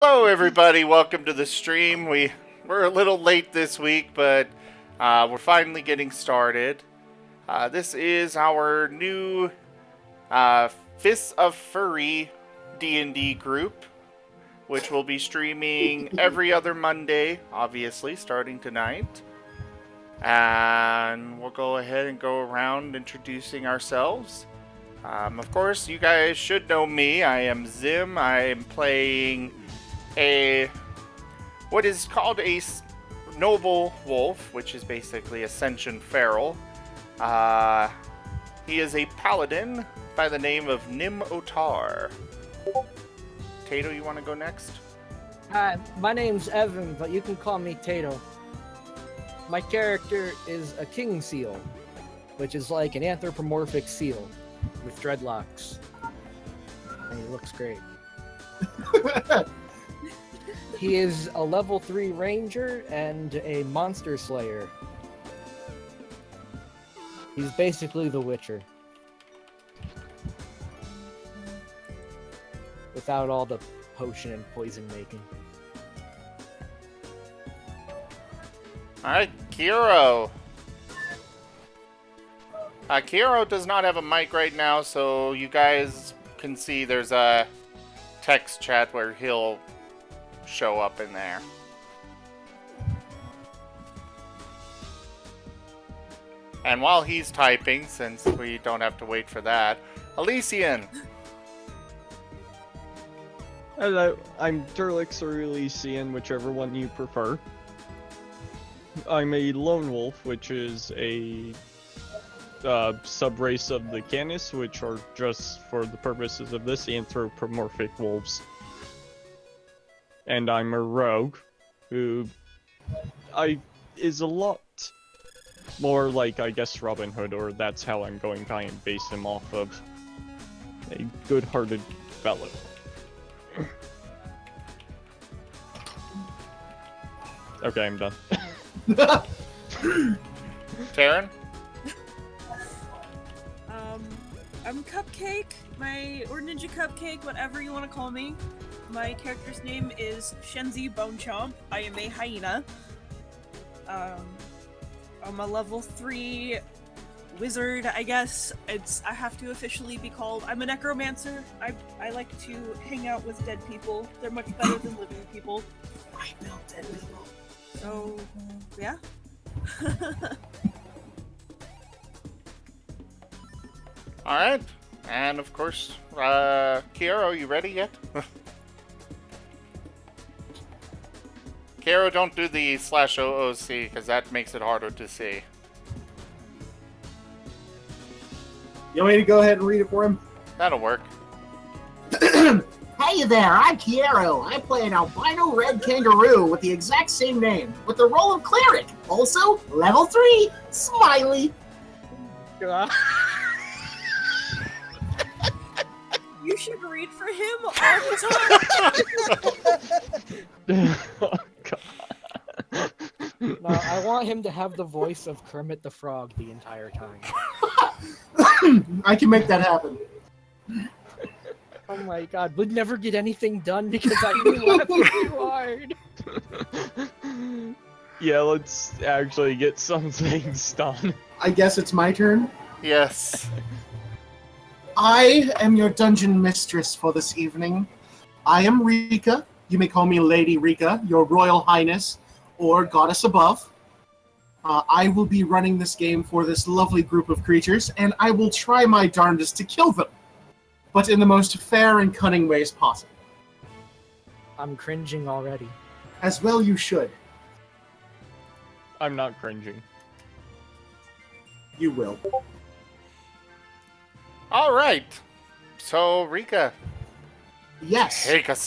Hello, everybody. Welcome to the stream. We're a little late this week, but we're finally getting started. This is our new Fists of Furry D&D group, which will be streaming every other Monday, obviously, starting tonight. And we'll go ahead and go around introducing ourselves. Of course, you guys should know me. I am Zim. I am playing what is called a noble wolf, which is basically Ascension Feral. He is a paladin by the name of Nim Otar. Tato, you want to go next? Hi, my name's Evan, but you can call me Tato. My character is a king seal, which is like an anthropomorphic seal with dreadlocks. And he looks great. He is a level 3 ranger and a monster slayer. He's basically the Witcher. Without all the potion and poison making. Alright, Kiro. Kiro does not have a mic right now, so you guys can see there's a text chat where he'll show up in there. And while he's typing, since we don't have to wait for that, Elysian. Hello, I'm Durlix or Elysian, whichever one you prefer. I'm a lone wolf, which is a sub-race of the Canis, which are just, for the purposes of this, anthropomorphic wolves. And I'm a rogue, who is a lot more like, I guess, Robin Hood, or that's how I'm going to kind of base him off of. A good-hearted fellow. Okay, I'm done. Taryn? I'm Cupcake, or Ninja Cupcake, whatever you want to call me. My character's name is Shenzi Bonechomp. I am a hyena. I'm a level 3 wizard, I guess. I have to officially be called. I'm a necromancer. I like to hang out with dead people. They're much better than living people. I build dead people. So, yeah. Alright. And of course, Kiero, you ready yet? Kiero, don't do the /OOC, because that makes it harder to see. You want me to go ahead and read it for him? That'll work. Hey there, I'm Kiero. I play an albino red kangaroo with the exact same name, with the role of cleric. Also, level 3, Smiley. You should read for him all the time. Oh, God. No, I want him to have the voice of Kermit the Frog the entire time. I can make that happen. Oh my god, we'd never get anything done because I laughed too hard. Yeah, let's actually get some things done. I guess it's my turn. Yes. I am your dungeon mistress for this evening. I am Rika. You may call me Lady Rika, your Royal Highness, or Goddess above. I will be running this game for this lovely group of creatures, and I will try my darndest to kill them, but in the most fair and cunning ways possible. I'm cringing already. As well you should. I'm not cringing. You will. Alright. So, Rika, Yes. take us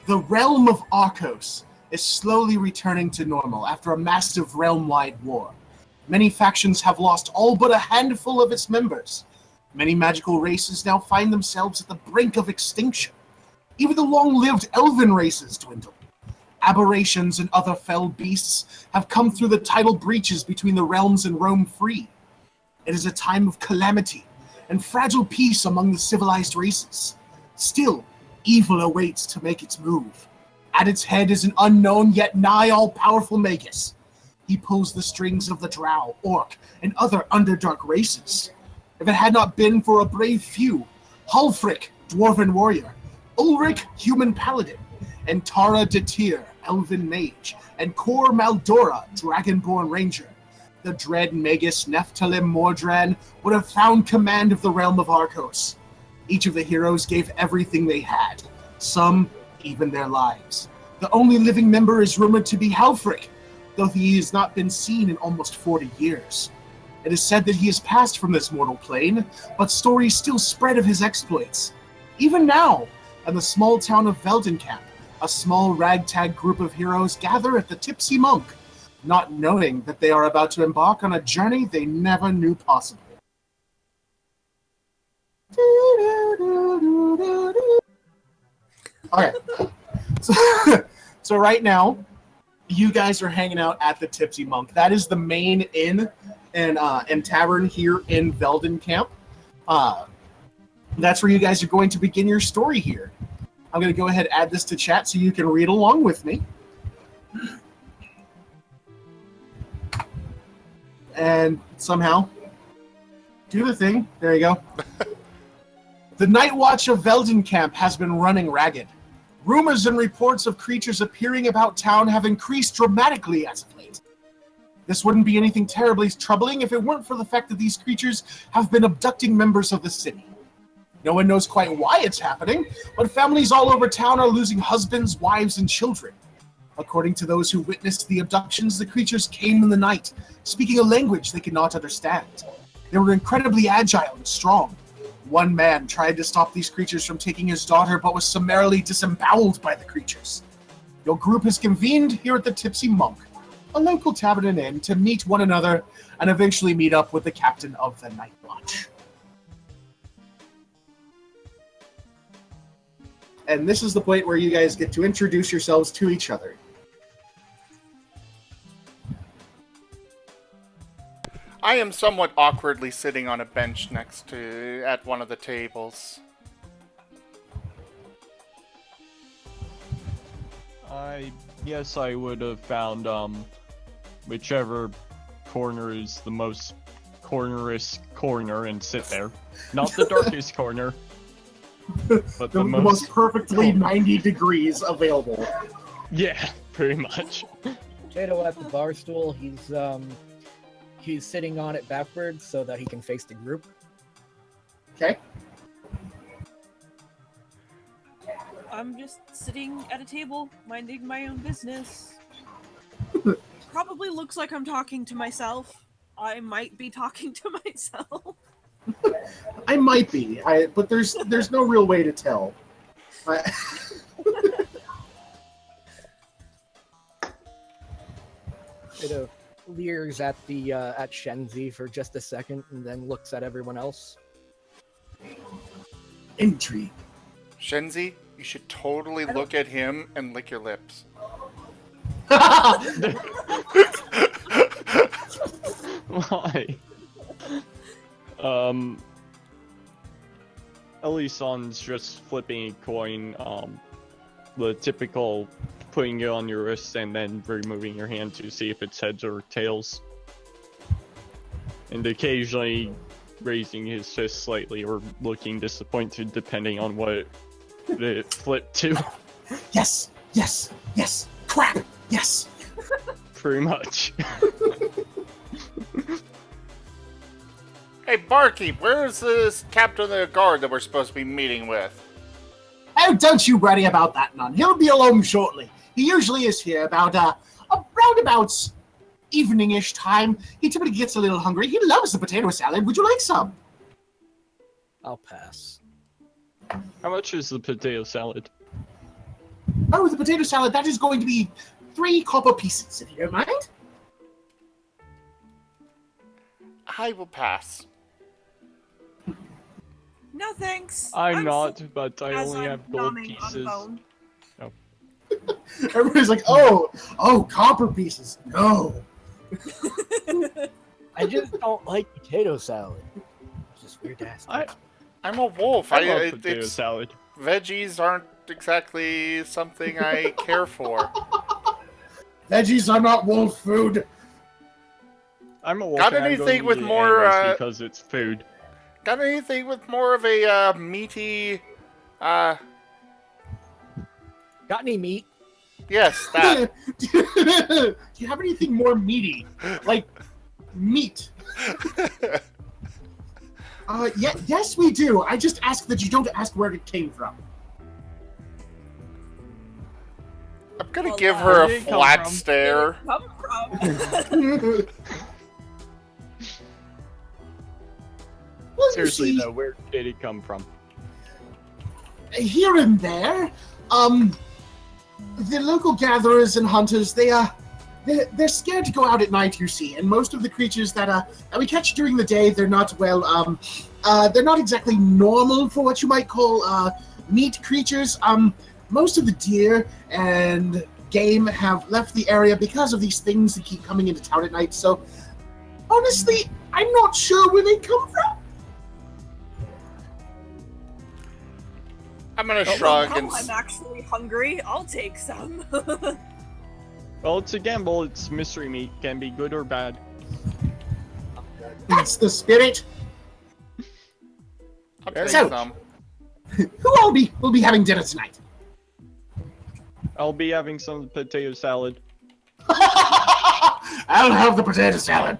The realm of Arcos is slowly returning to normal after a massive realm-wide war. Many factions have lost all but a handful of its members. Many magical races now find themselves at the brink of extinction. Even the long-lived elven races dwindle. Aberrations and other fell beasts have come through the tidal breaches between the realms and roam free. It is a time of calamity and fragile peace among the civilized races. Still, evil awaits to make its move. At its head is an unknown yet nigh all-powerful magus. He pulls the strings of the drow, orc, and other underdark races. If it had not been for a brave few, Hulfric, dwarven warrior, Ulrich, human paladin, and Tara de Tyr, elven mage, and Kor Maldora, dragonborn ranger, the dread magus Nephtalim Mordran would have found command of the realm of Arcos. Each of the heroes gave everything they had, some even their lives. The only living member is rumored to be Halfric, though he has not been seen in almost 40 years. It is said that he has passed from this mortal plane, but stories still spread of his exploits. Even now, in the small town of Veldencamp, a small ragtag group of heroes gather at the Tipsy Monk, not knowing that they are about to embark on a journey they never knew possible. Okay, so right now, you guys are hanging out at the Tipsy Monk. That is the main inn and tavern here in Veldencamp. That's where you guys are going to begin your story here. I'm going to go ahead and add this to chat so you can read along with me. And somehow do the thing. There you go. The Night Watch of Veldencamp has been running ragged. Rumors and reports of creatures appearing about town have increased dramatically as of late. This wouldn't be anything terribly troubling if it weren't for the fact that these creatures have been abducting members of the city. No one knows quite why it's happening, but families all over town are losing husbands, wives, and children. According to those who witnessed the abductions, the creatures came in the night, speaking a language they could not understand. They were incredibly agile and strong. One man tried to stop these creatures from taking his daughter, but was summarily disemboweled by the creatures. Your group has convened here at the Tipsy Monk, a local tavern and inn, to meet one another and eventually meet up with the captain of the Night Watch. And this is the point where you guys get to introduce yourselves to each other. I am somewhat awkwardly sitting on a bench at one of the tables. I guess I would have found whichever corner is the most cornerest corner and sit there. Not the darkest corner, but the most perfectly 90 degrees available. Yeah, pretty much. Tato at the bar stool, he's sitting on it backwards so that he can face the group. Okay. I'm just sitting at a table, minding my own business. Probably looks like I'm talking to myself. I might be talking to myself. I might be, but there's no real way to tell. Tato leers at at Shenzi for just a second and then looks at everyone else. Intrigue. Shenzi, you should totally look at him and lick your lips. Why? Elison's just flipping a coin, the typical putting it on your wrist and then removing your hand to see if it's heads or tails. And occasionally raising his fist slightly or looking disappointed depending on what it flipped to. Yes! Yes! Yes! Crap! Yes! Pretty much. Hey, barkeep, where's this captain of the guard that we're supposed to be meeting with? Oh, don't you worry about that, none. He'll be alone shortly. He usually is here about, around about evening-ish time. He typically gets a little hungry. He loves the potato salad. Would you like some? I'll pass. How much is the potato salad? Oh, the potato salad, that is going to be 3 copper pieces, if you don't mind. I will pass. No thanks. I'm not, but I as only I'm have gold nomming on the pieces. phone. Everybody's like, oh, copper pieces. No. I just don't like potato salad. It's just weird to ask. I'm a wolf. I love potato it's salad. veggies aren't exactly something I care for. Veggies are not wolf food. I'm a wolf. Got and I'm anything going with to eat more, animals because it's food. Got anything with more of a meaty? Got any meat? Yes, that. Do you have anything more meaty? Like meat? Yes, we do. I just ask that you don't ask where it came from. I'm gonna Well, give where her a did it come flat from? stare. Well, Seriously, you see, though, where did it come from? here and there, the local gatherers and hunters, they're scared to go out at night, you see, and most of the creatures that we catch during the day, they're not they're not exactly normal for what you might call meat creatures. Most of the deer and game have left the area because of these things that keep coming into town at night. So, honestly, I'm not sure where they come from. I'm gonna Well, shrug now and I'm actually hungry. I'll take some. Well, it's a gamble. It's mystery meat. Can be good or bad. That's the spirit. I'll take So- some. Who will be having dinner tonight? I'll be having some potato salad. I'll have the potato salad.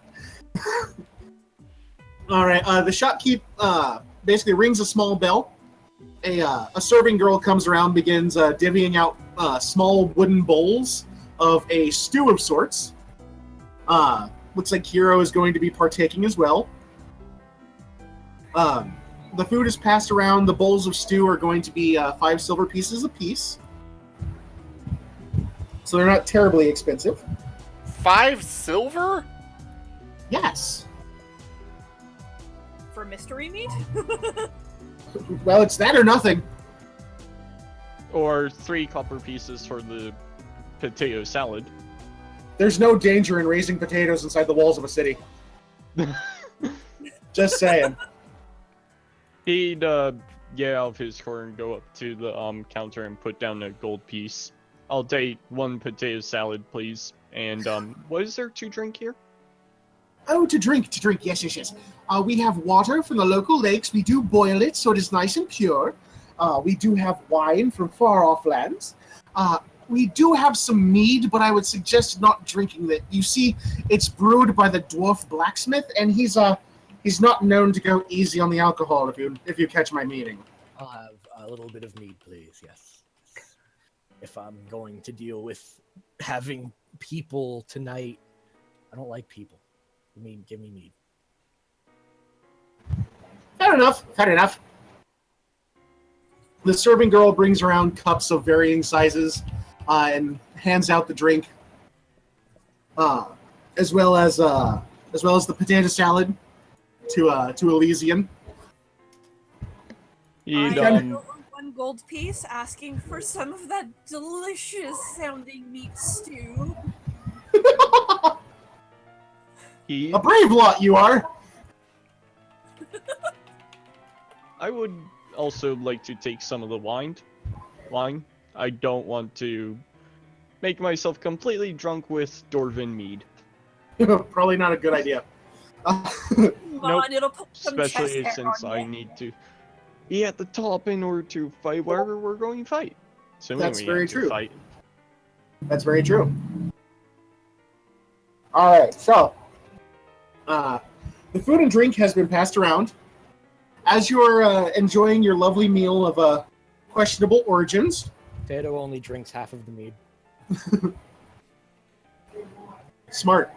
All right. The shopkeep basically rings a small bell. A serving girl comes around, begins divvying out small wooden bowls of a stew of sorts. Looks like Hiro is going to be partaking as well. The food is passed around. The bowls of stew are going to be 5 silver pieces apiece. So they're not terribly expensive. 5 silver? Yes. For mystery meat? Well, it's that or nothing. Or 3 copper pieces for the potato salad. There's no danger in raising potatoes inside the walls of a city. Just saying. He'd get out of his car and go up to the counter and put down a gold piece. I'll take 1 potato salad, please. And what is there to drink here? Oh, to drink. Yes. We have water from the local lakes. We do boil it so it is nice and pure. We do have wine from far off lands. We do have some mead, but I would suggest not drinking it. You see, it's brewed by the dwarf blacksmith, and he's not known to go easy on the alcohol. If you catch my meaning. I'll have a little bit of mead, please. Yes. If I'm going to deal with having people tonight, I don't like people. Give me mead. Fair enough. The serving girl brings around cups of varying sizes and hands out the drink, as well as the potato salad to Elysian. He'd, I want 1 gold piece, asking for some of that delicious sounding meat stew. he A brave lot you are. I would also like to take some of the wine. I don't want to make myself completely drunk with Dwarven mead. Probably not a good idea. Come on, it'll put some chest Especially hair since on I you. need to be at the top in order to fight wherever we're going to fight. So That's we very have to true. Fight. That's very true. All right, so the food and drink has been passed around. As you're enjoying your lovely meal of questionable origins, Tato only drinks half of the mead. smart.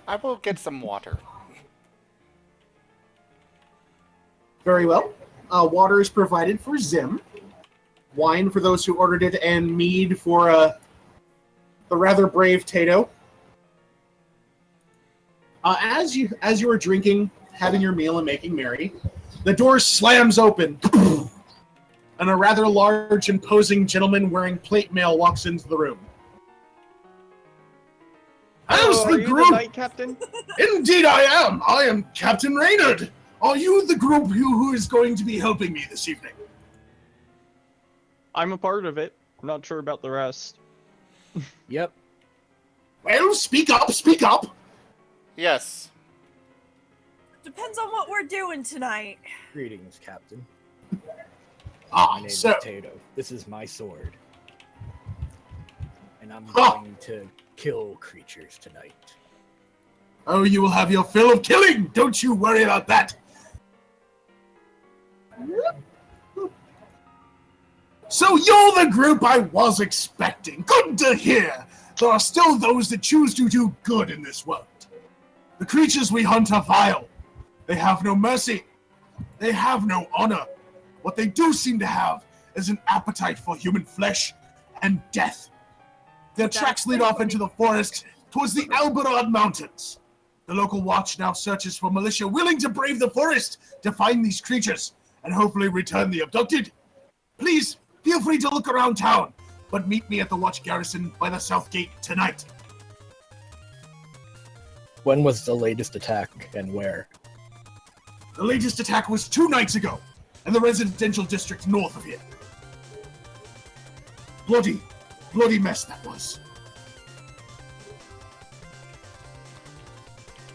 I will get some water. Very well. Water is provided for Zim. Wine for those who ordered it, and mead for the rather brave Tato. As you are drinking, having your meal, and making merry, the door slams open, and a rather large, imposing gentleman wearing plate mail walks into the room. How's Oh, the are you group? knight captain? Indeed, I am. I am Captain Reynard. Are you the group who is going to be helping me this evening? I'm a part of it. I'm not sure about the rest. Yep. Well, speak up, speak up! Yes. Depends on what we're doing tonight. Greetings, Captain. Ah, My name so, is Tato. This is my sword. And I'm Huh. going to kill creatures tonight. oh, you will have your fill of killing! Don't you worry about that! So you're the group I was expecting. Good to hear. There are still those that choose to do good in this world. The creatures we hunt are vile. They have no mercy. They have no honor. What they do seem to have is an appetite for human flesh and death. Their tracks lead off into the forest towards the Alberod Mountains. The local watch now searches for militia willing to brave the forest to find these creatures and hopefully return the abducted. Please, feel free to look around town, but meet me at the watch garrison by the south gate tonight. When was the latest attack and where? The latest attack was 2 nights ago, in the residential district north of here. Bloody mess that was.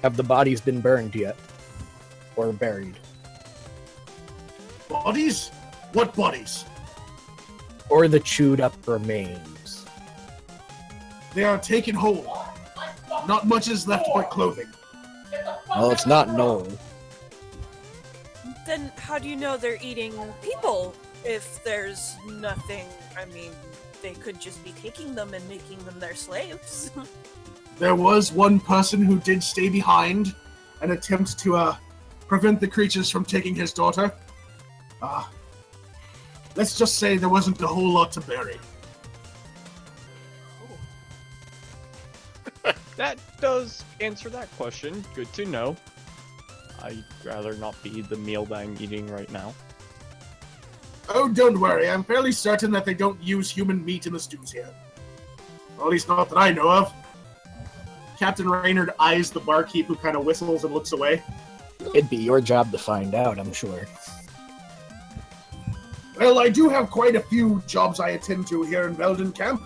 Have the bodies been burned yet? Or buried? Bodies? What bodies? Or the chewed up remains? They are taken whole. Not much is left but clothing. Well, it's not known. Then how do you know they're eating people if there's nothing? I mean, they could just be taking them and making them their slaves. There was one person who did stay behind and attempt to prevent the creatures from taking his daughter. Let's just say there wasn't a whole lot to bury. That does answer that question. Good to know. I'd rather not be the meal that I'm eating right now. Oh, don't worry. I'm fairly certain that they don't use human meat in the stews here. Or at least not that I know of. Captain Reynard eyes the barkeep who kind of whistles and looks away. It'd be your job to find out, I'm sure. Well, I do have quite a few jobs I attend to here in Beldon camp.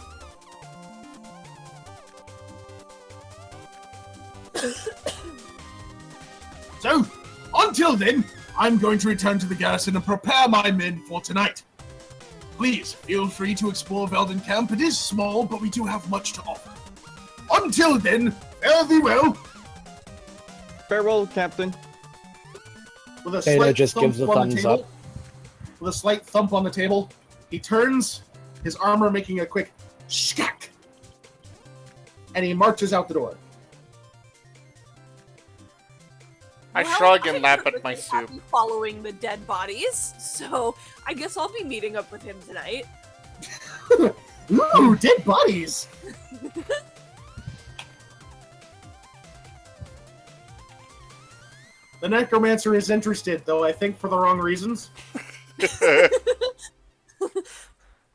So, until then, I'm going to return to the garrison and prepare my men for tonight. Please, feel free to explore Beldon camp. It is small, but we do have much to offer. Until then, fare thee well. Farewell, Captain. With a Tato slight just thump gives a on the thumbs table, up. With a slight thump on the table, he turns, his armor making a quick shkack, and he marches out the door. I Well, shrug and I'm lap at perfectly my soup. happy following the dead bodies, so I guess I'll be meeting up with him tonight. Ooh, dead bodies! The necromancer is interested, though I think for the wrong reasons.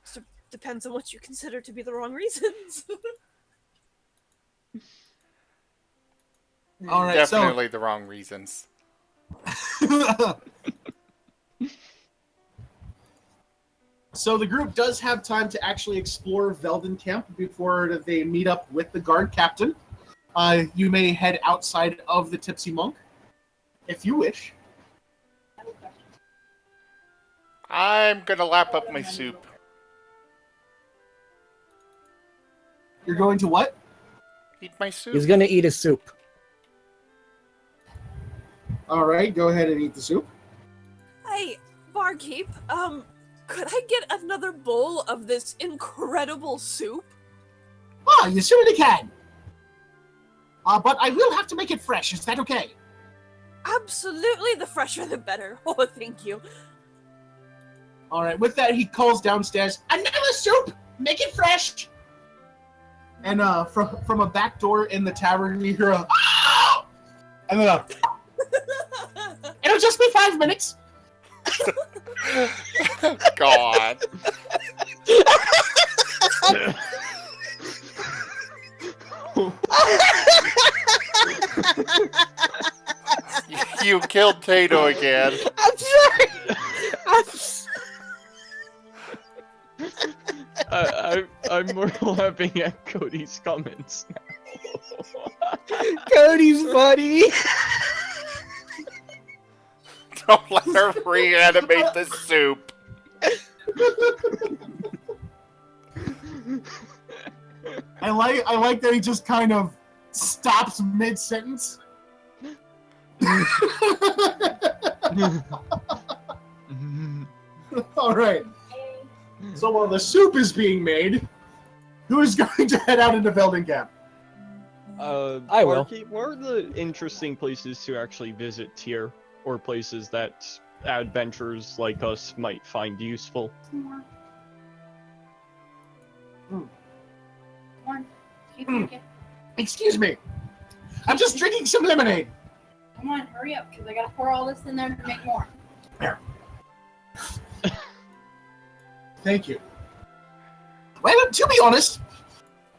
So, depends on what you consider to be the wrong reasons. All right, Definitely the wrong reasons. So the group does have time to actually explore Beldon camp before they meet up with the guard captain. You may head outside of the Tipsy Monk, if you wish. I'm gonna lap up my soup. You're going to what? Eat my soup. He's gonna eat his soup. All right, go ahead and eat the soup. Hey, barkeep, could I get another bowl of this incredible soup? Ah, you certainly can. But I will have to make it fresh. Is that okay? Absolutely, the fresher the better. Oh, thank you. All right. With that, he calls downstairs. Another soup. Make it fresh. And from a back door in the tavern, you hear a "Ah!" and then a. It'll just be 5 minutes. God. You killed Tato again. I'm sorry. I'm more laughing at Cody's comments now. Cody's funny. Don't let her reanimate the soup. I like that he just kind of stops mid-sentence. All right. So while the soup is being made, who is going to head out into Beldon Camp? I will. Barkeep, where are the interesting places to actually visit here, or places that adventurers like us might find useful? Come on. Keep drinking. Excuse me. I'm just drinking some lemonade. Come on, hurry up, because I gotta pour all this in there to make more. There. Thank you. Well, to be honest,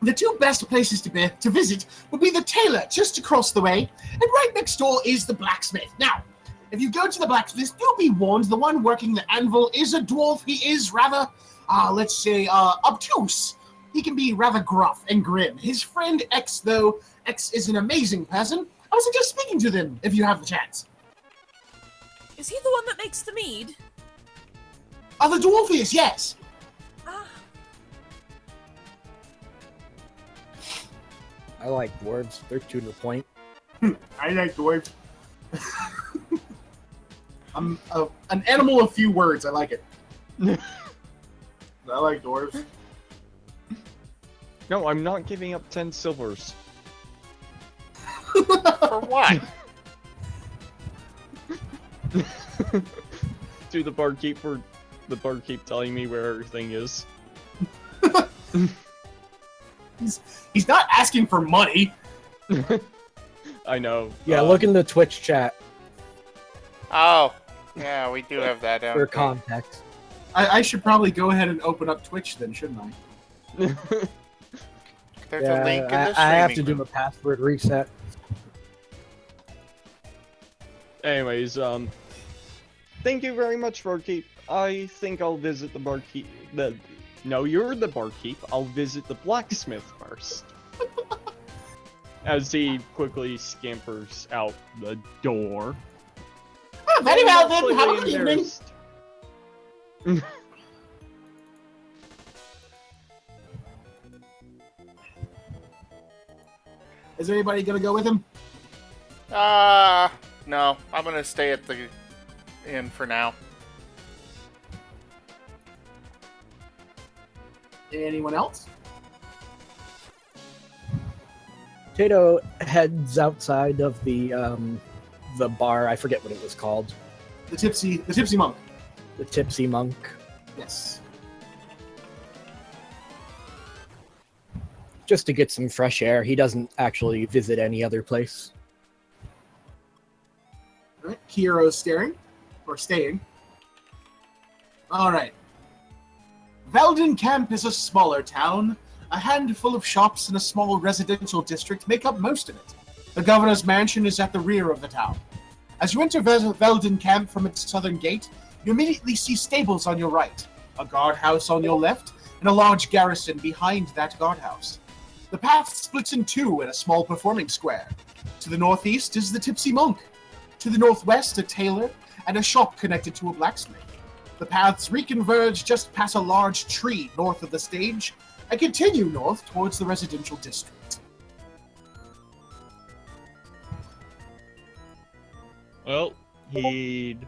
the two best places to visit would be the tailor just across the way, and right next door is the blacksmith. Now, if you go to the blacksmith, do be warned, the one working the anvil is a dwarf. He is rather, let's say, obtuse. He can be rather gruff and grim. His friend X, though, X is an amazing person. I would suggest speaking to them if you have the chance. Is he the one that makes the mead? The dwarf is, yes. Ah, I like dwarves. They're to the point. I like dwarves. I'm an animal of few words. I like it. I like dwarves. No, I'm not giving up 10 silvers. For what? To the barkeep for the barkeep telling me where everything is. He's not asking for money. I know. Yeah, look in the Twitch chat Oh, yeah, we do have that down. for context. I should probably go ahead and open up Twitch then, shouldn't I? There's a link in the I have to streaming do a password reset. Anyways, thank you very much, barkeep. I think I'll visit the barkeep. No, you're the barkeep. I'll visit the blacksmith first. As he quickly scampers out the door. Oh, very well then. Slightly Have a good evening. embarrassed. Is anybody gonna go with him? No, I'm gonna stay at the inn for now. Anyone else? Tato heads outside of the bar. I forget what it was called. The tipsy monk. The Tipsy Monk. Yes. Just to get some fresh air. He doesn't actually visit any other place. All right. Kiero's staying. All right. Beldon Camp is a smaller town. A handful of shops and a small residential district make up most of it. The governor's mansion is at the rear of the town. As you enter Beldon Camp from its southern gate, you immediately see stables on your right, a guardhouse on your left, and a large garrison behind that guardhouse. The path splits in two in a small performing square. To the northeast is the Tipsy Monk. To the northwest, a tailor and a shop connected to a blacksmith. The paths reconverge just past a large tree north of the stage and continue north towards the residential district. Well, he'd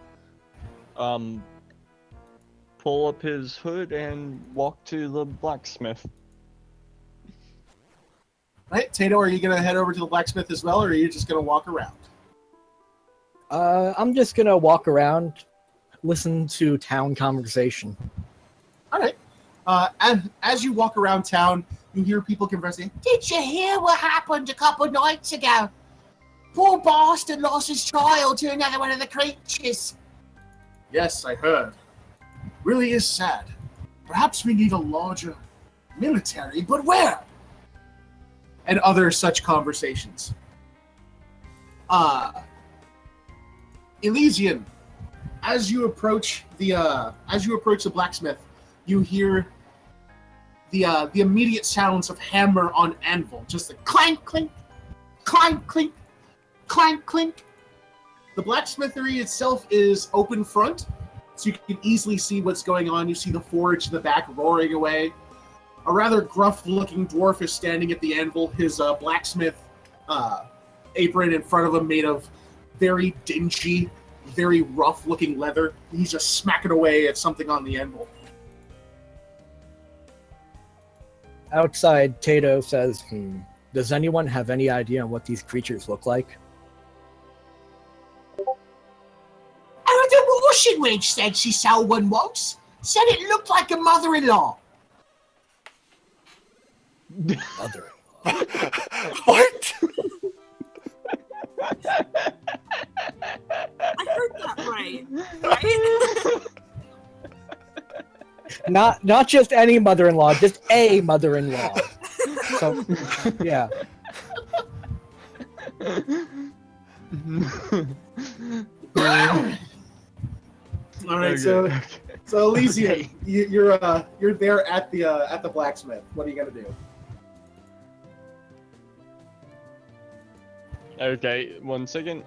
pull up his hood and walk to the blacksmith. Right, Tato, are you going to head over to the blacksmith as well, or are you just going to walk around? I'm just gonna walk around, listen to town conversation. All right. And as you walk around town, you hear people conversing. Did you hear what happened a couple nights ago? Poor bastard lost his child to another one of the creatures. Yes, I heard. Really is sad. Perhaps we need a larger military, but where? And other such conversations. Elysian, as you approach the blacksmith, you hear the immediate sounds of hammer on anvil, just the clank, clink, clank, clink, clank, clink. The blacksmithery itself is open front, so you can easily see what's going on. You see the forge in the back roaring away. A rather gruff-looking dwarf is standing at the anvil, his blacksmith apron in front of him made of very dingy, very rough-looking leather. He's just smacking away at something on the anvil. Outside, Tato says, does anyone have any idea on what these creatures look like? Oh, the washing wench said she saw one once. Said it looked like a mother-in-law. Mother-in-law. What? I heard that right. Not just any mother-in-law, just a mother-in-law. So, yeah. All right, so Elysian, you're there at the blacksmith. What are you gonna do? Okay, 1 second.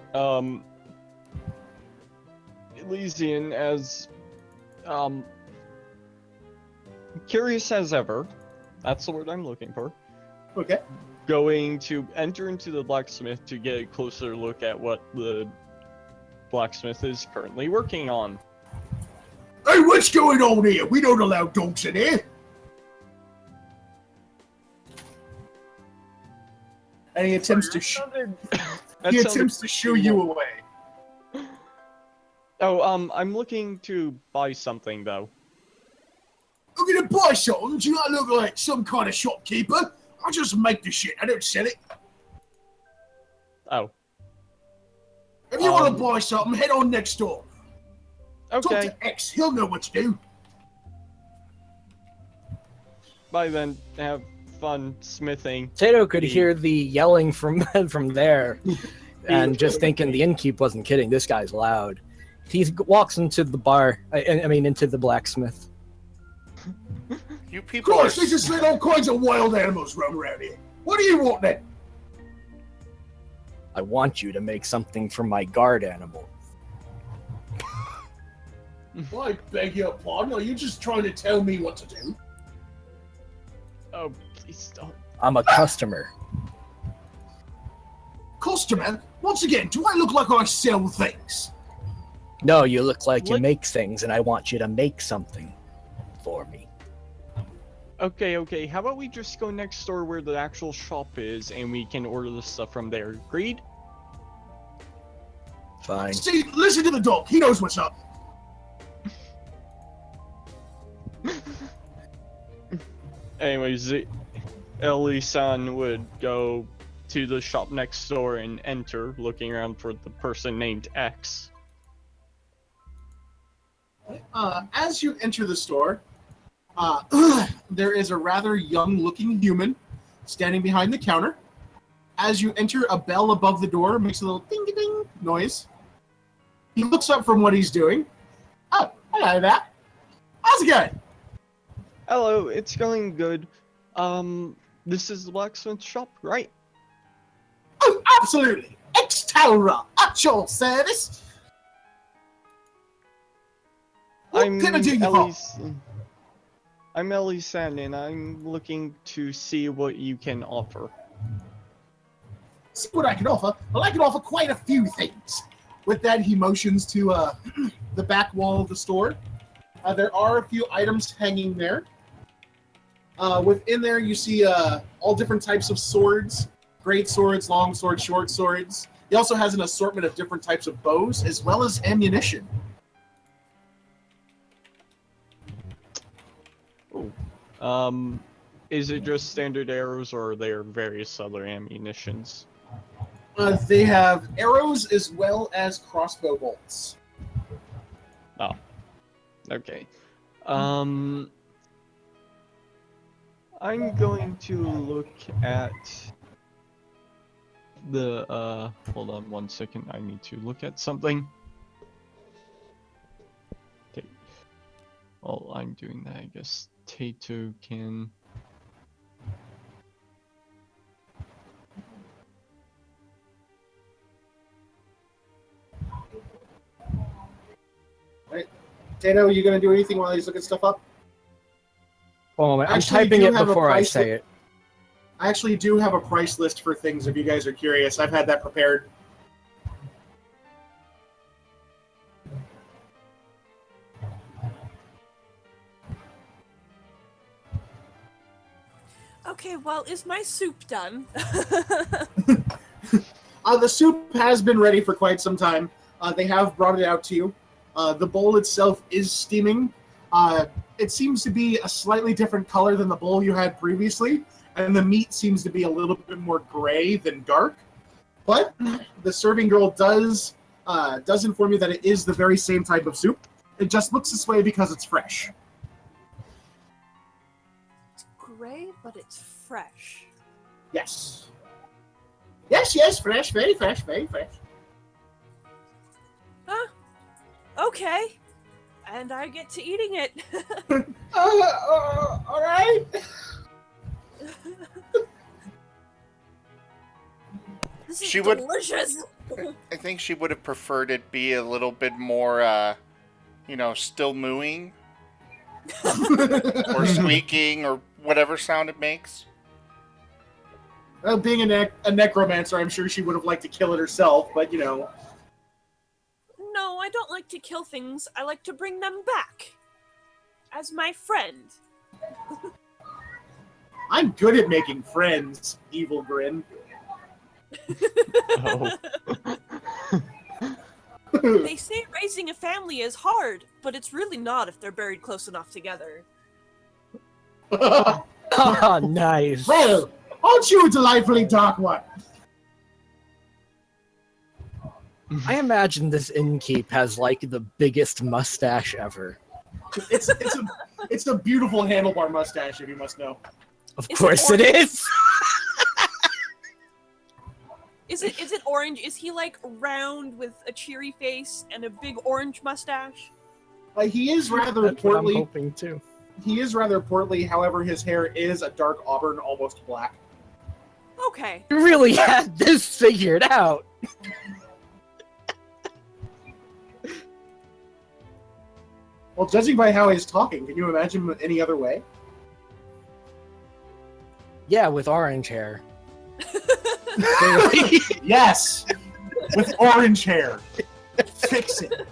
Elysian, as curious as ever, that's the word I'm looking for, Okay. going to enter into the blacksmith to get a closer look at what the blacksmith is currently working on. Hey, what's going on here? We don't allow dogs in here. And he attempts to shoo you away. Oh, I'm looking to buy something though. I'm gonna buy something. Do I look like some kind of shopkeeper? I just make the shit. I don't sell it. Oh, If you want to buy something, head on next door. okay. Talk to X. He'll know what to do. Bye then. Have fun smithing. Tato could hear the yelling from there, and just thinking the innkeep wasn't kidding. This guy's loud. He walks into the bar. I mean, into the blacksmith. You Of people course, are they just let all kinds of wild animals roam around here. What do you want then? I want you to make something for my guard animal. Well, I beg your pardon. Are you just trying to tell me what to do? Oh, please don't. I'm a customer. Customer, once again, do I look like I sell things? No, you look like you What? make things, and I want you to make something for me. Okay. How about we just go next door where the actual shop is, and we can order the stuff from there. Agreed? Fine. See, listen to the dog. He knows what's up. Anyways, Ellie-san would go to the shop next door and enter, looking around for the person named X. As you enter the store, there is a rather young-looking human standing behind the counter. As you enter, a bell above the door makes a little ding-ding noise. He looks up from what he's doing. Oh, hello there. How's it going? Hello, it's going good. This is the blacksmith shop, right? Oh, absolutely. X-Tara, at your service. What can I do you for? I'm Ellie-san, and I'm looking to see what you can offer. See what I can offer? Well, I can offer quite a few things. With that, he motions to the back wall of the store. There are a few items hanging there. Within there, you see all different types of swords. Great swords, long swords, short swords. He also has an assortment of different types of bows, as well as ammunition. Ooh. Is it just standard arrows, or are there various other ammunitions? They have arrows as well as crossbow bolts. Oh. Okay. I'm going to look at the, hold on 1 second, I need to look at something. Okay. While I'm doing that, I guess Tato can Tato, you gonna do anything while he's looking stuff up? One moment. I'm Actually, typing do it have a before I price say it. I actually do have a price list for things if you guys are curious. I've had that prepared. Okay, well, is my soup done? The soup has been ready for quite some time. They have brought it out to you. The bowl itself is steaming. It seems to be a slightly different color than the bowl you had previously, and the meat seems to be a little bit more gray than dark. But the serving girl does inform you that it is the very same type of soup. It just looks this way because it's fresh. It's gray, but it's fresh. Yes. Yes, fresh, very fresh, very fresh. Huh? Okay. And I get to eating it. All right. This is She would- delicious. I think she would have preferred it be a little bit more, still mooing or squeaking or whatever sound it makes. Well, being a necromancer, I'm sure she would have liked to kill it herself, but No, I don't like to kill things. I like to bring them back. As my friend. I'm good at making friends, evil grin. Oh. They say raising a family is hard, but it's really not if they're buried close enough together. Oh, nice. Well, aren't you a delightfully dark one? I imagine this innkeep has like the biggest mustache ever. It's a beautiful handlebar mustache, if you must know. Of Is it course it orange? is. Is it orange? Is he like round with a cheery face and a big orange mustache? He is rather That's what I'm portly. hoping too. He is rather portly. However, his hair is a dark auburn, almost black. Okay. You really had this figured out. Well, judging by how he's talking, can you imagine him any other way? Yeah, with orange hair. Yes, with orange hair. Fix it.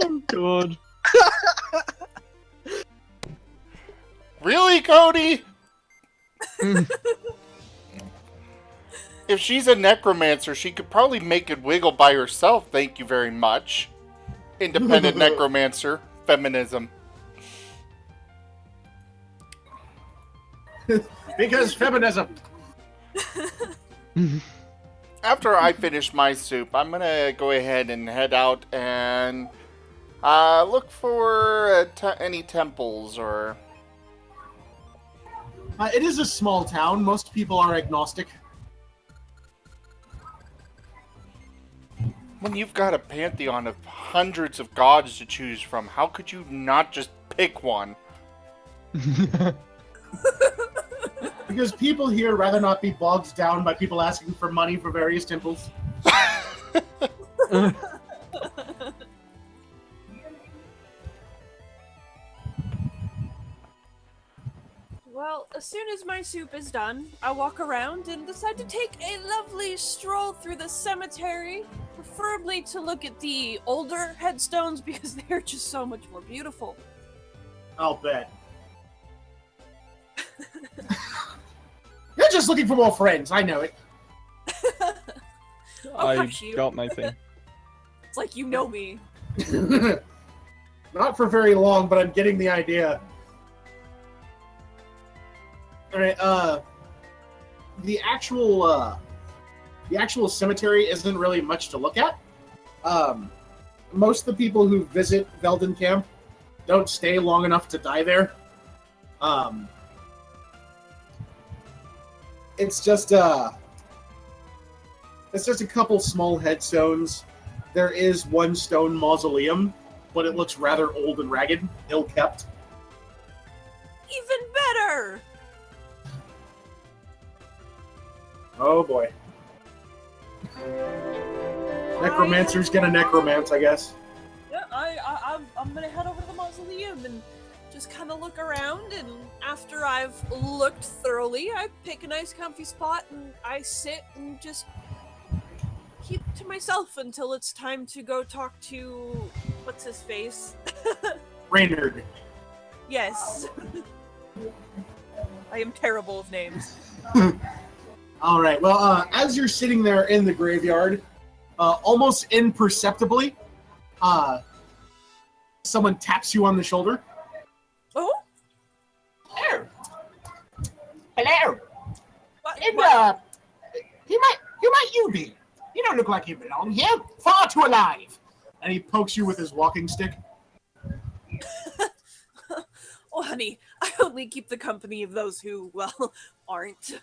Oh, God. Really, Cody? If she's a necromancer, she could probably make it wiggle by herself, thank you very much. Independent necromancer. Feminism. Because feminism. After I finish my soup, I'm gonna go ahead and head out and look for any temples or... It is a small town. Most people are agnostic. When you've got a pantheon of hundreds of gods to choose from, how could you not just pick one? Because people here rather not be bogged down by people asking for money for various temples. Well, as soon as my soup is done, I walk around and decide to take a lovely stroll through the cemetery, preferably to look at the older headstones because they're just so much more beautiful. I'll bet. You're just looking for more friends, I know it. I hush you. got my thing. It's like you know me. Not for very long, but I'm getting the idea. Alright, the actual cemetery isn't really much to look at. Most of the people who visit Beldon Camp don't stay long enough to die there. It's just a couple small headstones. There is one stone mausoleum, but it looks rather old and ragged, ill-kept. Even better! Oh boy. Necromancer's gonna necromance, I guess. Yeah, I'm gonna head over to the mausoleum and just kind of look around, and after I've looked thoroughly, I pick a nice comfy spot and I sit and just keep to myself until it's time to go talk to what's his face? Reynard. Yes. I am terrible with names. All right. Well, as you're sitting there in the graveyard, almost imperceptibly, someone taps you on the shoulder. Oh? Hello. Hello. And, What? who might you be? You don't look like you belong here. Far too alive. And he pokes you with his walking stick. Oh, honey, I only keep the company of those who, well, aren't.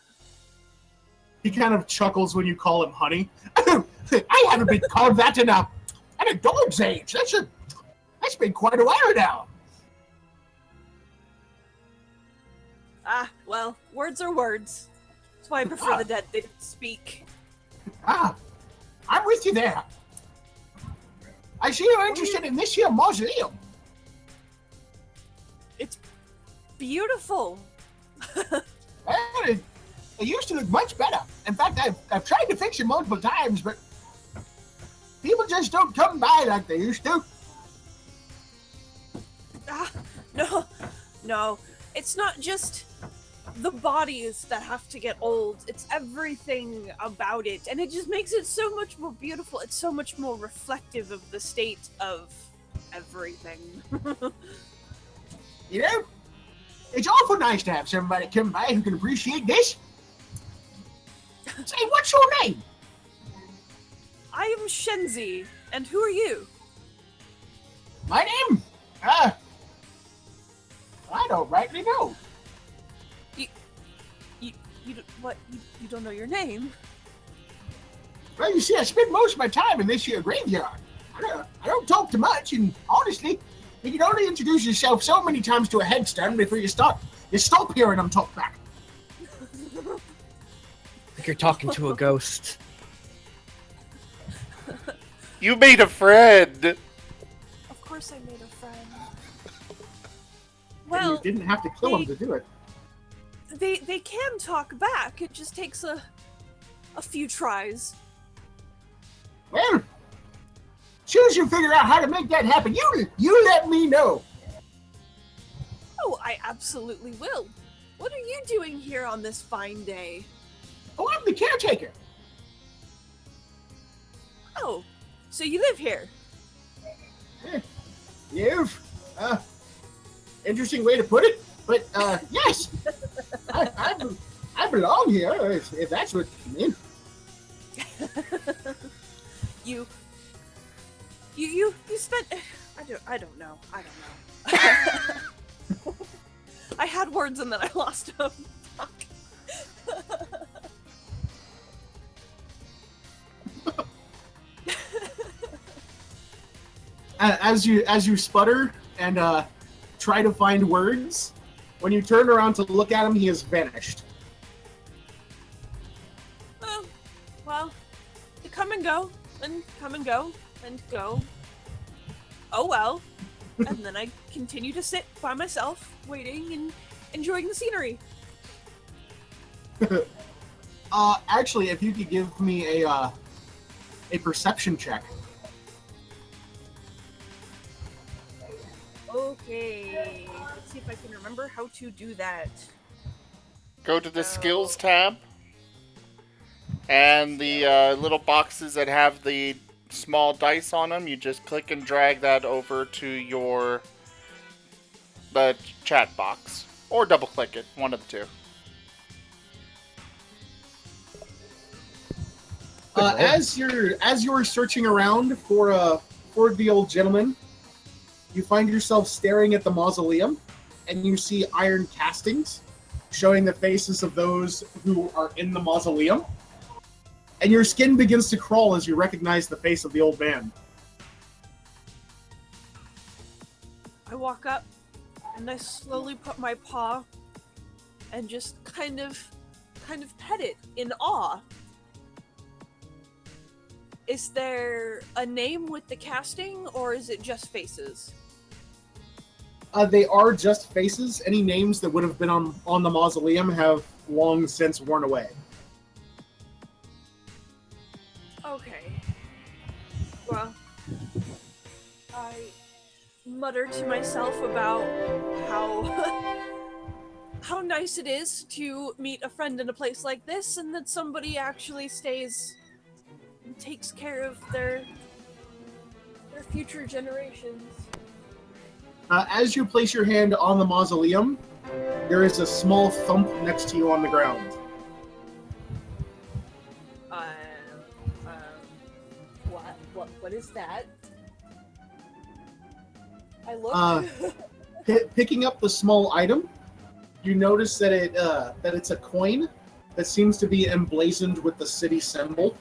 He kind of chuckles when you call him honey. I haven't been called that in a dog's age. That's been quite a while now. Ah, well, words are words. That's why I prefer the dead. They don't speak. Ah, I'm with you there. I see you're interested in this here mausoleum. It's beautiful. Well, it used to look much better. In fact, I've tried to fix it multiple times, but people just don't come by like they used to. Ah, no. It's not just the bodies that have to get old. It's everything about it. And it just makes it so much more beautiful. It's so much more reflective of the state of everything. You know, it's awful nice to have somebody come by who can appreciate this. Say, what's your name? I am Shenzi. And who are you? My name? I don't rightly know. You don't know your name? Well, you see, I spend most of my time in this here graveyard. I don't talk too much, and honestly, you can only introduce yourself so many times to a headstone before you stop hearing them talk back. Like you're talking to a ghost. You made a friend. Of course I made a friend. And Well, you didn't have to kill them to do it. they can talk back. It just takes a few tries. Well, as soon as you figure out how to make that happen, you let me know. Oh, I absolutely will. What are you doing here on this fine day? Oh, I'm the caretaker. Oh, so you live here? You've, interesting way to put it, but yes, I belong here. If that's what you mean. You spent. I don't know. I had words and then I lost them. Fuck. As you sputter and try to find words, when you turn around to look at him, he has vanished. Oh, well, you come and go, and come and go, and go. Oh well. And then I continue to sit by myself, waiting and enjoying the scenery. Actually, if you could give me a perception check. Okay, let's see if I can remember how to do that. Go to the skills tab. And the little boxes that have the small dice on them, you just click and drag that over to the chat box. Or double click it, one of the two. As you're searching around for the old gentleman, you find yourself staring at the mausoleum, and you see iron castings showing the faces of those who are in the mausoleum. And your skin begins to crawl as you recognize the face of the old man. I walk up and I slowly put my paw and just kind of pet it in awe. Is there a name with the casting, or is it just faces? They are just faces. Any names that would have been on the mausoleum have long since worn away. Okay. Well, I mutter to myself about how how nice it is to meet a friend in a place like this, and that somebody actually stays and takes care of their future generations. As you place your hand on the mausoleum, there is a small thump next to you on the ground. What is that? I look. Picking up the small item, you notice that it's a coin that seems to be emblazoned with the city symbol,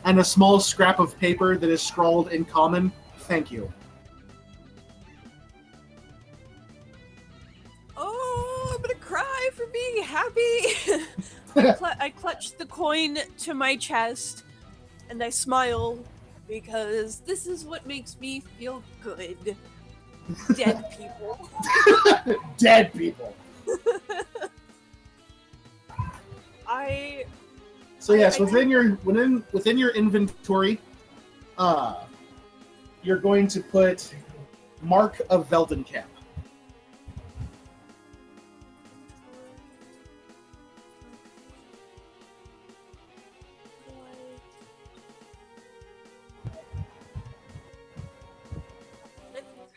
and a small scrap of paper that is scrawled in common, "Thank you." Oh, I'm gonna cry for being happy. I clutch the coin to my chest, and I smile because this is what makes me feel good. Dead people. Dead people. So yes, within your inventory, you're going to put Mark of Beldon Camp.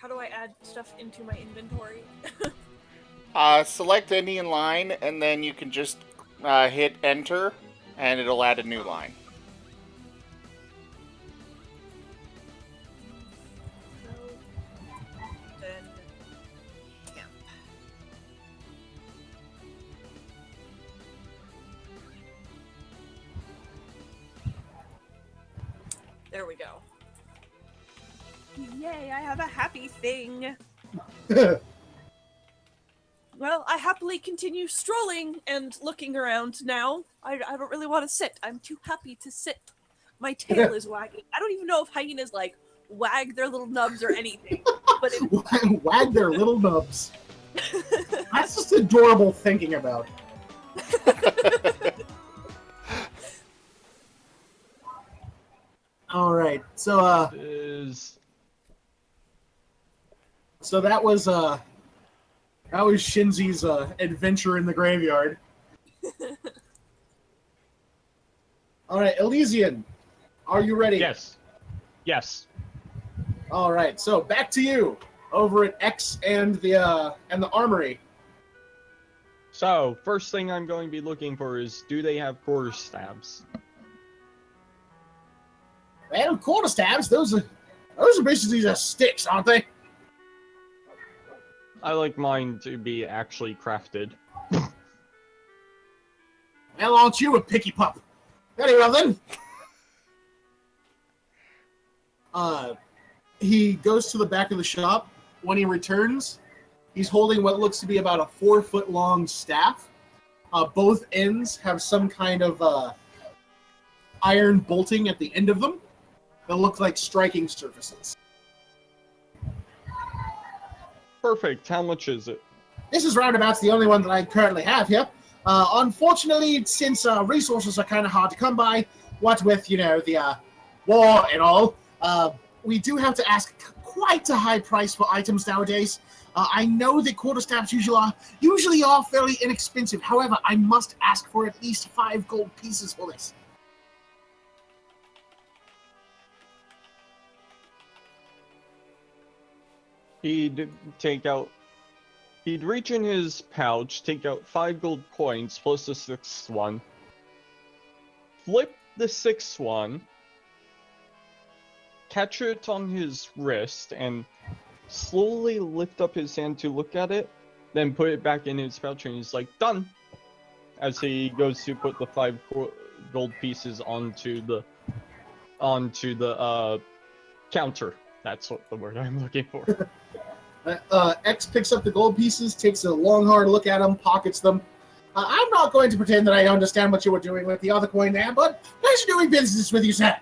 How do I add stuff into my inventory? Select any in line, and then you can just hit enter, and it'll add a new line. Then camp. There we go. Yay, I have a happy thing. Well, I happily continue strolling and looking around now. I don't really want to sit. I'm too happy to sit. My tail is wagging. I don't even know if hyenas, like, wag their little nubs or anything. But Wag their little nubs. That's just adorable thinking about. All right, so that was Shinzi's adventure in the graveyard. All right, Elysian, are you ready? Yes. All right, so back to you over at X and the armory. So, first thing I'm going to be looking for is, do they have quarterstabs? Well, quarterstabs, those are basically just sticks, aren't they? I like mine to be actually crafted. Well, aren't you a picky pup? Very well then. He goes to the back of the shop. When he returns, he's holding what looks to be about a 4-foot-long staff. Both ends have some kind of iron bolting at the end of them that look like striking surfaces. Perfect. How much is it? This is roundabout's the only one that I currently have here. Unfortunately, since resources are kind of hard to come by, what with, the war and all, we do have to ask quite a high price for items nowadays. I know that quarterstaffs usually are fairly inexpensive. However, I must ask for at least 5 gold pieces for this. He'd reach in his pouch, take out 5 gold coins plus the 6th one, flip the 6th one, catch it on his wrist, and slowly lift up his hand to look at it, then put it back in his pouch, and he's like, done! As he goes to put the 5 gold pieces onto the counter. That's what the word I'm looking for. X picks up the gold pieces, takes a long, hard look at them, pockets them. I'm not going to pretend that I understand what you were doing with the other coin there, but pleasure doing business with you, sir.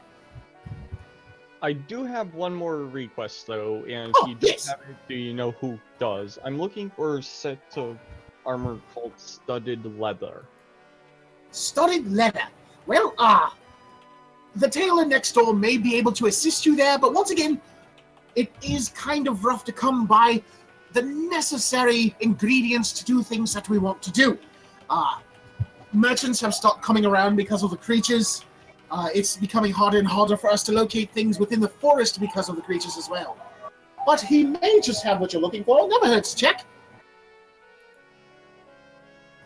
I do have one more request though, and if Oh, you don't yes. have it, do you know who does? I'm looking for a set of armor called studded leather. Studded leather. Well, the tailor next door may be able to assist you there, but once again, it is kind of rough to come by the necessary ingredients to do things that we want to do. Merchants have stopped coming around because of the creatures. It's becoming harder and harder for us to locate things within the forest because of the creatures as well. But he may just have what you're looking for. Never hurts to check.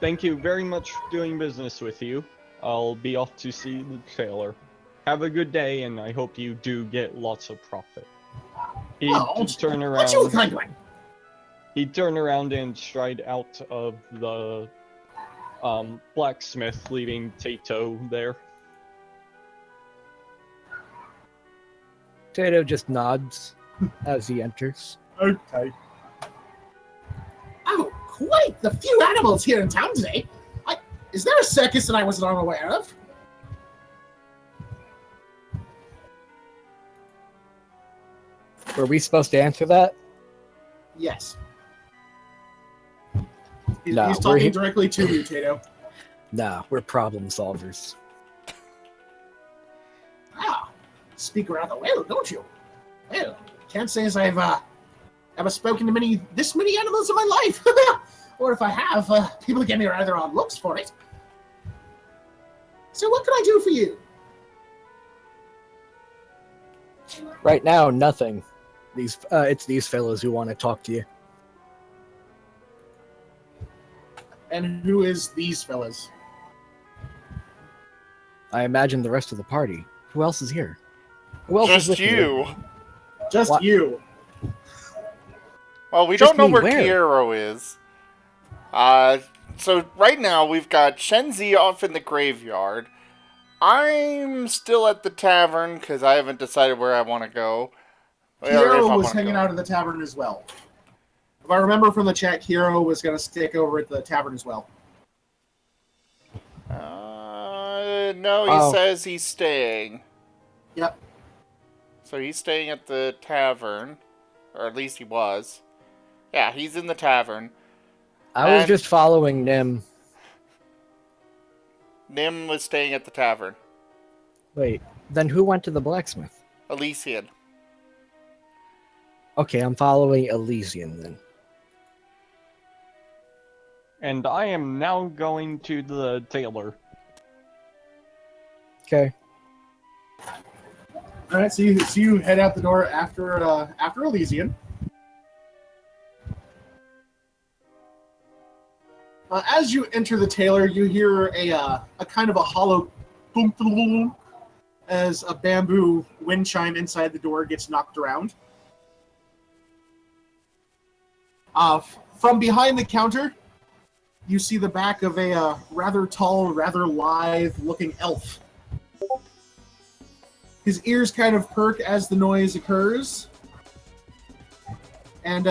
Thank you very much for doing business with you. I'll be off to see the tailor. Have a good day, and I hope you do get lots of profit. He'd turn What you around. kind one? He'd turn around and stride out of the blacksmith, leaving Tato there. Tato just nods as he enters. Okay. Oh, quite the few animals here in town today. Is there a circus that I was not aware of? Were we supposed to answer that? Yes. No, He's we're talking he- directly to you, Tato. Nah, we're problem solvers. Speak rather well, don't you? Well, can't say as I've ever spoken to this many animals in my life. Or if I have, people give me rather odd looks for it. So what can I do for you? Right now, nothing. It's these fellows who want to talk to you. And who is these fellas? I imagine the rest of the party. Who else is here? Who else is Just with you. Just What? you. Well, we Just don't know me, where where? Darrow is. So right now we've got Shenzi off in the graveyard. I'm still at the tavern because I haven't decided where I want to go. Or if I Hero was wanna hanging go. out at the tavern as well. If I remember from the chat, Hero was going to stick over at the tavern as well. No, he Oh. says he's staying. Yep. So he's staying at the tavern, or at least he was. Yeah, he's in the tavern. I was And- just following Nim. Nim was staying at the tavern. Wait, then who went to the blacksmith? Elysian. Okay, I'm following Elysian then. And I am now going to the tailor. Okay. All right, so you head out the door after Elysian. As you enter the tailor, you hear a kind of a hollow boom, boom, boom as a bamboo wind chime inside the door gets knocked around. From behind the counter, you see the back of a rather tall, rather lithe-looking elf. His ears kind of perk as the noise occurs, and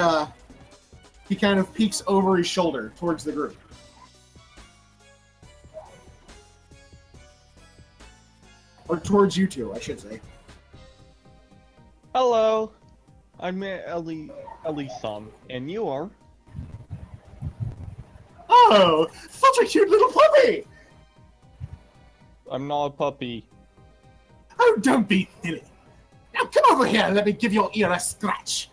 he kind of peeks over his shoulder towards the group. Or towards you two, I should say. Hello, I'm Elisan, and you are? Oh, such a cute little puppy! I'm not a puppy. Oh, don't be silly. Now come over here and let me give your ear a scratch.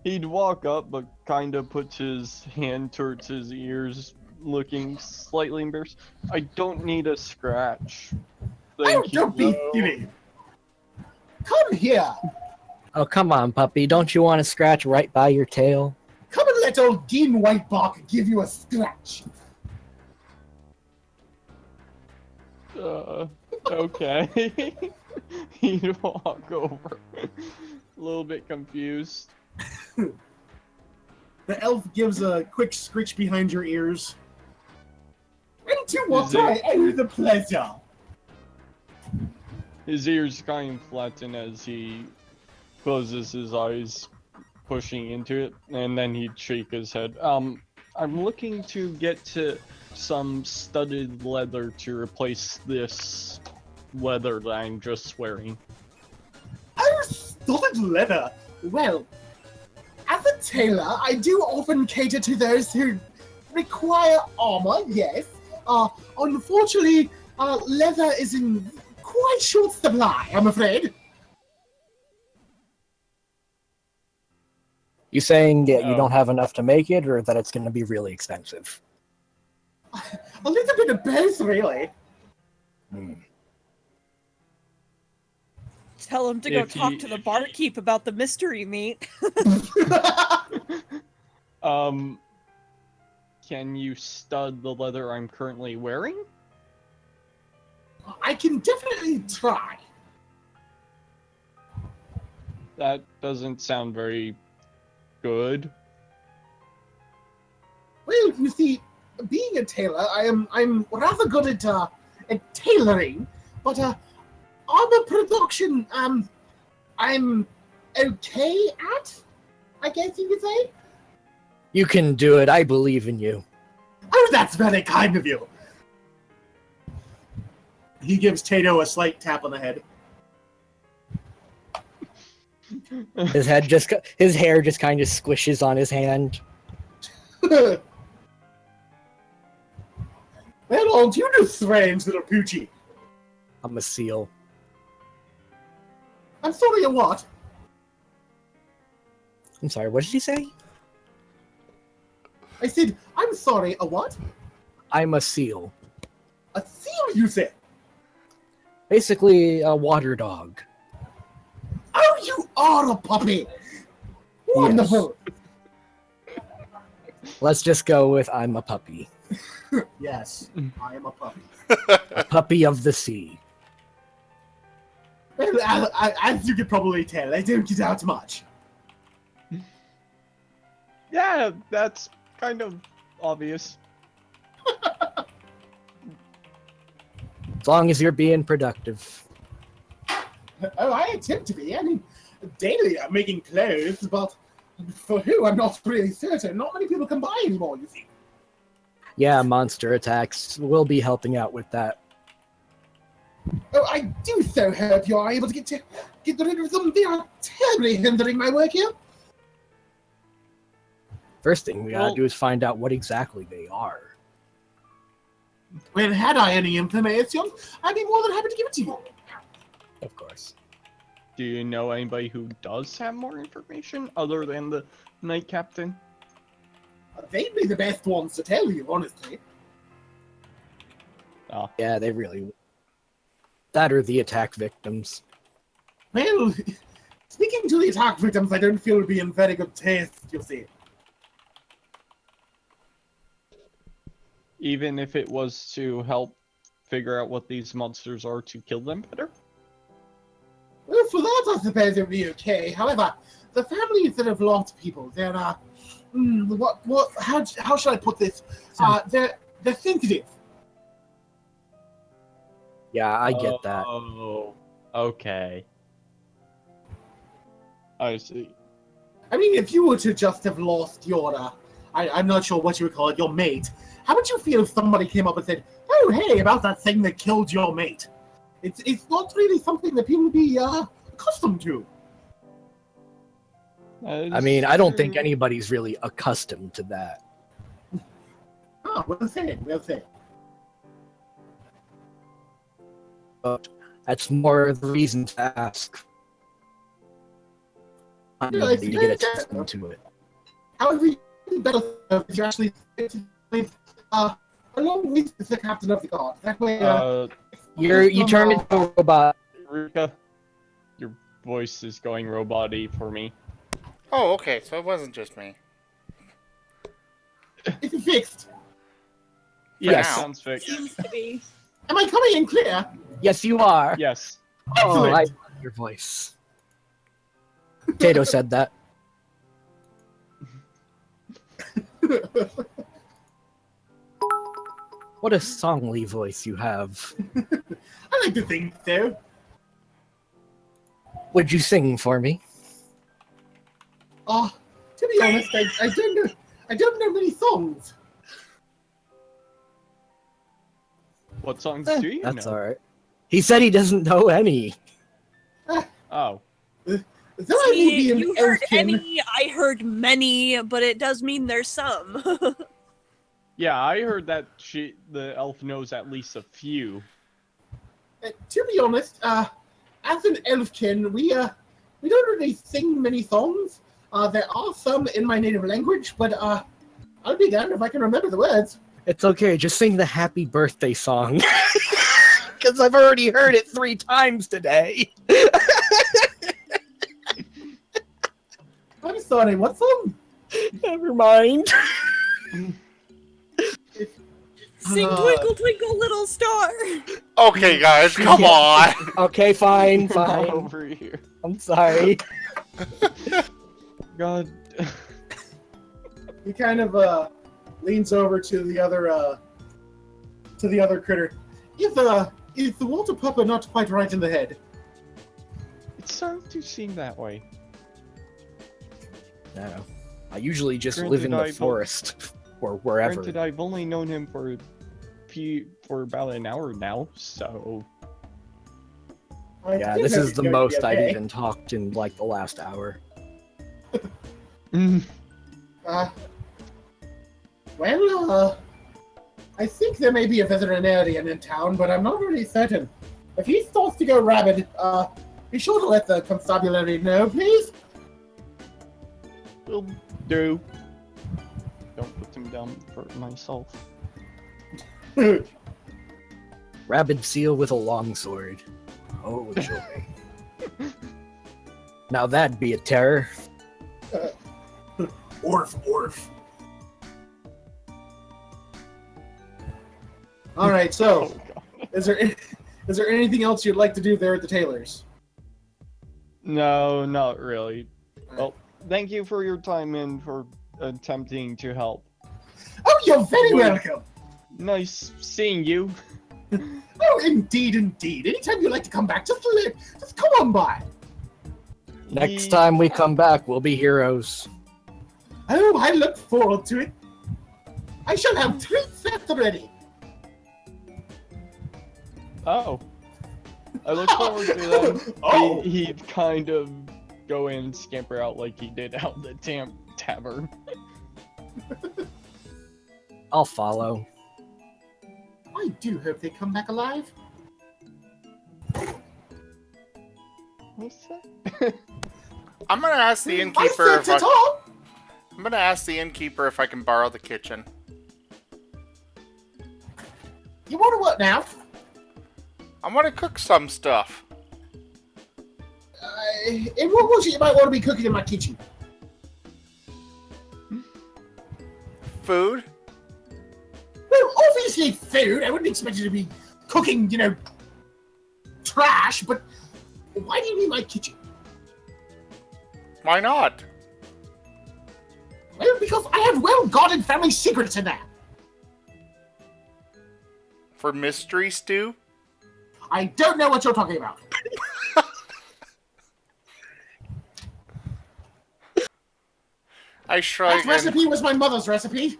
He'd walk up, but kind of puts his hand towards his ears, looking slightly embarrassed. I don't need a scratch. Thank you, Don't be though. silly. Come here. Oh, come on, puppy. Don't you want to scratch right by your tail? Come and let old Dean Whitebark give you a scratch. Okay. He'd walk over. A little bit confused. The elf gives a quick scritch behind your ears. Into what Is it- I owe the pleasure. His ears kind of flatten as he closes his eyes pushing into it, and then he'd shake his head. I'm looking to get to some studded leather to replace this leather that I'm just wearing. Oh, studded leather. Well, as a tailor, I do often cater to those who require armor, yes. Unfortunately, leather is in quite short supply, I'm afraid. You saying that you Oh. don't have enough to make it, or that it's going to be really expensive? A little bit of both, really. Tell him to go If talk he- to the barkeep about the mystery meat. Can you stud the leather I'm currently wearing? I can definitely try. That doesn't sound very good. Well, you see, being a tailor, I'm rather good at tailoring, but armor production, I'm okay at, I guess you could say. You can do it. I believe in you. Oh, that's very kind of you. He gives Tato a slight tap on the head. His hair just kind of squishes on his hand. Well, aren't you just strange, little poochie? I'm a seal. I'm sorry, a what? I'm sorry, what did you say? I said, I'm sorry, a what? I'm a seal. A seal, you said? Basically, a water dog. Oh, you are a puppy! Wonderful! Let's just go with I'm a puppy. Yes, I am a puppy. A puppy of the sea. Well, as you could probably tell, I don't get out much. Yeah, that's kind of obvious. As long as you're being productive. Oh, I attempt to be. I mean, daily I'm making clothes, but for who, I'm not really certain. Not many people can buy anymore, you see. Yeah, monster attacks. We'll be helping out with that. Oh, I do so hope you are able to get rid of them. They are terribly hindering my work here. First thing we gotta Well- do is find out what exactly they are. Well, had I any information, I'd be more than happy to give it to you. Of course. Do you know anybody who does have more information other than the Knight Captain? They'd be the best ones to tell you, honestly. Yeah, they really... That or the attack victims. Well, speaking to the attack victims, I don't feel would be in very good taste, you see. Even if it was to help figure out what these monsters are to kill them better? Well, for that, I suppose it would be okay. However, the families that have lost people, they're, how should I put this? They're sensitive. Yeah, I get that. Oh, okay. I see. I mean, if you were to just have lost your, I'm not sure what you would call it, your mate, how would you feel if somebody came up and said, oh, hey, about that thing that killed your mate? It's not really something that people would be accustomed to. I mean, I don't think anybody's really accustomed to that. Ah, well said, well said. But that's more the reason to ask. I Yeah, need to get it's- accustomed to it. However, you better if you actually with along with the captain of the guard. That way, You turn into a robot. Rika, your voice is going robot-y for me. Oh, okay, so it wasn't just me. it's fixed. Yes, now. sounds fixed. Seems to be. Am I coming in clear? Yes, you are. Yes. Oh, I Excellent. love your voice. Tato said that. What a songly voice you have. I like to think so. Would you sing for me? To be honest, I don't know. I don't know many songs. What songs do you That's know? alright. He said he doesn't know any. Oh. Though I may be an You heard elfkin, any, I heard many, but it does mean there's some. Yeah, I heard that the elf knows at least a few. to be honest, as an elfkin, we don't really sing many songs. There are some in my native language, but I'll be damned if I can remember the words. It's okay, just sing the happy birthday song. Because I've already heard it 3 times today. I'm sorry, what song? Never mind. Sing Twinkle Twinkle Little Star. Okay, guys, come on. Okay, fine, Not fine. over here. I'm sorry. God. He kind of leans over to the other critter. Is the Walter Pupper not quite right in the head? It started to seem that way. No. I usually just Granted, live in the I've- forest. Or wherever. Granted, I've only known him for about an hour now, so Yeah, this is the most I've even talked in like the last hour. Well, I think there may be a veterinarian in town, but I'm not really certain. If he starts to go rabid, be sure to let the constabulary know, please. will do. Don't put him down for myself. Rabid seal with a longsword. Oh, joy. Now that'd be a terror. Orf, orf. All right, so Oh, God. is there anything else you'd like to do there at the tailor's? No, not really. Well, thank you for your time and for attempting to help. Oh, you're very Wait. welcome. Nice seeing you. Oh, indeed, indeed. Anytime you'd like to come back, just come on by. Next time we come back, we'll be heroes. Oh, I look forward to it. I shall have treats at the ready. Oh. I look forward to them. Oh. He'd kind of go in and scamper out like he did out the tavern. I'll follow. I do hope they come back alive. What's that? I'm gonna ask the I innkeeper said if to I, talk. I'm gonna ask the innkeeper if I can borrow the kitchen. You want to what now? I want to cook some stuff. And what was it you might want to be cooking in my kitchen? Food? Well, obviously food. I wouldn't expect you to be cooking, trash, but why do you need my kitchen? Why not? Well, because I have well-guarded family secrets in there. For mystery stew? I don't know what you're talking about. I shrug. That recipe was my mother's recipe.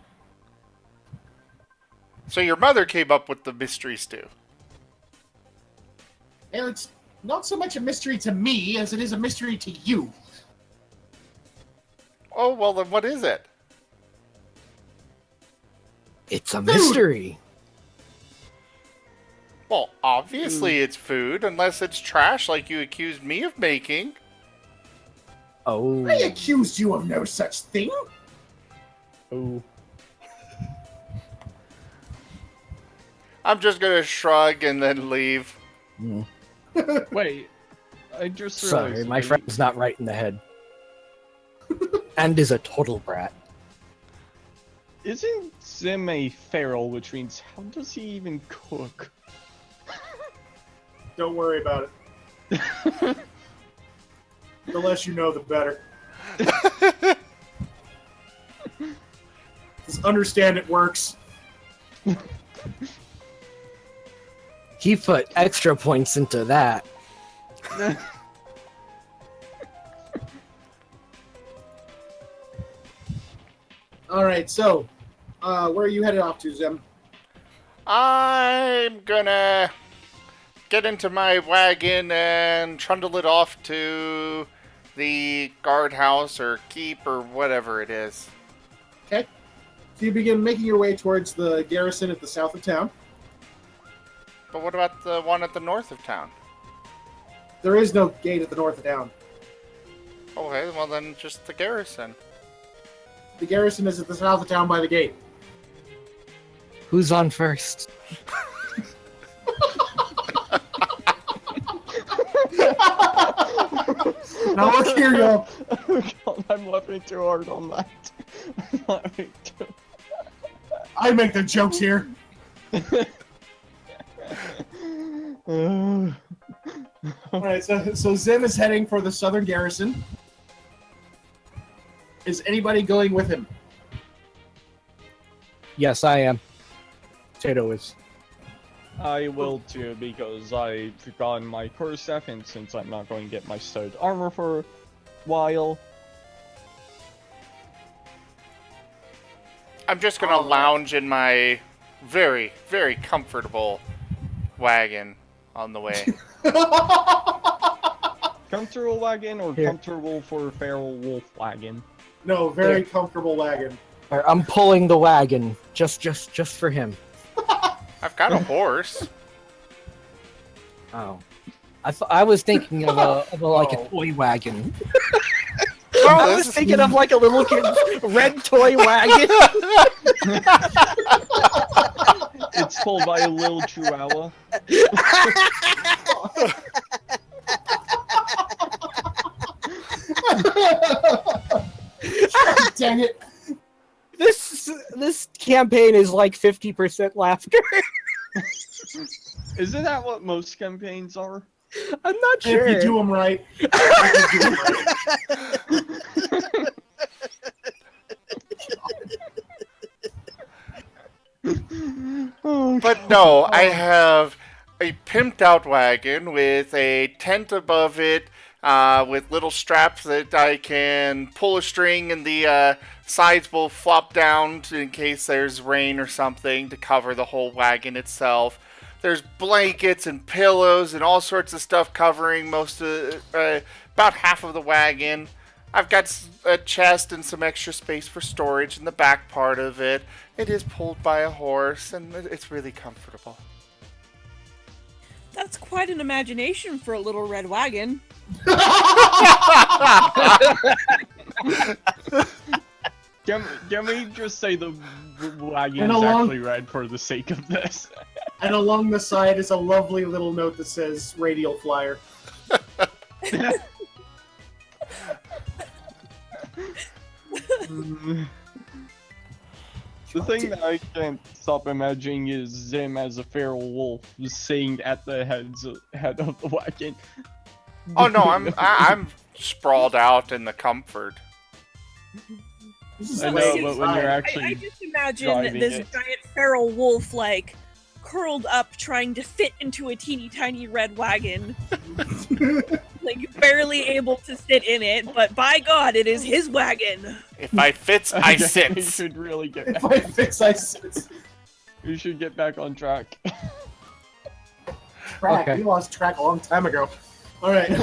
So your mother came up with the mystery stew. Well, it's not so much a mystery to me as it is a mystery to you. Oh, well then what is it? It's a mystery. Well, obviously it's food, unless it's trash like you accused me of making. Oh. I accused you of no such thing. Oh. I'm just gonna shrug and then leave. Mm. Wait. I just realized. Sorry, my friend's not right in the head. And is a total brat. Isn't Sim a feral, which means how does he even cook? Don't worry about it. The less you know, the better. Just understand it works. He put extra points into that. All right, so where are you headed off to, Zim? I'm gonna get into my wagon and trundle it off to the guardhouse or keep or whatever it is. Okay. So you begin making your way towards the garrison at the south of town. But what about the one at the north of town? There is no gate at the north of town. Okay, well then just the garrison. The garrison is at the south of town by the gate. Who's on first? Now look here, yo. God, I'm laughing too hard on that. I make the jokes here. Alright, so Zim is heading for the southern garrison. Is anybody going with him? Yes, I am. Tato is. I will too, because I've forgotten my quarterstaff, and since I'm not going to get my studded armor for a while. I'm just gonna lounge in my very, very comfortable wagon on the way. Comfortable wagon or Here. comfortable for feral wolf wagon? No, very comfortable wagon. Alright, I'm pulling the wagon just for him. I've got a horse. Oh, I was thinking of a Oh. toy wagon. Oh, I was thinking of like a little kid's red toy wagon. It's pulled by a little chihuahua. Dang it. This campaign is like 50% laughter. Isn't that what most campaigns are? I'm not sure. If you do them right. Oh, But no, I have a pimped out wagon with a tent above it, with little straps that I can pull a string and the sides will flop down in case there's rain or something to cover the whole wagon itself. There's blankets and pillows and all sorts of stuff covering most of about half of the wagon. I've got a chest and some extra space for storage in the back part of it. It is pulled by a horse, and it's really comfortable. That's quite an imagination for a little red wagon. Can we just say the wagon And is along- actually red for the sake of this? And along the side is a lovely little note that says radial flyer. The thing that I can't stop imagining is Zim as a feral wolf sitting at the head of the wagon. Oh no, I'm sprawled out in the comfort. This is I way know, but when inside. you're I actually just imagine driving this it. giant feral wolf, like, curled up trying to fit into a teeny tiny red wagon. Like, barely able to sit in it, but by God, it is his wagon. If I fits, I You sit. should really get If back. I fix, I sit. You should get back on track. Track. Okay. We lost track a long time ago. All right.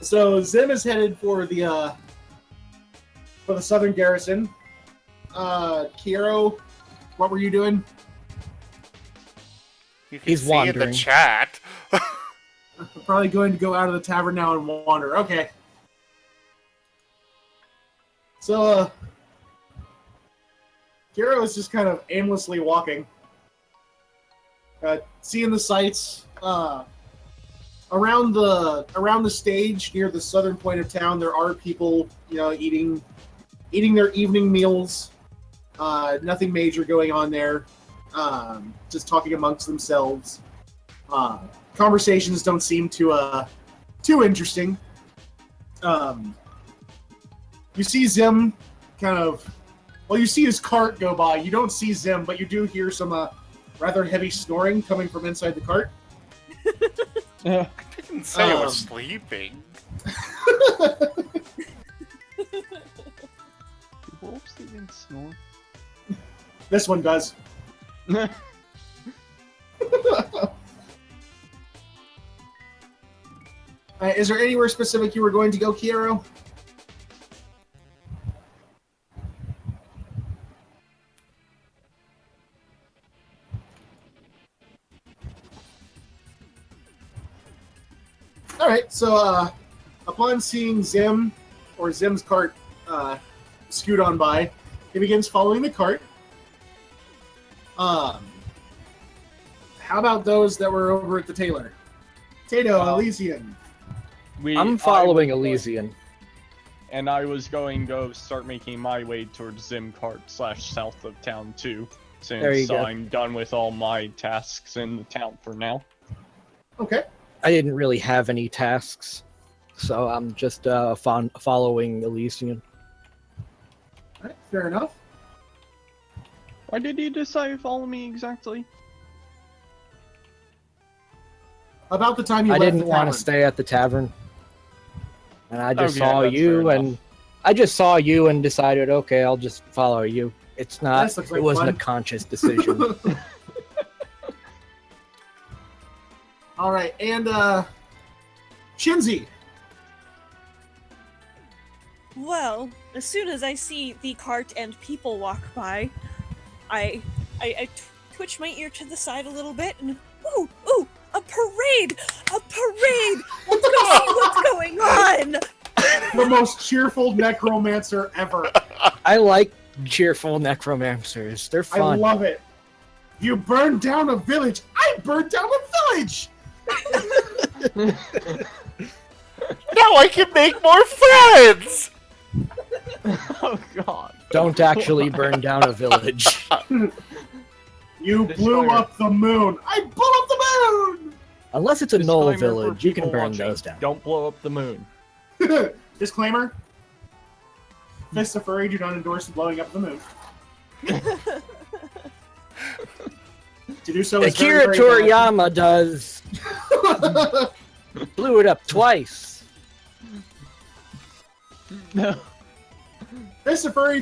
So Zim is headed for the southern garrison. Kiero, what were you doing? You can He's see in the wandering. chat. I'm probably going to go out of the tavern now and wander. Okay. So, Kiero is just kind of aimlessly walking, seeing the sights. Around the stage near the southern point of town, there are people, eating their evening meals. Nothing major going on there. Just talking amongst themselves. Conversations don't seem too interesting. You see Zim you see his cart go by. You don't see Zim, but you do hear some rather heavy snoring coming from inside the cart. I didn't say I was sleeping. wolves even snore? This one does. Is there anywhere specific you were going to go, Kiero? Alright, so upon seeing Zim, or Zim's cart, scoot on by, he begins following the cart. How about those that were over at the tailor? Tato, Elysian. I'm following Elysian. And I was going to go start making my way towards Zimcart / south of town too, There you since go. I'm done with all my tasks in the town for now. Okay. I didn't really have any tasks, so I'm just following Elysian. Alright, fair enough. Why did you decide to follow me exactly? About the time you I left didn't the want tavern. to stay at the tavern, and I just Okay, saw that's fair you, enough. and I just saw you and decided, okay, I'll just follow you. It's not. This looks like It wasn't fun. a conscious decision. Alright, and Shinzi. Well, as soon as I see the cart and people walk by, I twitch my ear to the side a little bit and ooh, a parade! A parade! Let's go see what's going on! The most cheerful necromancer ever. I like cheerful necromancers. They're I fun. love it. You burned down a village. I burned down a village. Now I can make more friends! Oh god. Don't actually burn down a village. You blew Destroyer. up the moon. I blew up the moon. Unless it's a null Disclaimer for village, you can people burn watching, those down. Don't blow up the moon. Disclaimer. Fists of Furry do not endorse blowing up the moon. To do so is Akira very, very bad. Toriyama does. Blew it up twice. No. Fists of Furry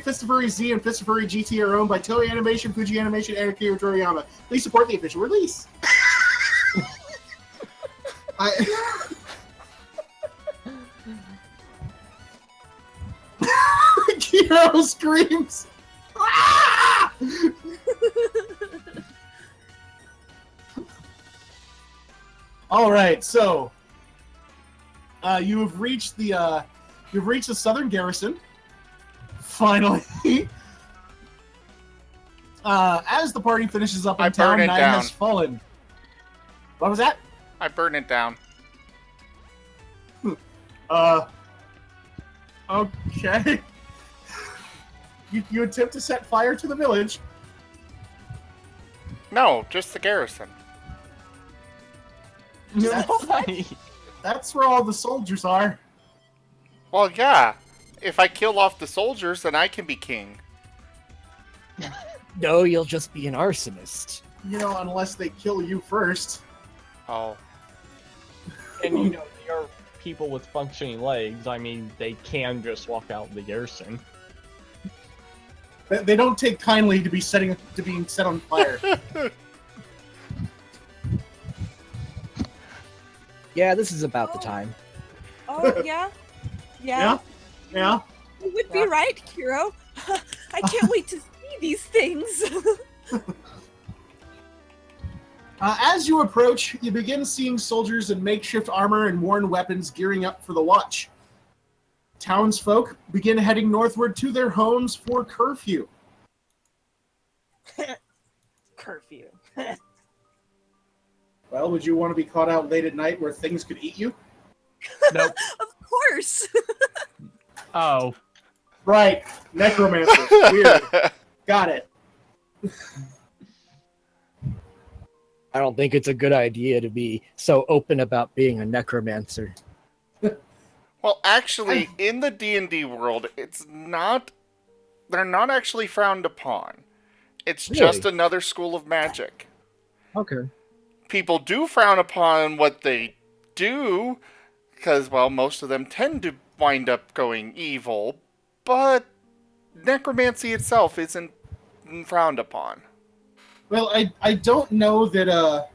Z, and Fists of Furry GT are owned by Toei Animation, Fuji Animation, and Akira Toriyama. Please support the official release. Kiro screams. Ah! All right, so you've reached the southern garrison. Finally, as the party finishes up in I town, burn it night down. has fallen. What was that? I burn it down. Okay. You attempt to set fire to the village. No, just the garrison. Why? That's where all the soldiers are. Well, yeah. If I kill off the soldiers, then I can be king. No, you'll just be an arsonist. You know, unless they kill you first. Oh. And you know, they are people with functioning legs. I mean, they can just walk out of the garrison. They don't take kindly to being set on fire. Yeah, this is about the time. Oh, yeah? Yeah? Yeah? You would be right, Kiro. I can't wait to see these things. As you approach, you begin seeing soldiers in makeshift armor and worn weapons gearing up for the watch. Townsfolk begin heading northward to their homes for curfew. Curfew. Well, would you want to be caught out late at night where things could eat you? Nope. Of course. Oh. Right. Necromancer. Weird. Got it. I don't think it's a good idea to be so open about being a necromancer. Well, actually, in the D&D world, they're not actually frowned upon. It's just Really? another school of magic. Okay. People do frown upon what they do, because, well, most of them tend to wind up going evil, but necromancy itself isn't frowned upon. Well, I don't know that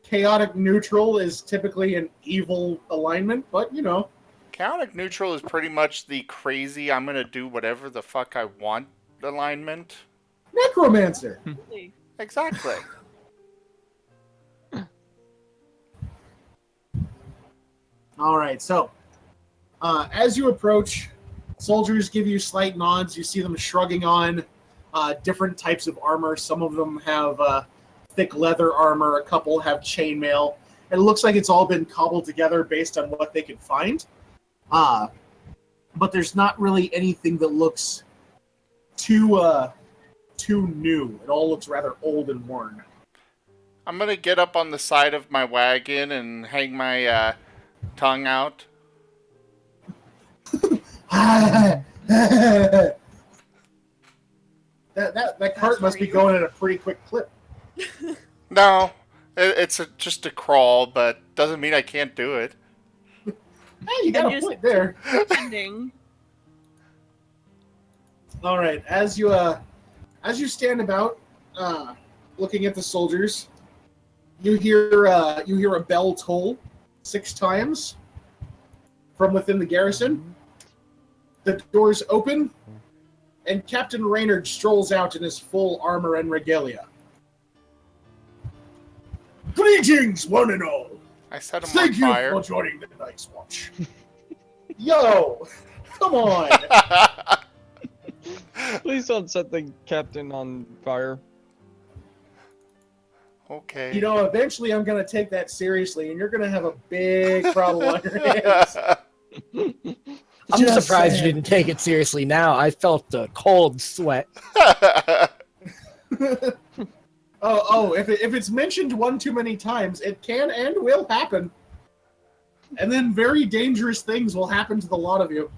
chaotic neutral is typically an evil alignment, but you know. Chaotic neutral is pretty much the crazy, I'm gonna do whatever the fuck I want alignment. Necromancer! Really. Exactly. Alright, so, as you approach, soldiers give you slight nods. You see them shrugging on different types of armor. Some of them have thick leather armor, a couple have chainmail. It looks like it's all been cobbled together based on what they could find. But there's not really anything that looks too new. It all looks rather old and worn. I'm gonna get up on the side of my wagon and hang my tongue out. that cart must be going at a pretty quick clip. No, it's just a crawl, but doesn't mean I can't do it. Hey, you got a Just point there. Ending. All right, as you stand about, looking at the soldiers, you hear a bell toll 6 times from within the garrison. The doors open, and Captain Reynard strolls out in his full armor and regalia. Greetings, one and all. I set him Thank on you fire. for joining the Night's Watch. Yo, come on. Please don't set the captain on fire. Okay. You know, eventually I'm going to take that seriously, and you're going to have a big problem on your hands. I'm Just surprised saying. you didn't take it seriously now. I felt a cold sweat. If it's mentioned one too many times, it can and will happen. And then very dangerous things will happen to the lot of you.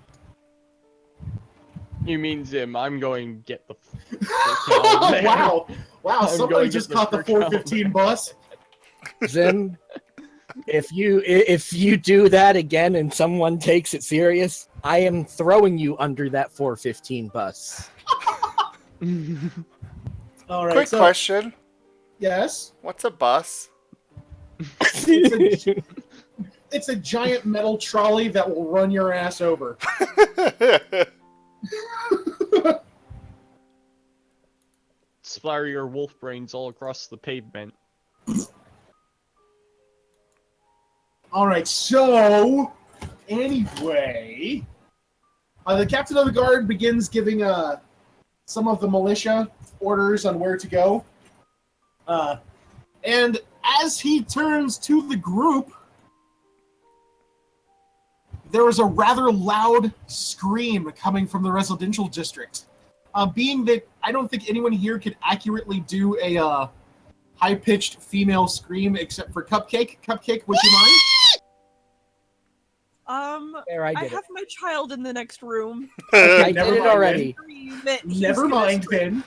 You mean Zim? I'm going to get the. Out there. Wow, I'm somebody going just to caught the get the 415 bus. Zim, if you do that again and someone takes it serious, I am throwing you under that 415 bus. All right, Quick so, question. yes. What's a bus? It's a giant metal trolley that will run your ass over. Splatter your wolf brains all across the pavement. All right, so anyway, the captain of the guard begins giving some of the militia orders on where to go. And as he turns to the group, there was a rather loud scream coming from the residential district. Being that I don't think anyone here could accurately do a high-pitched female scream except for Cupcake. Cupcake, would you mind? There, I did have my child in the next room. I Never did it mind already. Never mind, then.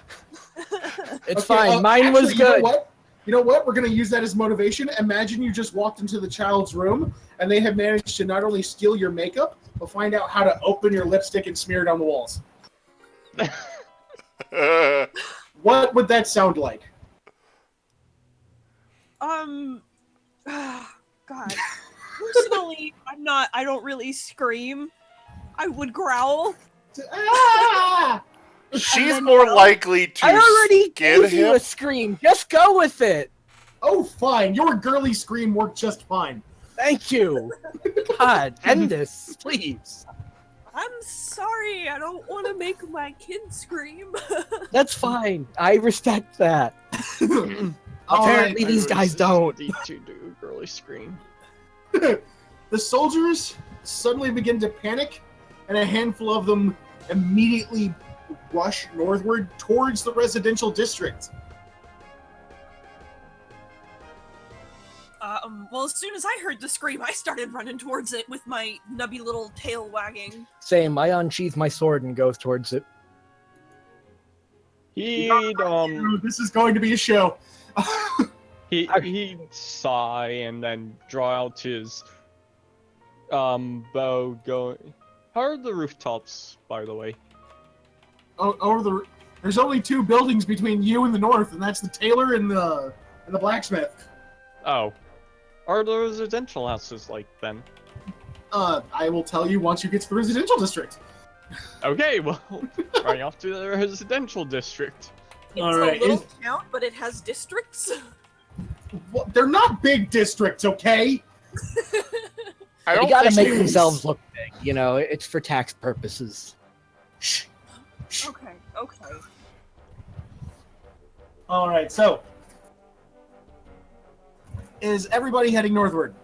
It's Okay, fine. Mine was actually, good. You know what? We're going to use that as motivation. Imagine you just walked into the child's room, and they have managed to not only steal your makeup, but find out how to open your lipstick and smear it on the walls. What would that sound like? God. Personally, I don't really scream. I would growl. Ah! She's more likely to I already skin gave you him. a scream. Just go with it. Oh, fine. Your girly scream worked just fine. Thank you. God, end this, please. I'm sorry, I don't want to make my kid scream. That's fine. I respect that. All Apparently right. these guys don't. Need to do a girly scream. The soldiers suddenly begin to panic, and a handful of them immediately rush northward towards the residential district. Well, as soon as I heard the scream, I started running towards it with my nubby little tail wagging. Same. I unsheath my sword and go towards it. He'd This is going to be a show. he'd sigh and then draw out his bow. Going. How are the rooftops, by the way? over the. There's only 2 buildings between you and the north, and that's the tailor and the blacksmith. Oh. Are there residential houses like them? I will tell you once you get to the residential district. Okay, well, right off to the residential district. It's All right. a little town, but it has districts. Well, they're not big districts, okay? I They don't gotta think make themselves look big, you know, it's for tax purposes. Shh. Shh. Okay. All right, so is everybody heading northward?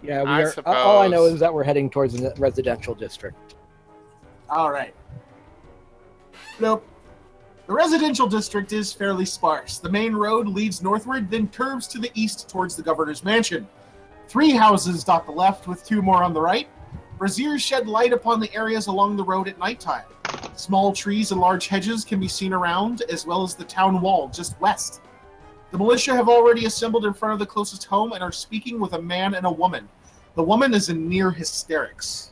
Yeah, we I are. All I know suppose. is that we're heading towards the residential district. All right. Nope. The residential district is fairly sparse. The main road leads northward, then curves to the east towards the governor's mansion. 3 houses dot the left, with 2 more on the right. Braziers shed light upon the areas along the road at nighttime. Small trees and large hedges can be seen around, as well as the town wall just west. The militia have already assembled in front of the closest home and are speaking with a man and a woman. The woman is in near hysterics.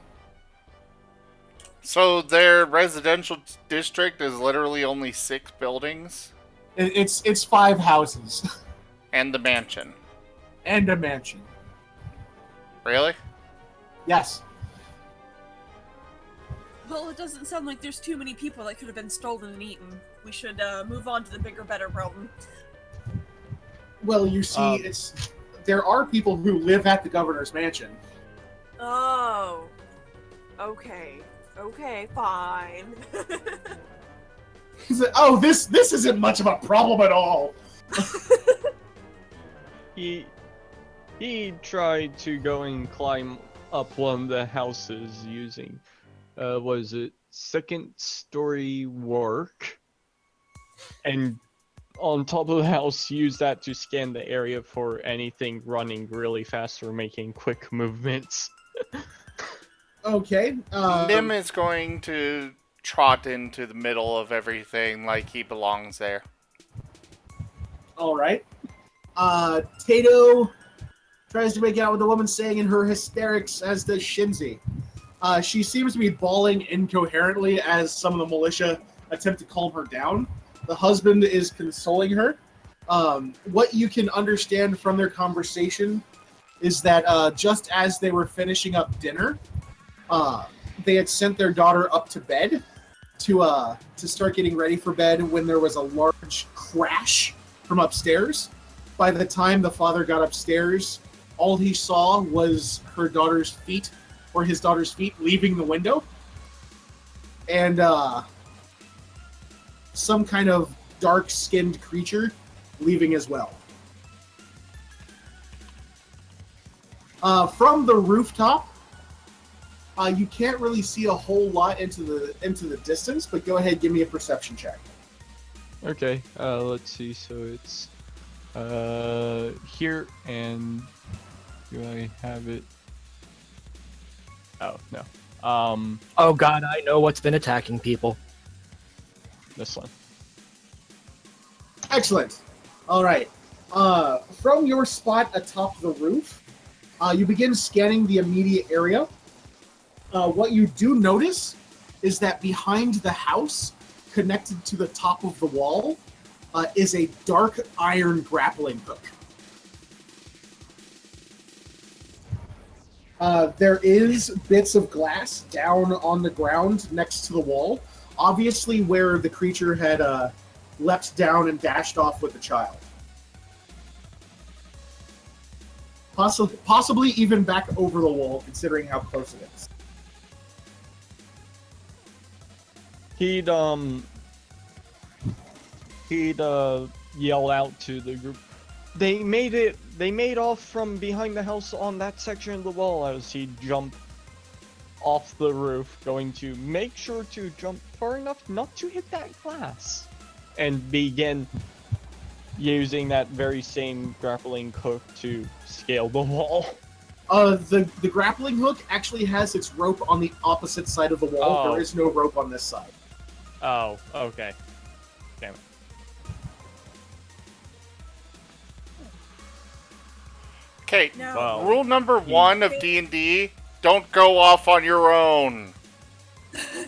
So their residential district is literally only 6 buildings It's 5 houses and the mansion. and a mansion. Really? Yes. Well, it doesn't sound like there's too many people that could have been stolen and eaten. We should move on to the bigger, better realm. Well, you see, there are people who live at the governor's mansion. Oh. Okay. Okay, fine. He's like, oh, this isn't much of a problem at all. He tried to go and climb up one of the houses using, was it 2nd story work? And on top of the house, use that to scan the area for anything running really fast or making quick movements. Okay. Nim is going to trot into the middle of everything like he belongs there. All right. Tato tries to make out with the woman, saying in her hysterics, as does Shinzi. She seems to be bawling incoherently as some of the militia attempt to calm her down. The husband is consoling her. What you can understand from their conversation is that just as they were finishing up dinner, they had sent their daughter up to bed to start getting ready for bed when there was a large crash from upstairs. By the time the father got upstairs, all he saw was her daughter's feet, or his daughter's feet, leaving the window. And some kind of dark-skinned creature leaving as well. From the rooftop, you can't really see a whole lot into the distance, but go ahead, give me a perception check. Okay, let's see, so it's here, and do I have it? Oh, no. Oh god, I know what's been attacking people. This one. Excellent. All right. From your spot atop the roof, you begin scanning the immediate area. What you do notice is that behind the house, connected to the top of the wall, is a dark iron grappling hook. There is bits of glass down on the ground next to the wall, obviously where the creature had leapt down and dashed off with the child. Possibly even back over the wall, considering how close it is. He'd yell out to the group. They made off from behind the house on that section of the wall as he jumped off the roof, going to make sure to jump far enough not to hit that glass, and begin using that very same grappling hook to scale the wall. The grappling hook actually has its rope on the opposite side of the wall. Oh. There is no rope on this side. Oh, okay. Damn it. Okay, No. Wow. rule number 1 of D&D, don't go off on your own.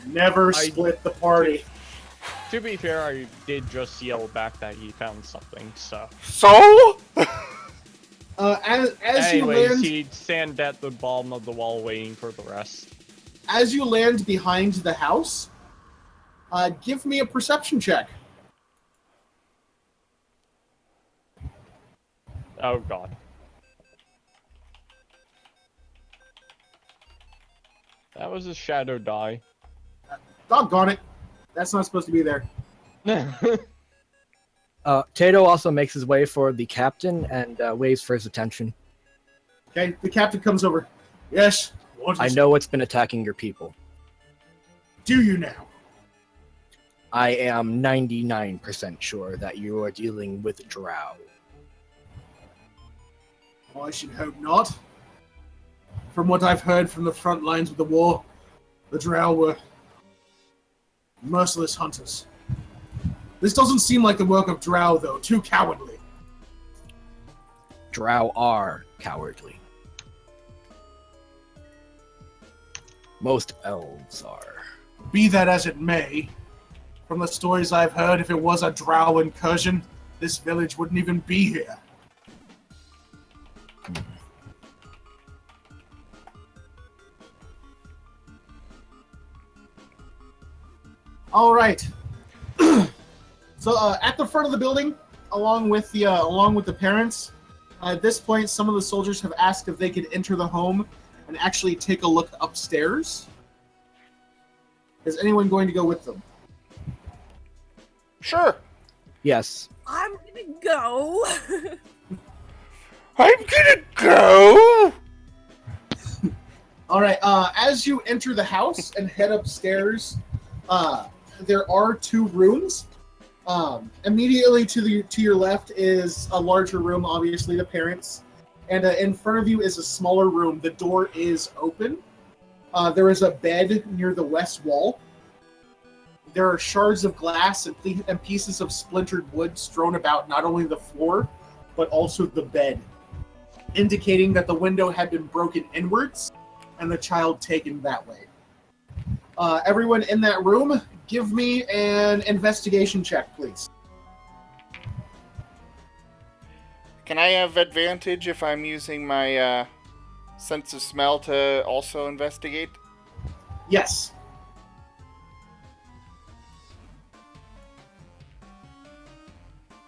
Never split the party. To be fair, I did just yell back that he found something, so... So? As Anyways, you land, he'd stand at the bottom of the wall waiting for the rest. as you land behind the house, give me a perception check. Oh god. That was a shadow die. Doggone it. That's not supposed to be there. Tato also makes his way for the captain and waves for his attention. Okay, the captain comes over. Yes, what I is know what's been attacking your people. do you now? I am 99% sure that you are dealing with Drow. I should hope not. From what I've heard from the front lines of the war, the Drow were merciless hunters. This doesn't seem like the work of Drow, though. Too cowardly. Drow are cowardly. Most elves are. Be that as it may, from the stories I've heard, if it was a Drow incursion, this village wouldn't even be here. All right. So at the front of the building, along with the parents, at this point, some of the soldiers have asked if they could enter the home and actually take a look upstairs. Is anyone going to go with them? Sure. Yes. I'm gonna go. I'm gonna go. All right. As you enter the house and head upstairs, there are two rooms. Immediately to your left is a larger room, obviously the parents, and in front of you is a smaller room. The door is open. There is a bed near the west wall. There are shards of glass and pieces of splintered wood strewn about not only the floor, but also the bed, indicating that the window had been broken inwards and the child taken that way. Everyone in that room, give me an investigation check, please. Can I have advantage if I'm using my sense of smell to also investigate? Yes.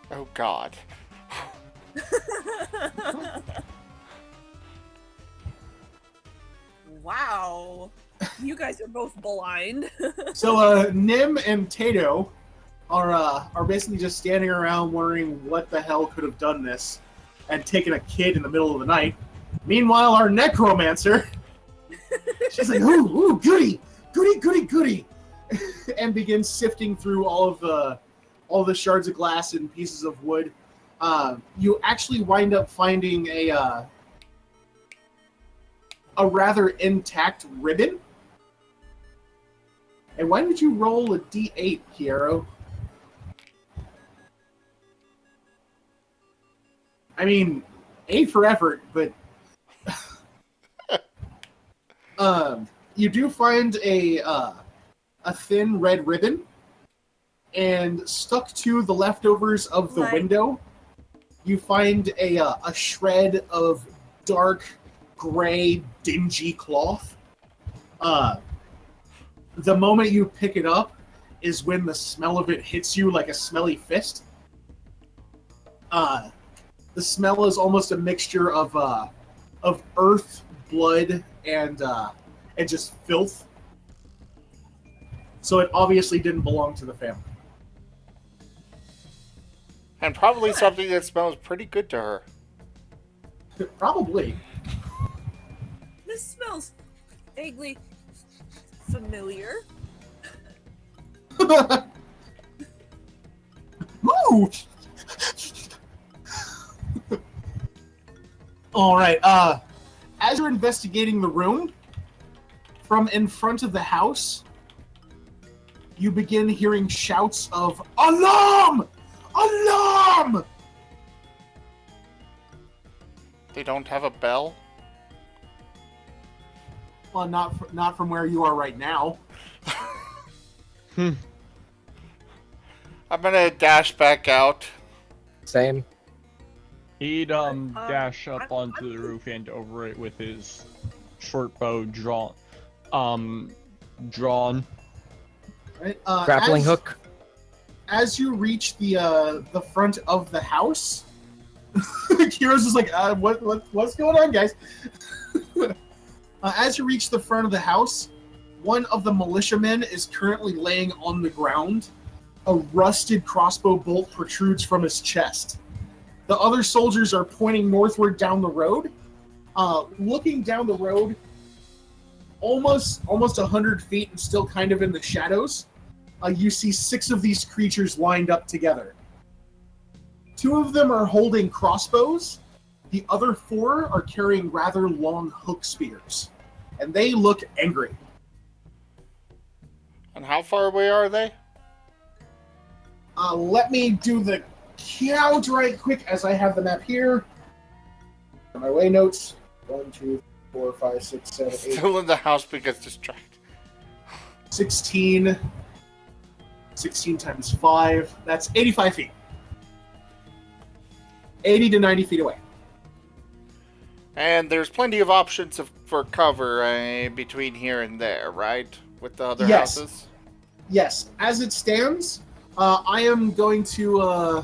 Oh god. Wow. You guys are both blind. So Nim and Tato are basically just standing around wondering what the hell could have done this and taken a kid in the middle of the night. Meanwhile, our necromancer, she's like, ooh, goody, and begins sifting through all the shards of glass and pieces of wood. You actually wind up finding a rather intact ribbon. And why did you roll a d8, Kiero? I mean, A for effort, but you do find a thin red ribbon, and stuck to the leftovers of the window, you find a shred of dark gray, dingy cloth. The moment you pick it up is when the smell of it hits you like a smelly fist. The smell is almost a mixture of earth, blood, and just filth. So it obviously didn't belong to the family. And probably something that smells pretty good to her. Probably. This smells vaguely familiar. Ooh! All right. As you're investigating the room, from in front of the house, you begin hearing shouts of "Alarm! Alarm!" They don't have a bell? Well, not from where you are right now. I'm gonna dash back out. Same. He'd dash up I'm- onto the roof and over it with his short bow drawn. Right? Grappling hook. As you reach the front of the house, Kira's just like, what's going on, guys? As you reach the front of the house, one of the militiamen is currently laying on the ground. A rusted crossbow bolt protrudes from his chest. The other soldiers are pointing northward down the road. Looking down the road, almost 100 feet and still kind of in the shadows, you see 6 of these creatures lined up together. 2 of them are holding crossbows. The other 4 are carrying rather long hook spears. And they look angry. And how far away are they? Let me do the count right quick as I have the map here. On my way notes. 1, 2, 4, 5, 6, 7, 8, Still in the house because distracted. 16. 16 times 5. That's 85 feet. 80 to 90 feet away. And there's plenty of options for cover between here and there, right? With the other Yes. houses? Yes, as it stands, I am going to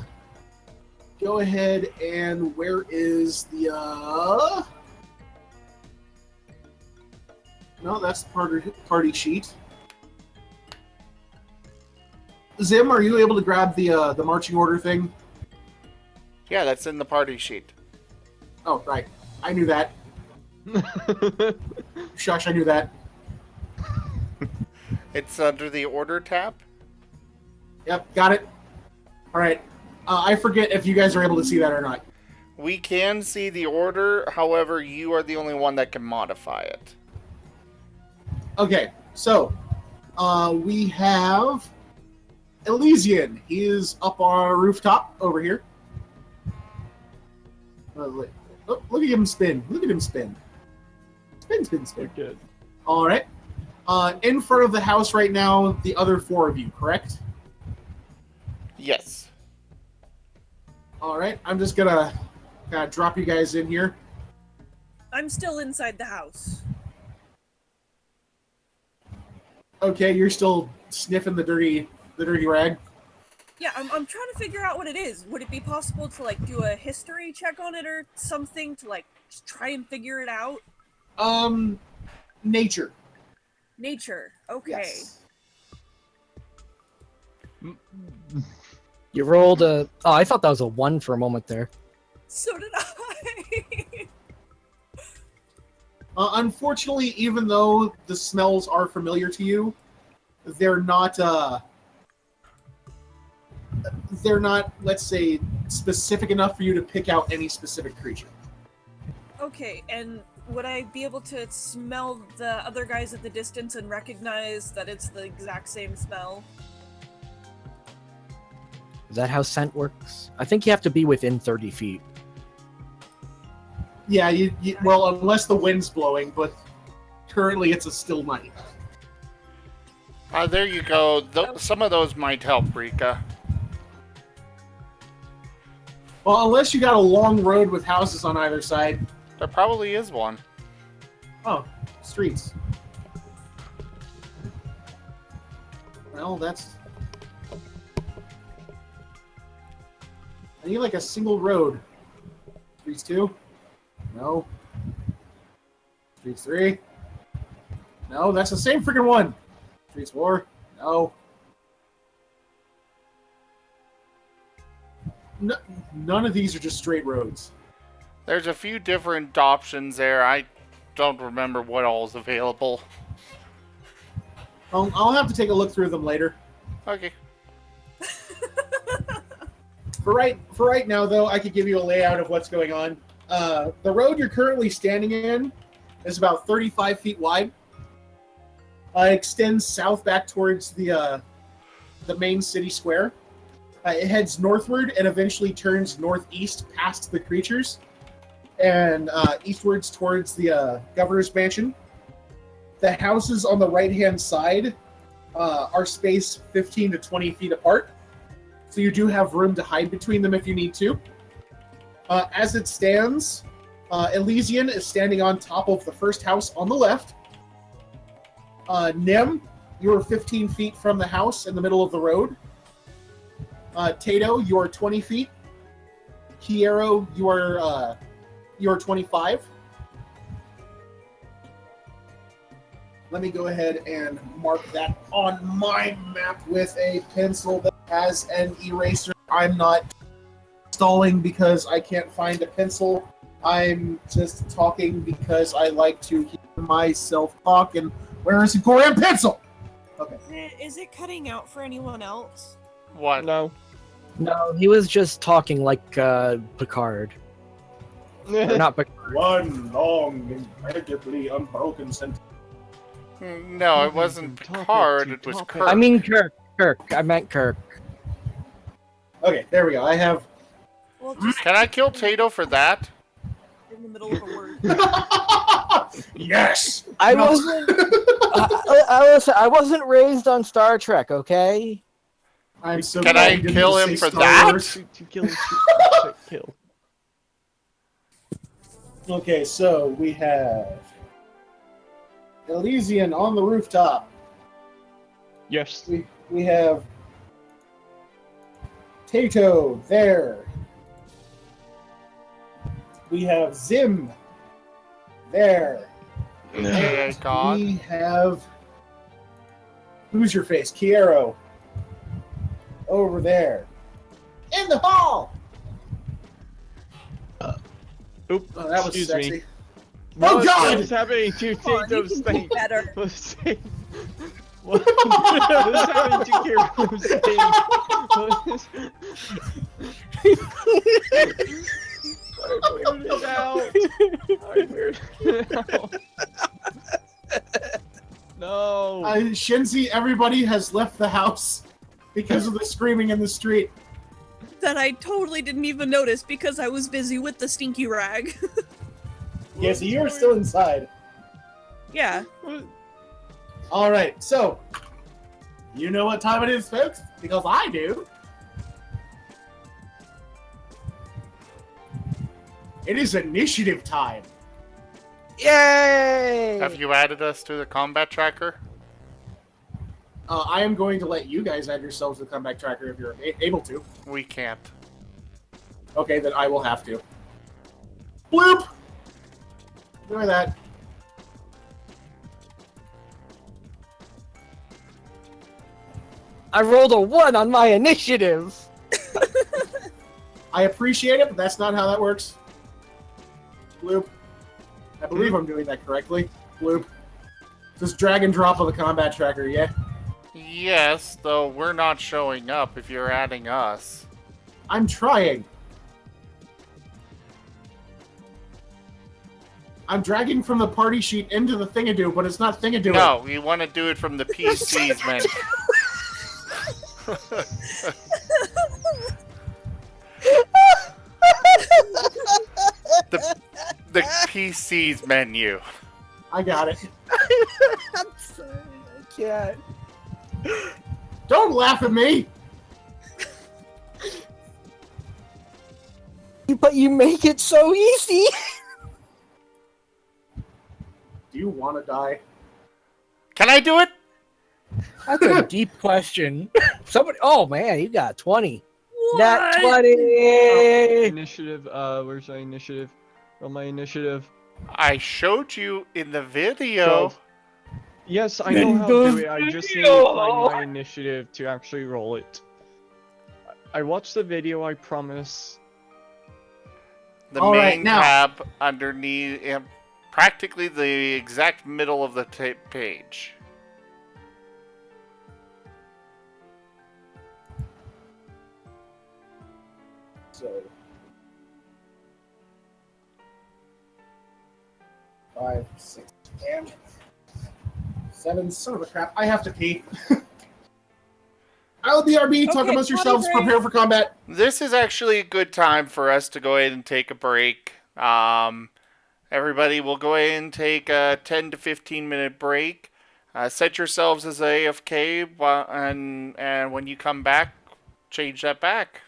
go ahead and where is the no, that's the party sheet. Zim, are you able to grab the marching order thing? Yeah, that's in the party sheet. Oh, right. I knew that. Shush, I knew that. It's under the order tab? Yep, got it. All right. I forget if you guys are able to see that or not. We can see the order, however, you are the only one that can modify it. Okay, so we have Elysian. He is up on our rooftop over here. Look at him spin. Look at him spin. Spin, spin, spin. Good. All right. In front of the house right now, the other 4 of you, correct? Yes. All right. I'm just gonna drop you guys in here. I'm still inside the house. Okay, you're still sniffing the dirty rag. Yeah, I'm trying to figure out what it is. Would it be possible to like do a history check on it or something to like just try and figure it out? Nature. Nature. Okay. Yes. You rolled a. Oh, I thought that was a 1 for a moment there. So did I. Unfortunately, even though the smells are familiar to you, they're not, let's say, specific enough for you to pick out any specific creature. Okay, and would I be able to smell the other guys at the distance and recognize that it's the exact same smell? Is that how scent works? I think you have to be within 30 feet. Yeah, well, unless the wind's blowing, but currently it's a still night. There you go. Some of those might help, Rika. Well, unless you got a long road with houses on either side. There probably is one. Oh, streets. Well, that's... I need like a single road. Streets 2? No. Streets 3? No, that's the same freaking one. Streets 4? No. None of these are just straight roads. There's a few different options there. I don't remember what all is available. I'll have to take a look through them later. Okay. For right now, though, I could give you a layout of what's going on. The road you're currently standing in is about 35 feet wide. It extends south back towards the main city square. It heads northward and eventually turns northeast past the creatures and eastwards towards the governor's mansion. The houses on the right-hand side are spaced 15 to 20 feet apart. So you do have room to hide between them if you need to. As it stands, Elysian is standing on top of the first house on the left. Nim, you are 15 feet from the house in the middle of the road. Tato, you are 20 feet. Kiero, you are 25. Let me go ahead and mark that on my map with a pencil that has an eraser. I'm not stalling because I can't find a pencil. I'm just talking because I like to hear myself talk. And where is the Goran pencil? Okay. Is it cutting out for anyone else? What? No. No, he was just talking like Picard. Or not Picard. One long, incredibly unbroken sentence. No, it wasn't Picard, it was Kirk. I mean Kirk. I meant Kirk. Okay, there we go. I have. Well, just Can I kill Tato for that? in the middle of a word. Yes. I No. wasn't. I wasn't raised on Star Trek. Okay. I'm so Can glad I you didn't kill just him say for Star that? Wars. To kill. Kill. Okay, so we have Elysian on the rooftop. Yes. We have Tato there. We have Zim there. Hey, And God. we have who's your face? Kiero over there. In the hall! Oop. Oh, that was excuse sexy. me. Oh, What God! is happening to Come on, you Tato's can do thing? better. Let's see. What is happening to Kiro's thing? I figured it out. No. Shinzi, everybody has left the house because of the screaming in the street. That I totally didn't even notice because I was busy with the stinky rag. Yeah, so you're still inside. Yeah. All right, so you know what time it is, folks? Because I do. It is initiative time. Yay! Have you added us to the combat tracker? I am going to let you guys add yourselves to the comeback tracker if you're able to. We can't. Okay, then I will have to. Bloop! Ignore that. I rolled a 1 on my initiative. I appreciate it, but that's not how that works. Bloop. I believe I'm doing that correctly. Bloop. Just drag and drop on the combat tracker, yeah? Yes, though we're not showing up if you're adding us. I'm trying. I'm dragging from the party sheet into the thingadoo, but it's not thingadoo. No, we want to do it from the PCs, man. the PCs menu. I got it. I'm sorry, I can't. Don't laugh at me! But you make it so easy. Do you want to die? Can I do it? That's a deep question. Somebody. Oh man, you got 20. What? That 20. Initiative. Where's my initiative? Roll my initiative. I showed you in the video. So- Yes, I know how to do it. I just need to find my initiative to actually roll it. I watched the video, I promise. The All right, main now- tab underneath, practically the exact middle of the page. So. 5, 6, and 7. Son of a crap. I have to pee. ILBRB, talk Okay, amongst potty yourselves, break. prepare for combat. This is actually a good time for us to go ahead and take a break. Everybody will go ahead and take a 10 to 15 minute break. Set yourselves as AFK, and when you come back, change that back.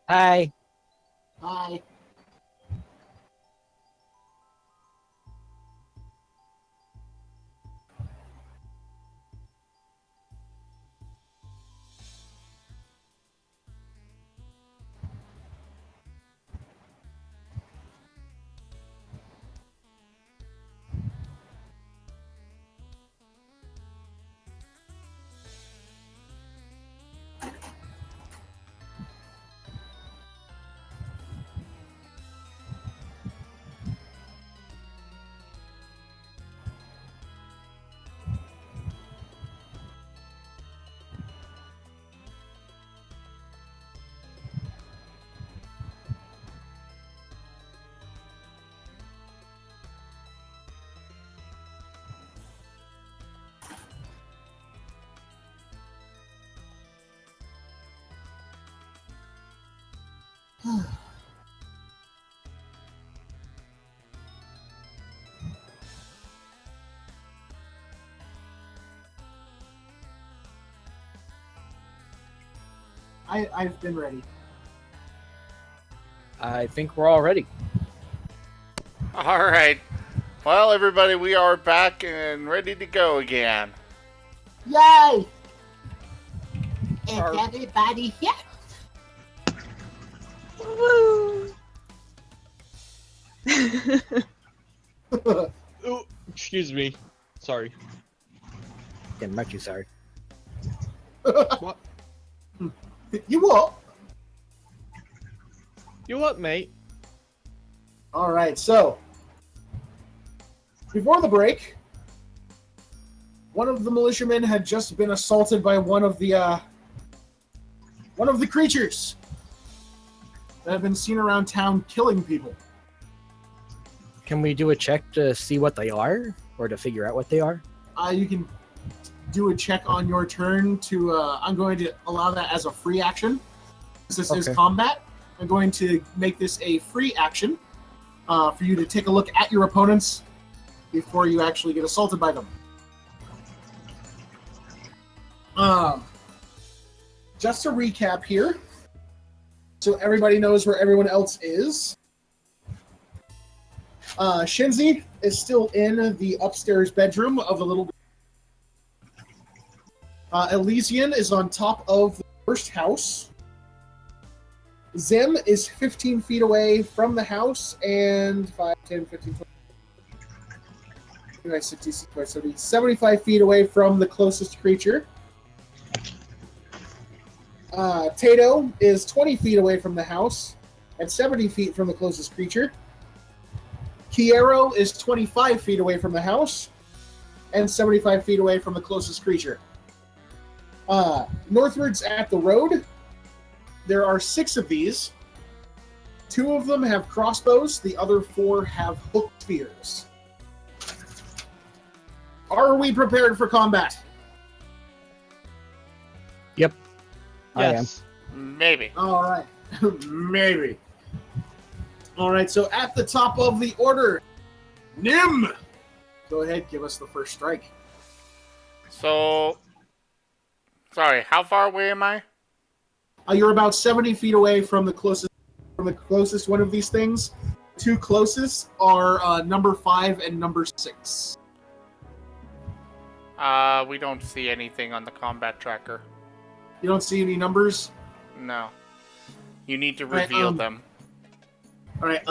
Hi. Hi. I've been ready. I think we're all ready. All right. Well, everybody, we are back and ready to go again. Yay! Is Are- everybody here? Woo! Oh, excuse me. Sorry. Getting much too sorry. What? You what? You what, mate? All right, so before the break, one of the militiamen had just been assaulted by one of the creatures that have been seen around town killing people. Can we do a check to see what they are, or to figure out what they are? You can do a check on your turn to. I'm going to allow that as a free action. This is Okay. combat. I'm going to make this a free action for you to take a look at your opponents before you actually get assaulted by them. Just to recap here, so everybody knows where everyone else is. Shinzi is still in the upstairs bedroom of the little. Elysian is on top of the first house. Zim is 15 feet away from the house and 5, 10, 15, 20, 60, 70, 75 feet away from the closest creature. Tato is 20 feet away from the house and 70 feet from the closest creature. Kiero is 25 feet away from the house and 75 feet away from the closest creature. Northwards at the road, there are 6 of these. 2 of them have crossbows, the other 4 have hooked spears. Are we prepared for combat? I am. Yes. Maybe. All right. Maybe. All right, so at the top of the order, Nim! Go ahead, give us the first strike. So, sorry, how far away am I? You're about 70 feet away from the closest one of these things. 2 closest are number 5 and number 6. We don't see anything on the combat tracker. You don't see any numbers? No. You need to Right, reveal them. All right,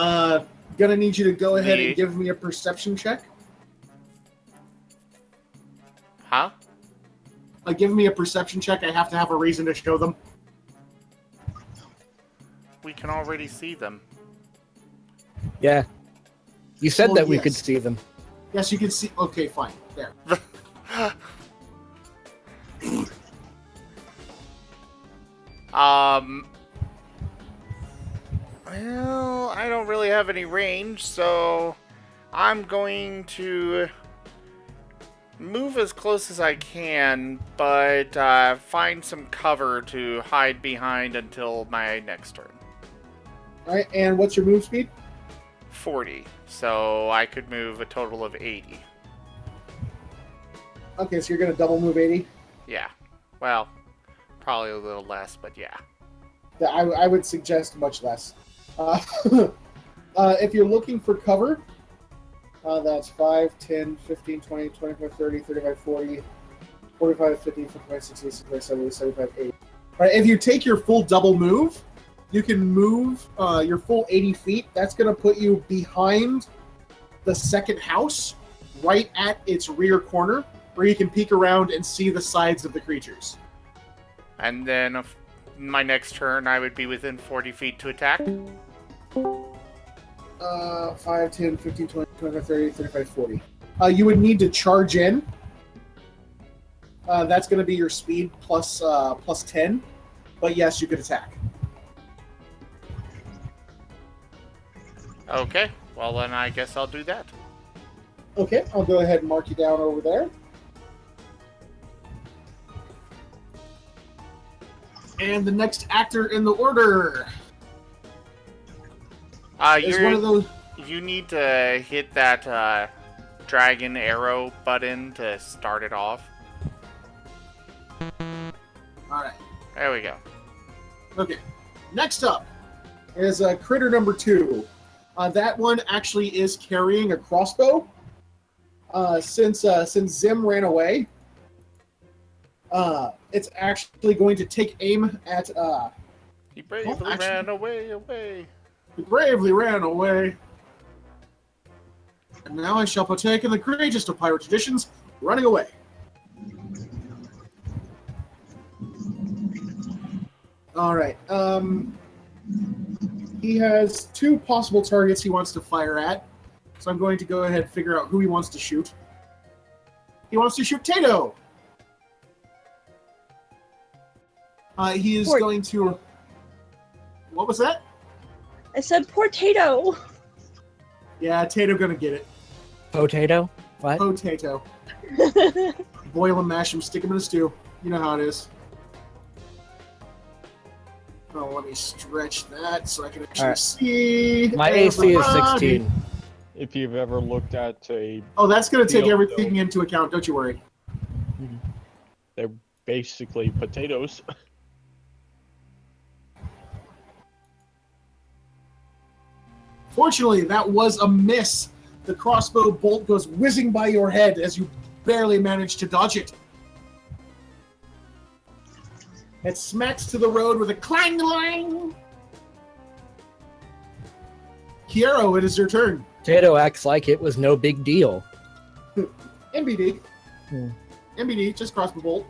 gonna need you to go ahead The- and give me a perception check. Huh? Give me a perception check. I have to have a reason to show them. We can already see them. Yeah. You said Well, that we yes. could see them. Yes, you can see. Okay, fine. There. Well, I don't really have any range, so I'm going to move as close as I can, but find some cover to hide behind until my next turn. All right, and what's your move speed? 40, so I could move a total of 80. Okay, so you're gonna double move 80. Yeah. Well, probably a little less, but yeah. I would suggest much less. Uh, if you're looking for cover, that's 5, 10, 15, 20, 25, 30, 35, 40, 45, 50, 55, 60, 65, 70, 75, 80. All right, if you take your full double move, you can move your full 80 feet. That's going to put you behind the second house, right at its rear corner, where you can peek around and see the sides of the creatures. And then my next turn, I would be within 40 feet to attack. 5, 10, 15, 20, 25, 30, 35, 40. You would need to charge in. That's going to be your speed plus 10. But yes, you could attack. Okay, well then I guess I'll do that. Okay, I'll go ahead and mark you down over there. And the next actor in the order is one of those. You need to hit that dragon arrow button to start it off. Alright, There we go. okay. Next up is critter number 2. That one actually is carrying a crossbow. Since Zim ran away, it's actually going to take aim at. He bravely ran away. He bravely ran away. And now I shall partake in the greatest of pirate traditions, running away. All right. He has 2 possible targets he wants to fire at. So I'm going to go ahead and figure out who he wants to shoot. He wants to shoot Tato. He is going to... What was that? I said potato. Yeah, Tato gonna get it. Potato? What? Potato. Boil him, mash him, stick him in a stew. You know how it is. Oh, let me stretch that so I can actually see. My AC is everybody. 16. If you've ever looked at a, Oh, that's going to take Deal, everything into account. Don't you worry. they're basically potatoes. Fortunately, that was a miss. The crossbow bolt goes whizzing by your head as you barely manage to dodge it. It smacks to the road with a clang-lang. Kiero, it is your turn. Tato acts like it was no big deal. MBD. Hmm. MBD, just crossbow bolt.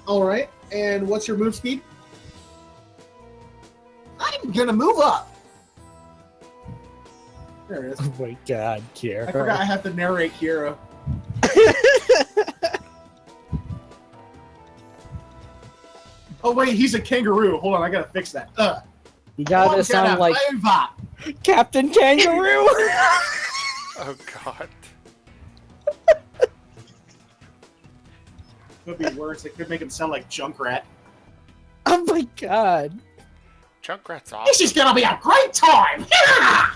All right, and what's your move speed? I'm gonna move up. There it is. Oh my god, I Kiera. forgot I have to narrate Kiera. Oh wait, he's a kangaroo. Hold on, I gotta fix that. You gotta sound like Captain Kangaroo! Oh god. Could be worse. It could make him sound like Junkrat. Oh my god. Junkrat's This awesome. is gonna be a great time! Yeah!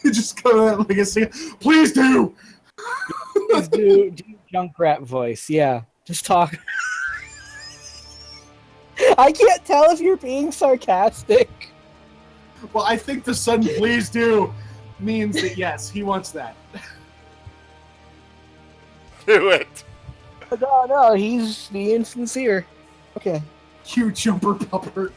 You just go out like a singer. Please do! Please do Junkrat voice, yeah. Just talk. I can't tell if you're being sarcastic. Well, I think the sudden please do means that yes, he wants that. Do it. No, he's being sincere. Okay. You jumper pupper.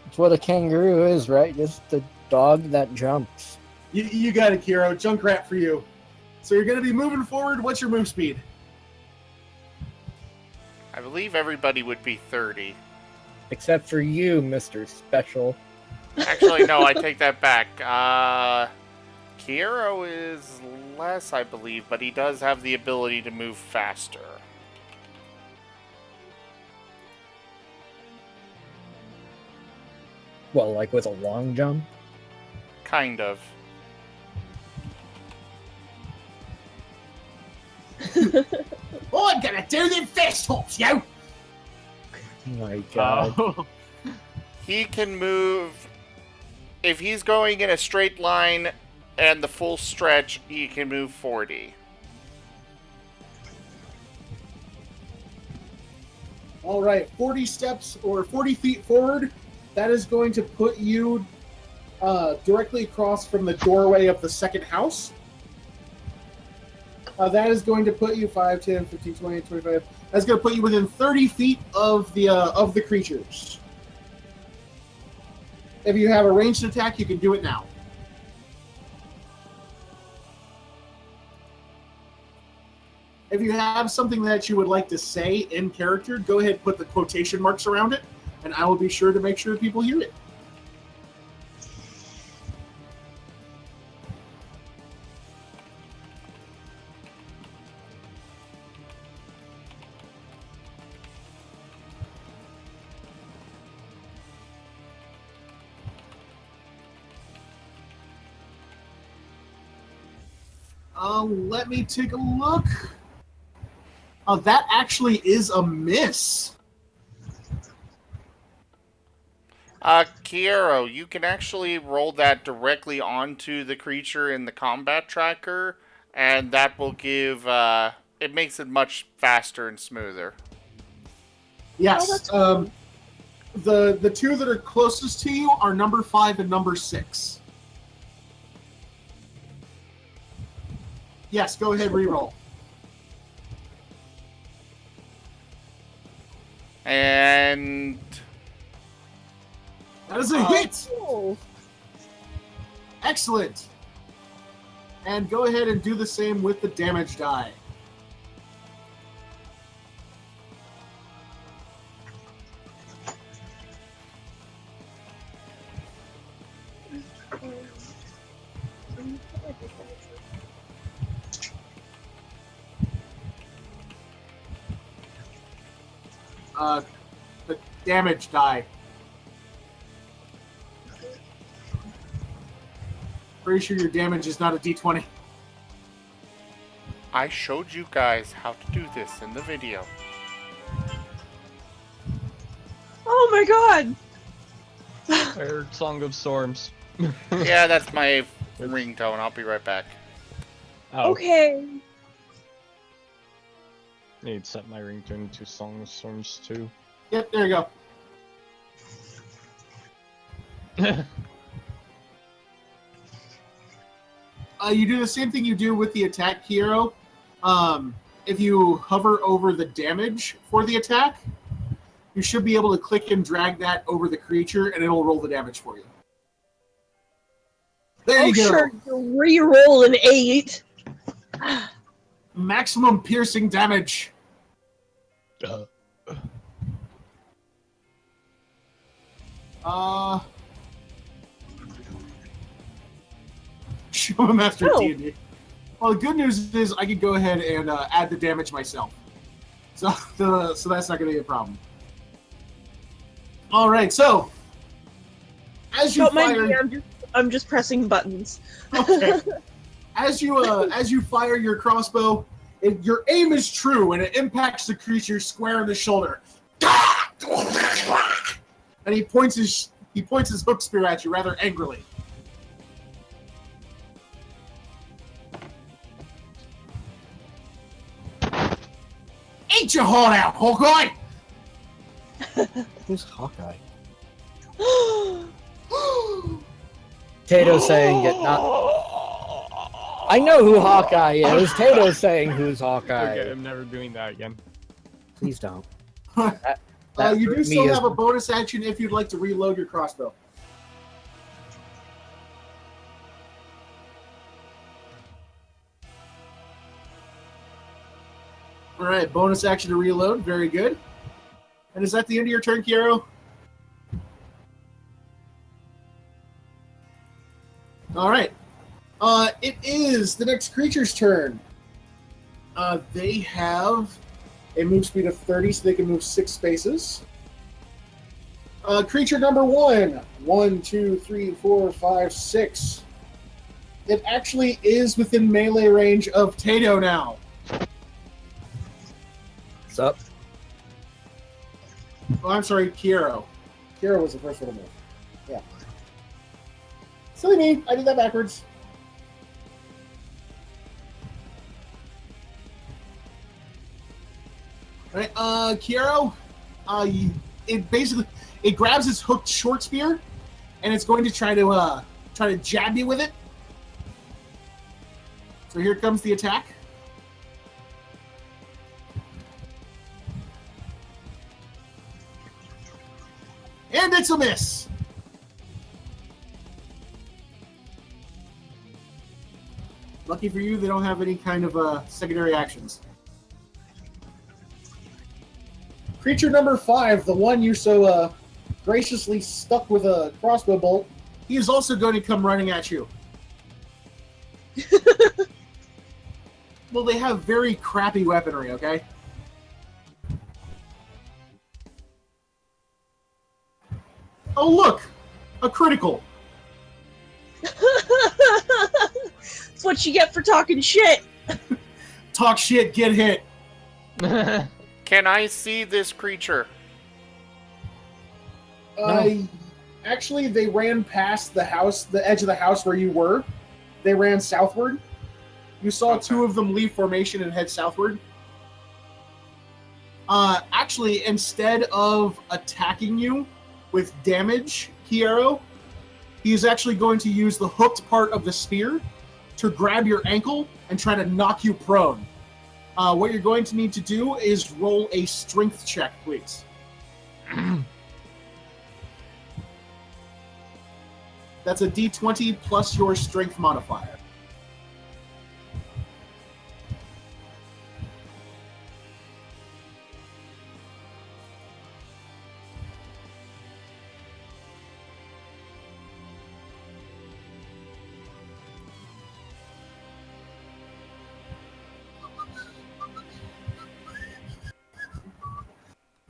That's what a kangaroo is, right? Just a dog that jumps. You got it, Kiro. Junkrat for you. So you're gonna be moving forward. What's your move speed? I believe everybody would be 30. Except for you, Mr. Special. Actually, no, I take that back. Kiero is less, I believe, but he does have the ability to move faster. Well, like with a long jump? Kind of. I'm gonna do them fist hops, yo! Oh my god. Oh. He can move. If he's going in a straight line and the full stretch, he can move 40. All right, 40 steps or 40 feet forward. That is going to put you directly across from the doorway of the second house. That is going to put you 5, 10, 15, 20, 25. That's going to put you within 30 feet of the creatures. If you have a ranged attack, you can do it now. If you have something that you would like to say in character, go ahead and put the quotation marks around it, and I will be sure to make sure people hear it. Let me take a look. That actually is a miss. Kiero, you can actually roll that directly onto the creature in the combat tracker, and that will give, it makes it much faster and smoother. Yes. that's cool. The two that are closest to you are number 5 and number 6. Yes, go ahead, reroll. And That is a hit! Oh. Excellent! And go ahead and do the same with the damage die. The damage die. Pretty sure your damage is not a d20. I showed you guys how to do this in the video. Oh my god! I heard Song of Storms. Yeah, that's my ringtone. I'll be right back. Oh, Okay. need to set my ringtone to Song of Storms too. Yep, there you go. You do the same thing you do with the attack hero. If you hover over the damage for the attack, you should be able to click and drag that over the creature, and it'll roll the damage for you. There you go. Sure, you re-roll an 8. Maximum piercing damage. Show a master Oh. D&D. Well, the good news is I can go ahead and add the damage myself. So that's not going to be a problem. All right, so as you Don't mind fire, me, I'm just pressing buttons. okay. As you fire your crossbow, your aim is true and it impacts the creature square in the shoulder. And he points his hook spear at you rather angrily. Eat your heart out, Hawkeye! Who's Hawkeye? Tato's saying it, not. I know who Hawkeye is. Tato's saying who's Hawkeye. Okay, I'm never doing that again. Please don't. You do me still is- have a bonus action if you'd like to reload your crossbow. All right, bonus action to reload. Very good. And is that the end of your turn, Kiero? All right. It is the next creature's turn. They have a move speed of 30, so they can move 6 spaces. Creature number 1. 1, 2, 3, 4, 5, 6. It actually is within melee range of Tato now. What's up? Oh, I'm sorry, Kiero. Kiero was the first one to move. Yeah. Silly me, I did that backwards. Alright, Kiero, it grabs its hooked short spear, and it's going to try to jab you with it. So here comes the attack. And it's a miss. Lucky for you, they don't have any kind of secondary actions. Creature number 5, the one you so graciously stuck with a crossbow bolt, he is also going to come running at you. Well, they have very crappy weaponry, okay? Oh, look! A critical. That's what you get for talking shit. Talk shit, get hit. Can I see this creature? Actually, they ran past the house, the edge of the house where you were. They ran southward. You saw two of them leave formation and head southward. Actually, instead of attacking you with damage, Kiero, he's actually going to use the hooked part of the spear to grab your ankle and try to knock you prone. What you're going to need to do is roll a strength check, please. That's a d20 plus your strength modifier.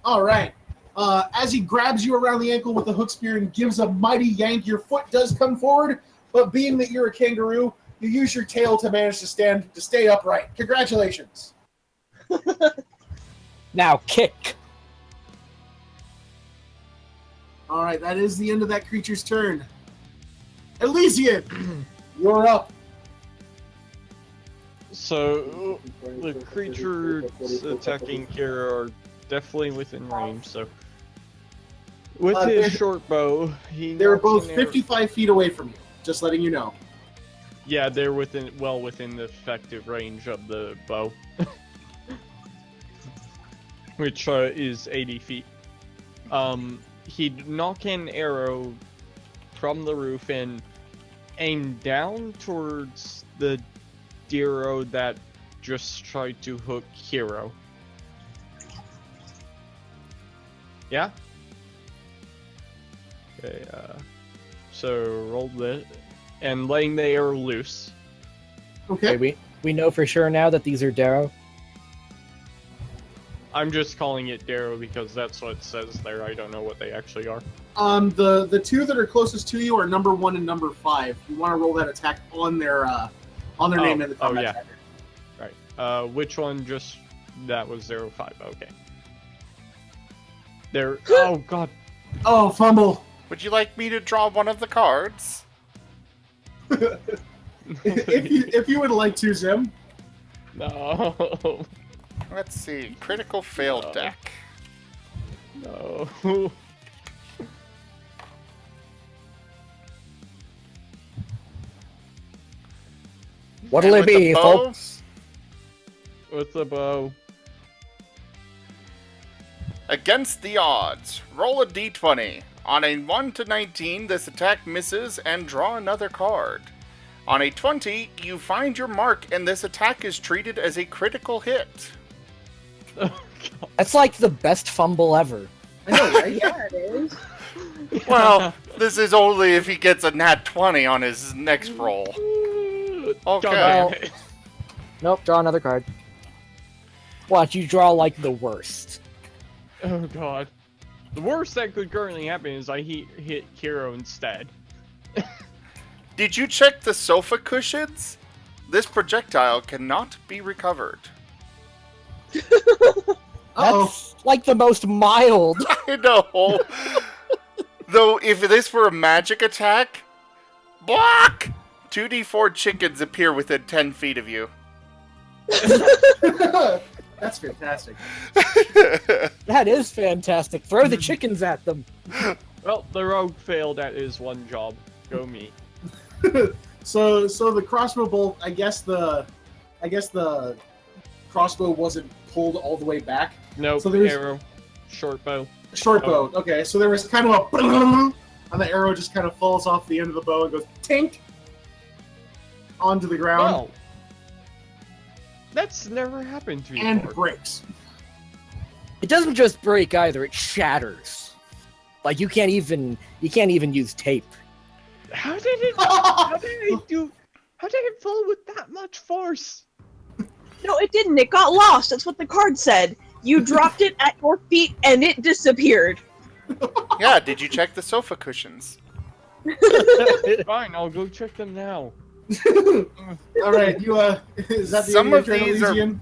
All right. As he grabs you around the ankle with the hook spear and gives a mighty yank, your foot does come forward, but being that you're a kangaroo, you use your tail to manage to stay upright. Congratulations. Now kick. All right, that is the end of that creature's turn. Elysian, you're up. So, the creatures attacking Kira are definitely within range, so... With his short bow, they're both 55 feet away from you, just letting you know. Yeah, they're well within the effective range of the bow. Which is 80 feet. He'd knock an arrow from the roof and aim down towards the Darrow that just tried to hook Hero. Yeah? Okay, so roll this, and laying the arrow loose. Okay. We know for sure now that these are Darrow. I'm just calling it Darrow because that's what it says there. I don't know what they actually are. The two that are closest to you are number 1 and number 5. You want to roll that attack on their name in the combat tracker. Right. Which one just... That was 05. Okay. There... Oh, God. Oh, fumble. Would you like me to draw one of the cards? if you would like to, Zim. No. Let's see. Critical fail deck. No. What'll it be, folks? With the bow. Against the odds, roll a d20. On a 1 to 19, this attack misses and draw another card. On a 20, you find your mark and this attack is treated as a critical hit. That's like the best fumble ever. I know, right? Yeah, it is. Well, this is only if he gets a nat 20 on his next roll. Okay. Nope, draw another card. Watch, you draw like the worst. Oh, God. The worst that could currently happen is I hit Hero instead. Did you check the sofa cushions? This projectile cannot be recovered. That's like the most mild. I know. Though, if this were a magic attack, block! 2d4 chickens appear within 10 feet of you. That's fantastic. That is fantastic. Throw the chickens at them. Well, the rogue failed at his one job. Go me. So the crossbow bolt, I guess the crossbow wasn't pulled all the way back. Nope, So there's- arrow. Short bow. Short bow. Okay, so there was kind of a and the arrow just kind of falls off the end of the bow and goes tink onto the ground Well, that's never happened to me and before. breaks. It doesn't just break either; it shatters. Like you can't even use tape. How did it How did it fall with that much force? No, it didn't. It got lost. That's what the card said. You dropped it at your feet and it disappeared. Yeah, did you check the sofa cushions? Fine, I'll go check them now. All right, you is that the Some end of your turn, these are- Elysian?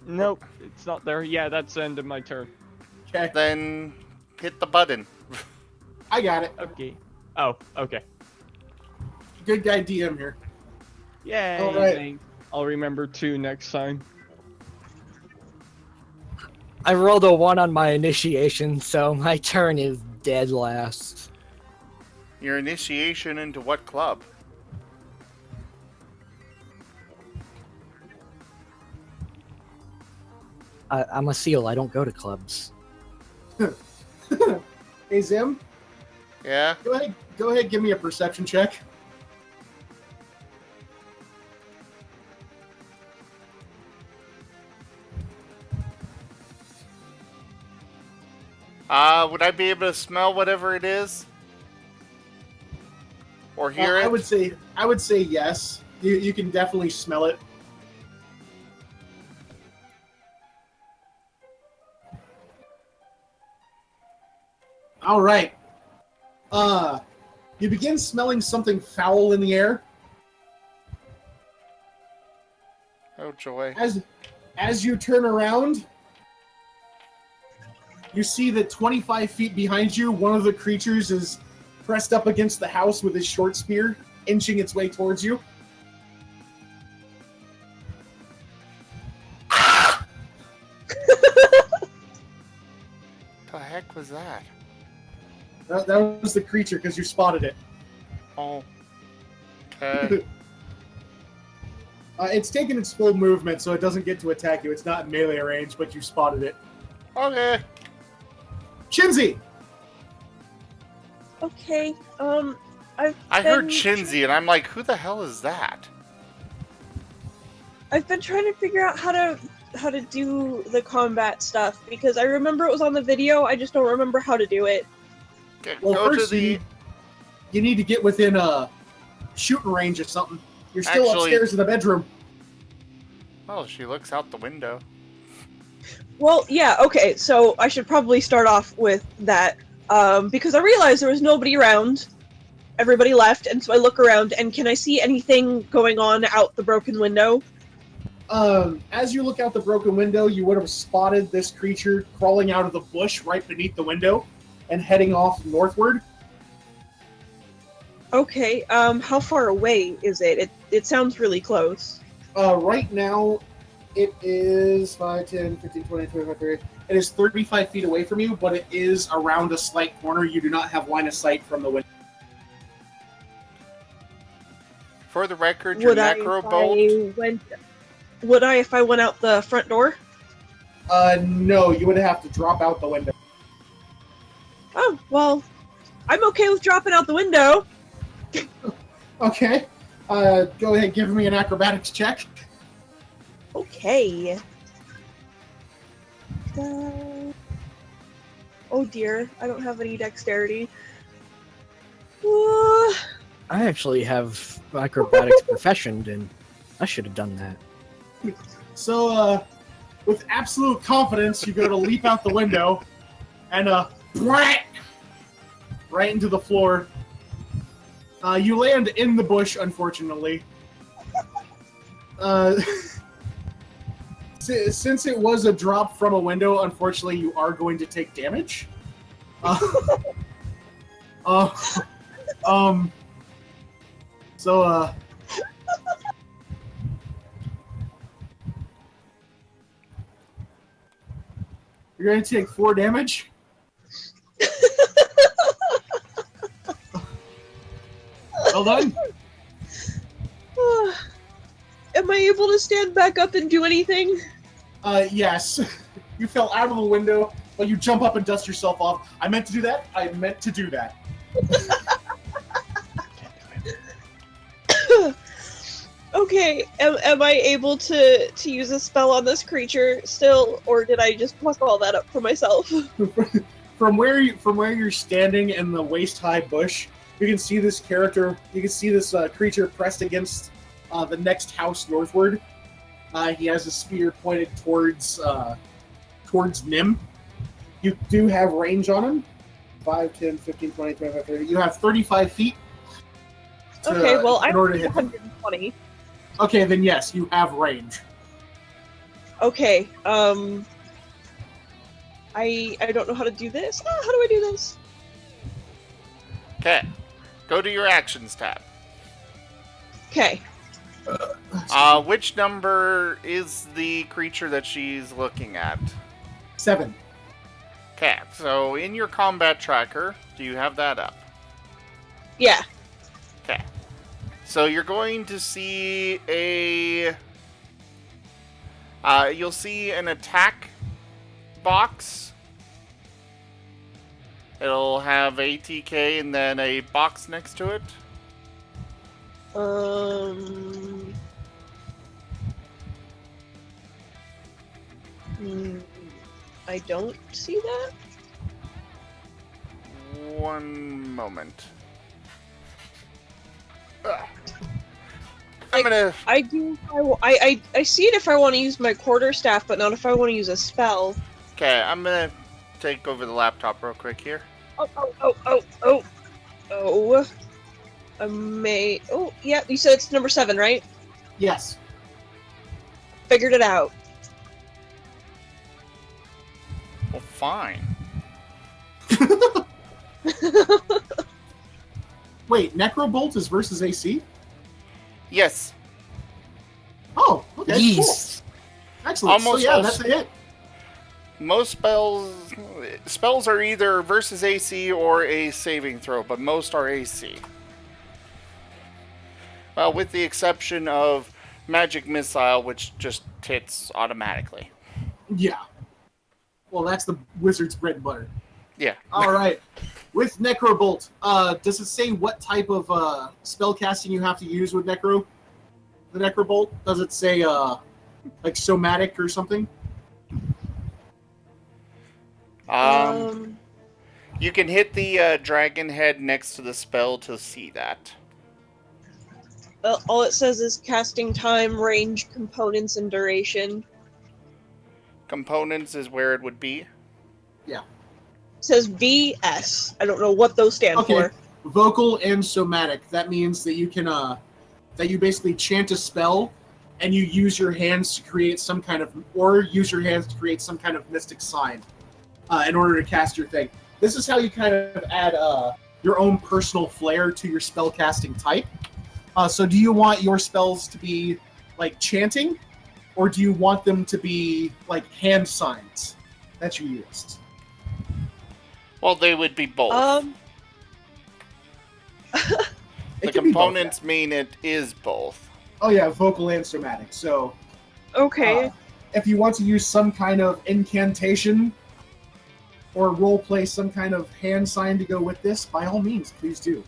Nope, it's not there. Yeah, that's the end of my turn. Okay, Then hit the button. I got it. Okay. Oh, okay. Good guy DM here. Yay! All right. I'll remember 2 next time. I rolled a 1 on my initiation, so my turn is dead last. Your initiation into what club? I'm a seal. I don't go to clubs. Hey Zim, Yeah? go ahead, give me a perception check. Would I be able to smell whatever it is? Or hear it? I would say yes. You can definitely smell it. All right. You begin smelling something foul in the air. Oh, joy. As you turn around, you see that 25 feet behind you, one of the creatures is pressed up against the house with his short spear, inching its way towards you. The heck was that? That was the creature because you spotted it. Oh. Okay. It's taken its full movement, so it doesn't get to attack you. It's not in melee range, but you spotted it. Okay. Shinzi! Okay, I heard Shinzi, and I'm like, who the hell is that? I've been trying to figure out how to do the combat stuff because I remember it was on the video. I just don't remember how to do it. Well, Go to first the... you need to get within shooting range or something. You're still Actually- upstairs in the bedroom. Oh, she looks out the window. Well, yeah, okay, so I should probably start off with that because I realized there was nobody around. Everybody left, and so I look around, and can I see anything going on out the broken window? As you look out the broken window, you would have spotted this creature crawling out of the bush right beneath the window and heading off northward. Okay, how far away is it? It sounds really close. Right now, it is 5, 10, 15, 20, 25, 30. It is 35 feet away from you, but it is around a slight corner. You do not have line of sight from the window. For the record, your Would I if I went out the front door? No, you would have to drop out the window. Oh, well, I'm okay with dropping out the window. Okay. Go ahead, give me an acrobatics check. Okay. Oh dear, I don't have any dexterity. I actually have acrobatics professioned, and I should have done that. So, with absolute confidence, you go to leap out the window, and Brat! Right into the floor. You land in the bush, unfortunately. Since it was a drop from a window, unfortunately, you are going to take damage. So, you're going to take 4 damage. Well done. Am I able to stand back up and do anything? Yes. You fell out of the window, but you jump up and dust yourself off. I meant to do that. I meant to do that. Okay, am I able to use a spell on this creature still, or did I just pluck all that up for myself? From where you're standing in the waist-high bush, you can see this character. You can see this creature pressed against the next house northward. He has a spear pointed towards Nim. You do have range on him. 5, 10, 15, 20, 25, 30. You have 35 feet. Okay, well, I'm order to hit them. 120. Okay, then yes, you have range. Okay, I don't know how to do this. How do I do this? Okay. Go to your actions tab. Okay. Which number is the creature that she's looking at? 7. Okay, so in your combat tracker, do you have that up? Yeah. Okay. So you're going to see you'll see an attack box. It'll have ATK and then a box next to it. I don't see that. One moment. Ugh. I do. I see it if I want to use my quarterstaff, but not if I want to use a spell. Okay, I'm gonna take over the laptop real quick here. Oh. I may. Oh, yeah. You said it's number 7, right? Yes. Figured it out. Well, fine. Wait, Necrobolt is versus AC? Yes. Oh, okay. Yes. Cool. Excellent. Almost so yeah, all that's a hit. Most spells are either versus AC or a saving throw, but most are AC. Well, with the exception of Magic Missile, which just hits automatically. Yeah. Well, that's the wizard's bread and butter. Yeah. All right. With Necrobolt, does it say what type of spell casting you have to use with the Necrobolt? Does it say like somatic or something? You can hit the dragon head next to the spell to see that. All it says is casting time, range, components, and duration. Components is where it would be. Yeah. It says VS. I don't know what those stand for. Vocal and somatic. That means that you can that you basically chant a spell and you use your hands to create some kind of mystic sign in order to cast your thing. This is how you kind of add your own personal flair to your spell casting type. So do you want your spells to be like chanting, or do you want them to be like hand signs that you used? Well, they would be both. The components mean it is both. Oh yeah, vocal and somatic. So Okay. if you want to use some kind of incantation or roleplay some kind of hand sign to go with this, by all means, please do.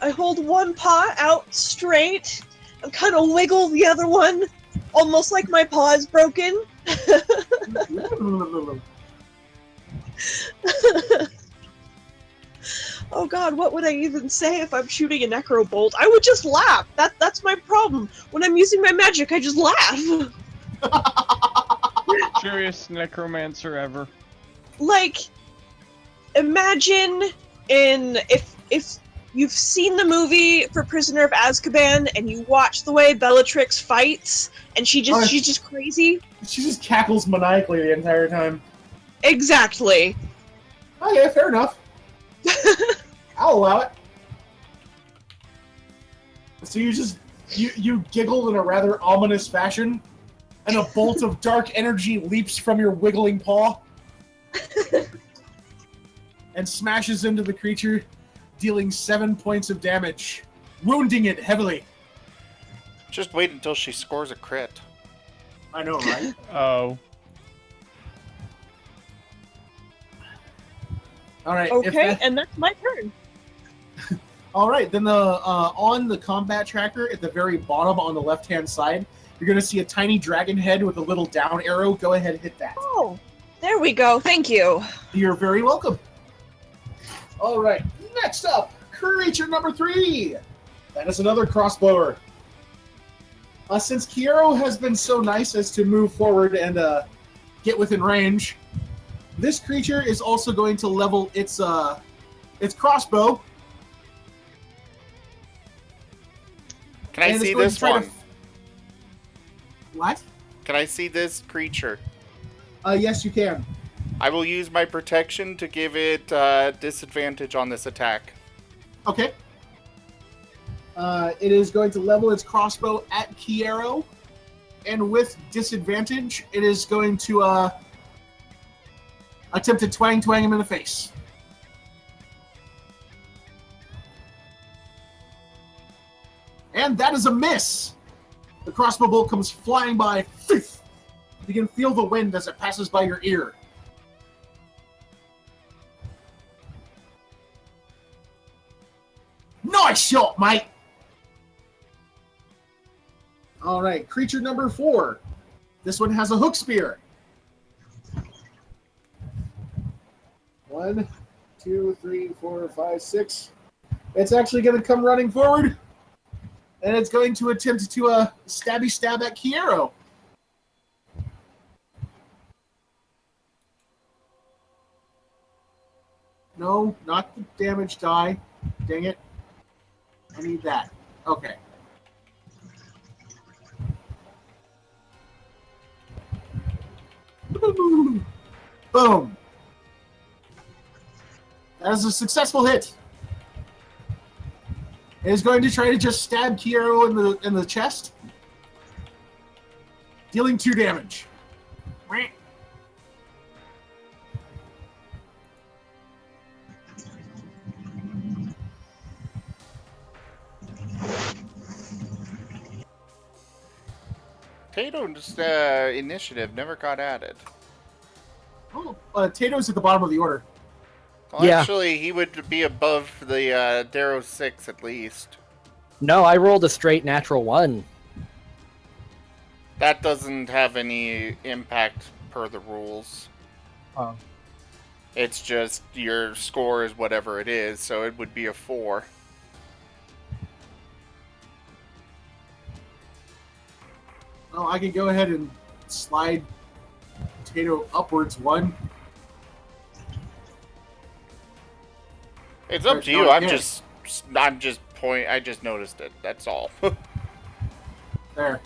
I hold one paw out straight and kind of wiggle the other one, almost like my paw is broken. Oh god, what would I even say if I'm shooting a necrobolt? I would just laugh. That's my problem. When I'm using my magic, I just laugh. Curious necromancer ever. Like, imagine if you've seen the movie for Prisoner of Azkaban and you watch the way Bellatrix fights and she's just crazy. She just cackles maniacally the entire time. Exactly. Oh yeah, fair enough. I'll allow it. So you giggle in a rather ominous fashion, and a bolt of dark energy leaps from your wiggling paw and smashes into the creature, dealing 7 points of damage, wounding it heavily. Just wait until she scores a crit. I know, right? Oh. All right. Okay, and that's my turn. All right, then on the combat tracker at the very bottom on the left-hand side, you're going to see a tiny dragon head with a little down arrow. Go ahead and hit that. Oh, there we go. Thank you. You're very welcome. All right, next up, creature number 3. That is another crossbower. Since Kiero has been so nice as to move forward and get within range, this creature is also going to level its crossbow. Can I see this one? What? Can I see this creature? Yes, you can. I will use my protection to give it disadvantage on this attack. Okay. It is going to level its crossbow at Kiero, and with disadvantage, it is going to attempt to twang him in the face. And that is a miss! The crossbow bolt comes flying by. You can feel the wind as it passes by your ear. Nice shot, mate! Alright, creature number 4. This one has a hook spear. 1, 2, 3, 4, 5, 6. It's actually going to come running forward. And it's going to attempt to stabby stab at Kiero. No, not the damage die. Dang it. I need that. Okay. Boom. That is a successful hit. It is going to try to just stab Kiero in the chest, dealing 2 damage. Tato's initiative never got added. Oh, Tato's at the bottom of the order. Well, Yeah. actually, he would be above the Darrow 6 at least. No, I rolled a straight natural 1. That doesn't have any impact per the rules. Oh. It's just your score is whatever it is, so it would be a 4. Well, I can go ahead and slide Tato upwards 1. It's up Or to you. not I again. just noticed it. That's all. There.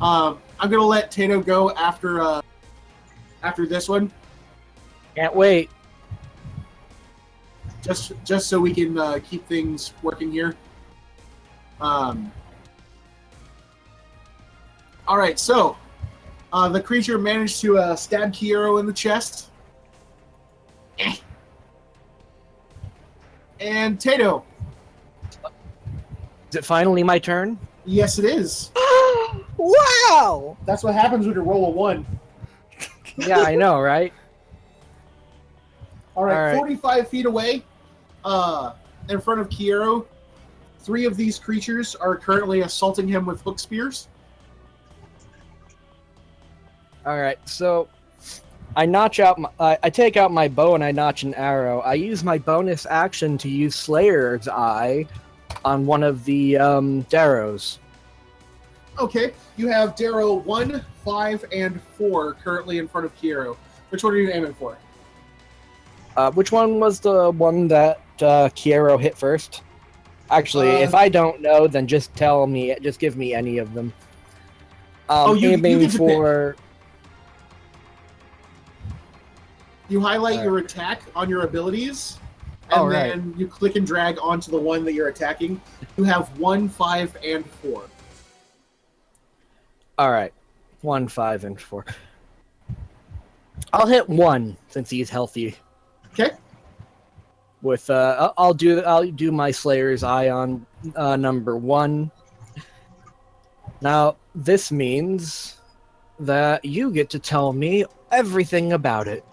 I'm gonna let Tato go after this one, Can't wait. just so we can keep things working here. All right, so the creature managed to stab Kiero in the chest. And Tato, Is it finally my turn? yes, it is. Wow! That's what happens when you roll a 1. Yeah, I know, right? All right, All right. 45 feet away, in front of Kiero, 3 of these creatures are currently assaulting him with hook spears. All right, so I take out my bow and I notch an arrow. I use my bonus action to use Slayer's Eye on one of the Darrows. Okay, you have Darrow 1, 5, and 4 currently in front of Kiero. Which one are you aiming for? Which one was the one that Kiero hit first? Actually, if I don't know, then just tell me. Just give me any of them. You Aiming get to pick. for. You highlight your attack on your abilities, and Oh, right. then you click and drag onto the one that you're attacking. You have 1, 5, and 4. All right, 1, 5, and 4. I'll hit 1 since he's healthy. Okay. With I'll do my Slayer's Eye on number 1. Now this means that you get to tell me everything about it.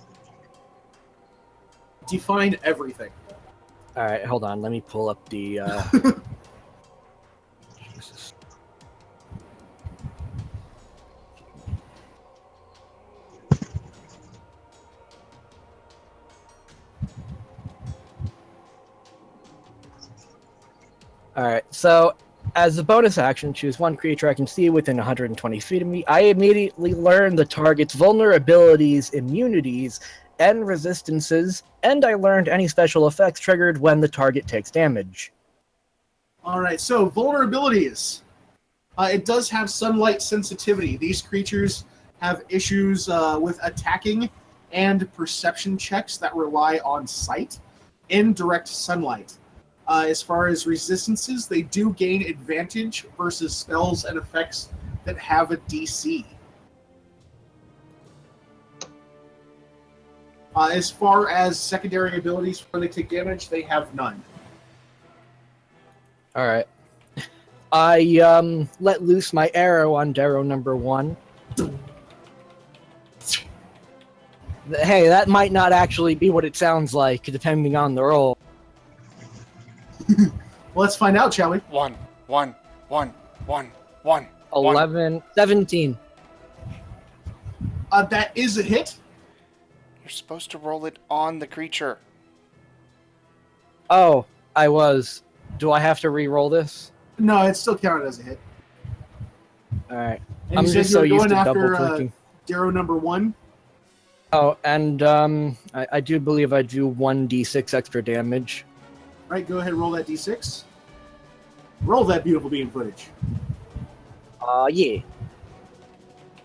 Define everything. All right, hold on. Let me pull up the. Jesus. All right, so as a bonus action, choose one creature I can see within 120 feet of me. I immediately learn the target's vulnerabilities, immunities, and resistances, and I learned any special effects triggered when the target takes damage. All right, so vulnerabilities. It does have sunlight sensitivity. These creatures have issues with attacking and perception checks that rely on sight in direct sunlight. As far as resistances, they do gain advantage versus spells and effects that have a DC. As far as secondary abilities when they take damage, they have none. All right. I let loose my arrow on Darrow number 1. Hey, that might not actually be what it sounds like, depending on the roll. Well, let's find out, shall we? 1, 1, 1, 1, 1. 11, 17. That is a hit. You're supposed to roll it on the creature. Oh, I was. Do I have to re-roll this? No, it's still counted as a hit. All right. And I'm you said just you so were used going to after double clicking. Darrow number 1. Oh, and I do believe I do 1d6 extra damage. Right, go ahead and roll that d6. Roll that beautiful beam footage. Yeah.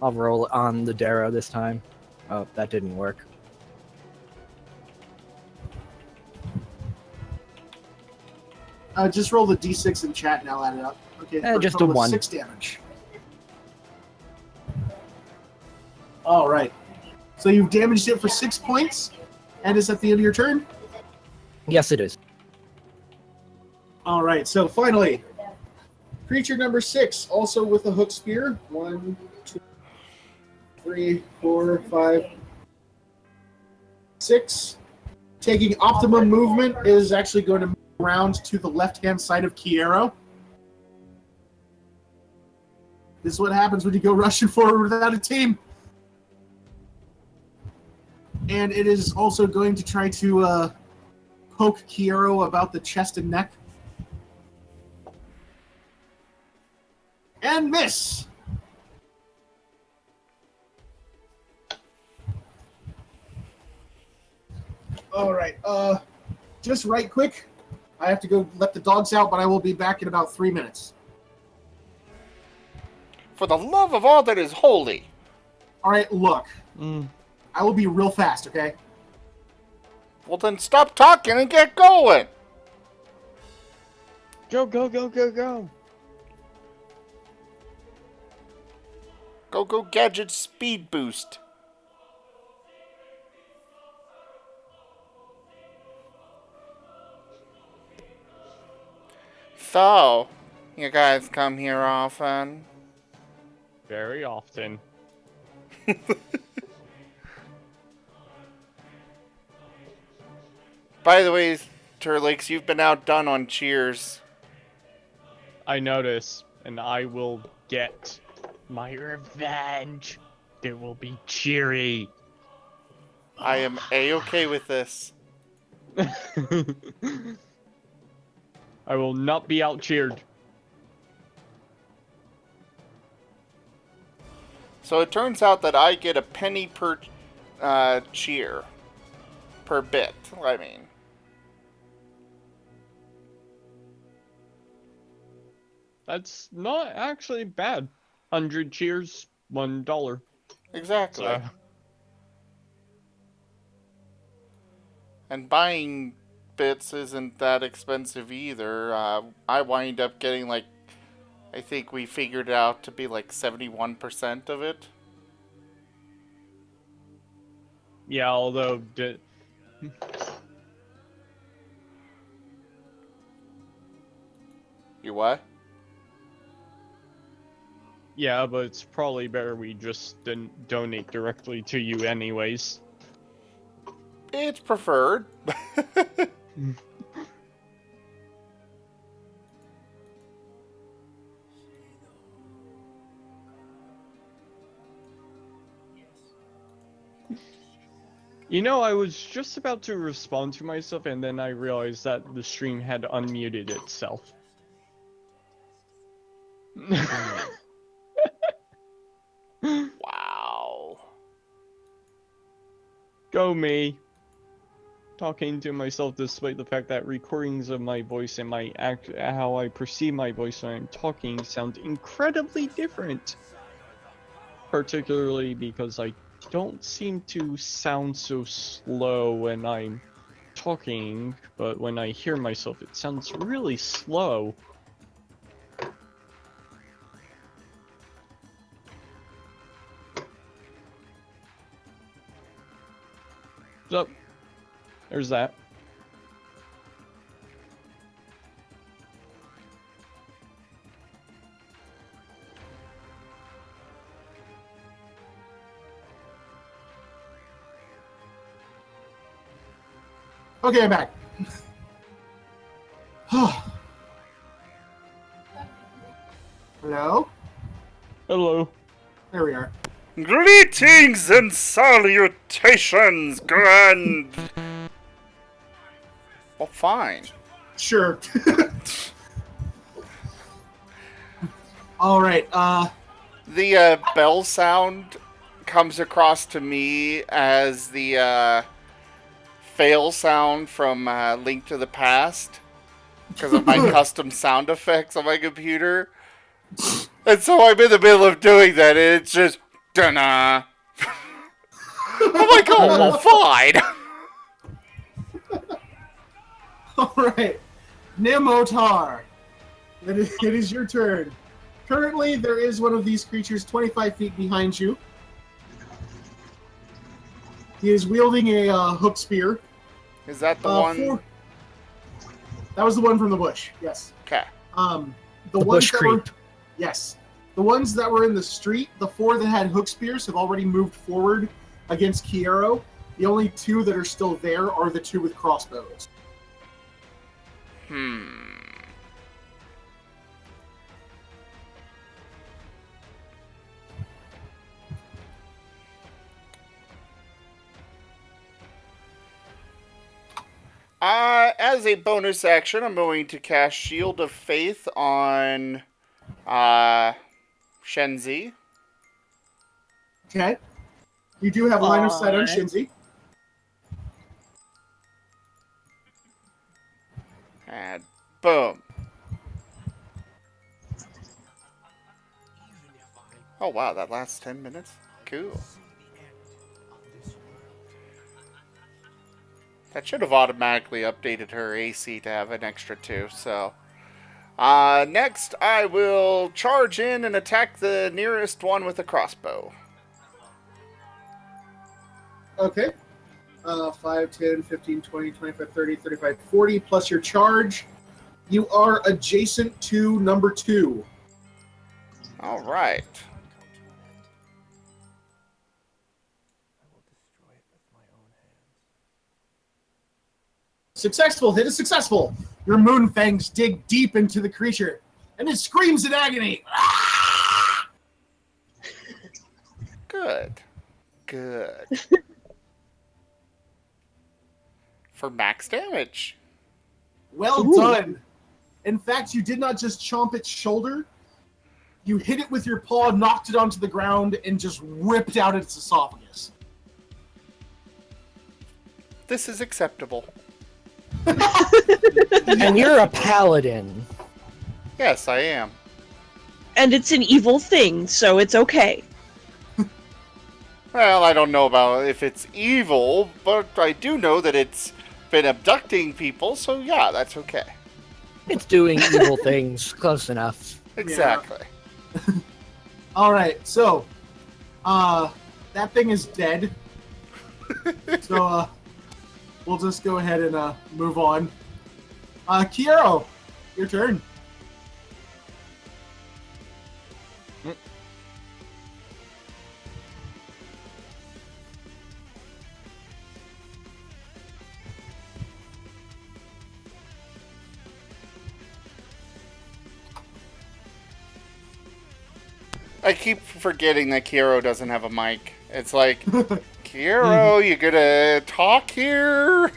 I'll roll it on the Darrow this time. Oh, that didn't work. Just roll the d6 in chat and I'll add it up. Okay, for Just a total of 1. 6 damage. All right. So you've damaged it for 6 points, and it's at the end of your turn? Yes, it is. All right, so finally, creature number 6, also with a hook spear. 1, 2, 3, 4, 5, 6. Taking optimum movement is actually going to move around to the left-hand side of Kiero. This is what happens when you go rushing forward without a team. And it is also going to try to poke Kiero about the chest and neck. And miss! Alright, just right quick. I have to go let the dogs out, but I will be back in about 3 minutes. For the love of all that is holy. Alright, look. I will be real fast, okay? Well, then stop talking and get going. Go, go, go, go, go. Go, gadget speed boost. So, you guys come here often? Very often. By the way, Turlix, you've been outdone on cheers. I notice, and I will get my revenge. It will be cheery. I am A-okay with this. I will not be out-cheered. So it turns out that I get a penny per cheer. per bit. I mean, That's not actually bad. 100 cheers, $1. exactly. So, And buying bits isn't that expensive either. I wind up getting like, I think we figured it out to be like 71% of it. yeah, although You what? yeah, but it's probably better we just didn't donate directly to you anyways. It's preferred. You know, I was just about to respond to myself, and then I realized that the stream had unmuted itself. Wow. Go me. Talking to myself despite the fact that recordings of my voice and how I perceive my voice when I'm talking sound incredibly different. Particularly because I don't seem to sound so slow when I'm talking, but when I hear myself it sounds really slow. So, there's that. Okay, I'm back. Hello? Hello. There we are. Greetings and salutations, grand. Oh, fine. Sure. All right. The bell sound comes across to me as the fail sound from Link to the Past because of my custom sound effects on my computer. And so I'm in the middle of doing that, and it's just da-na. I'm like, oh, well, fine. All right. Nimotar. It is your turn. Currently, there is one of these creatures 25 feet behind you. He is wielding a hook spear. Is that the one? That was the one from the bush. Yes. Okay. The The ones bush that creep. yes. The ones that were in the street, the 4 that had hook spears have already moved forward against Kiero. The only 2 that are still there are the 2 with crossbows. As a bonus action, I'm going to cast Shield of Faith on Shenzi. Okay. You do have line of sight on Alright. Shinzi. And boom. Oh wow, that lasts 10 minutes? Cool. That should have automatically updated her AC to have an extra 2, so... next, I will charge in and attack the nearest one with a crossbow. Okay. 5, 10, 15, 20, 25, 30, 35, 40, plus your charge. You are adjacent to number 2. Alright. Successful. Hit is successful. Your moon fangs dig deep into the creature, and it screams in agony. Ah! Good. Good. For max damage. Well done. In fact, you did not just chomp its shoulder. You hit it with your paw, knocked it onto the ground, and just ripped out its esophagus. this is acceptable. And you're a paladin. Yes, I am. And it's an evil thing, so it's okay. Well, I don't know about if it's evil, but I do know that it's been abducting people, so yeah, that's okay. It's doing evil things. Close enough. Exactly. All right, so that thing is dead. So we'll just go ahead and move on. Kiero, your turn. I keep forgetting that Kiero doesn't have a mic. It's like, Kiero, you gonna talk here?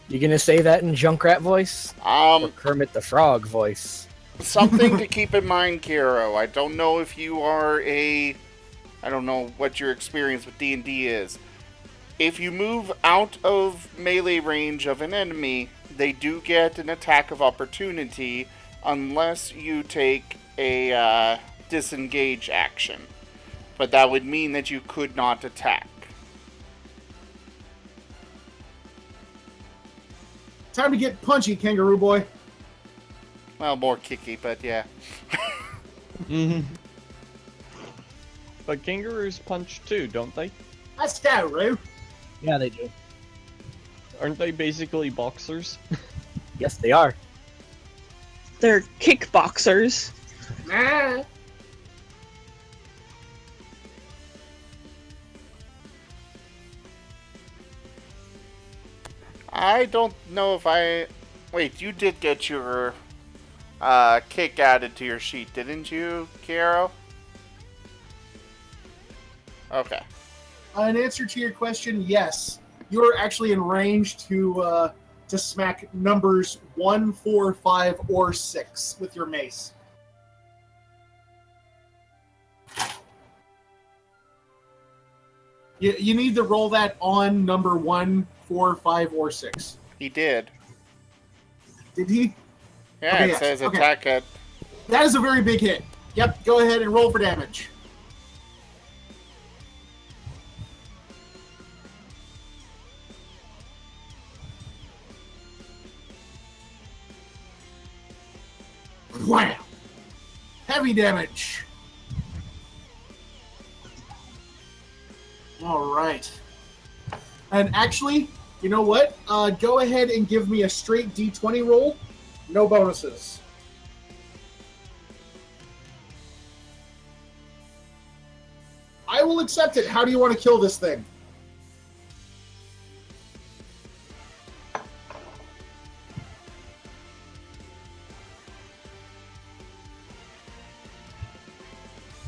You gonna say that in Junkrat voice? Or Kermit the Frog voice? Something to keep in mind, Kiero. I don't know if you are I don't know what your experience with D&D is. If you move out of melee range of an enemy, they do get an attack of opportunity unless you take a disengage action. But that would mean that you could not attack. Time to get punchy, kangaroo boy. Well, more kicky, but yeah. But kangaroos punch too, don't they? That's kangaroo. Yeah, they do. Aren't they basically boxers? Yes, they are. They're kickboxers. Nah. I don't know if I... Wait, you did get your kick added to your sheet, didn't you, Kiero? Okay. In answer to your question, yes. You're actually in range to smack numbers 1, 4, 5, or 6 with your mace. You need to roll that on number 1, 4, 5, or 6. He did. Did he? Yeah, Okay, it yes, says okay. attack at... That is a very big hit. Yep, go ahead and roll for damage. Wow. Heavy damage. All right. And actually, you know what? Go ahead and give me a straight D20 roll. No bonuses. I will accept it. How do you want to kill this thing?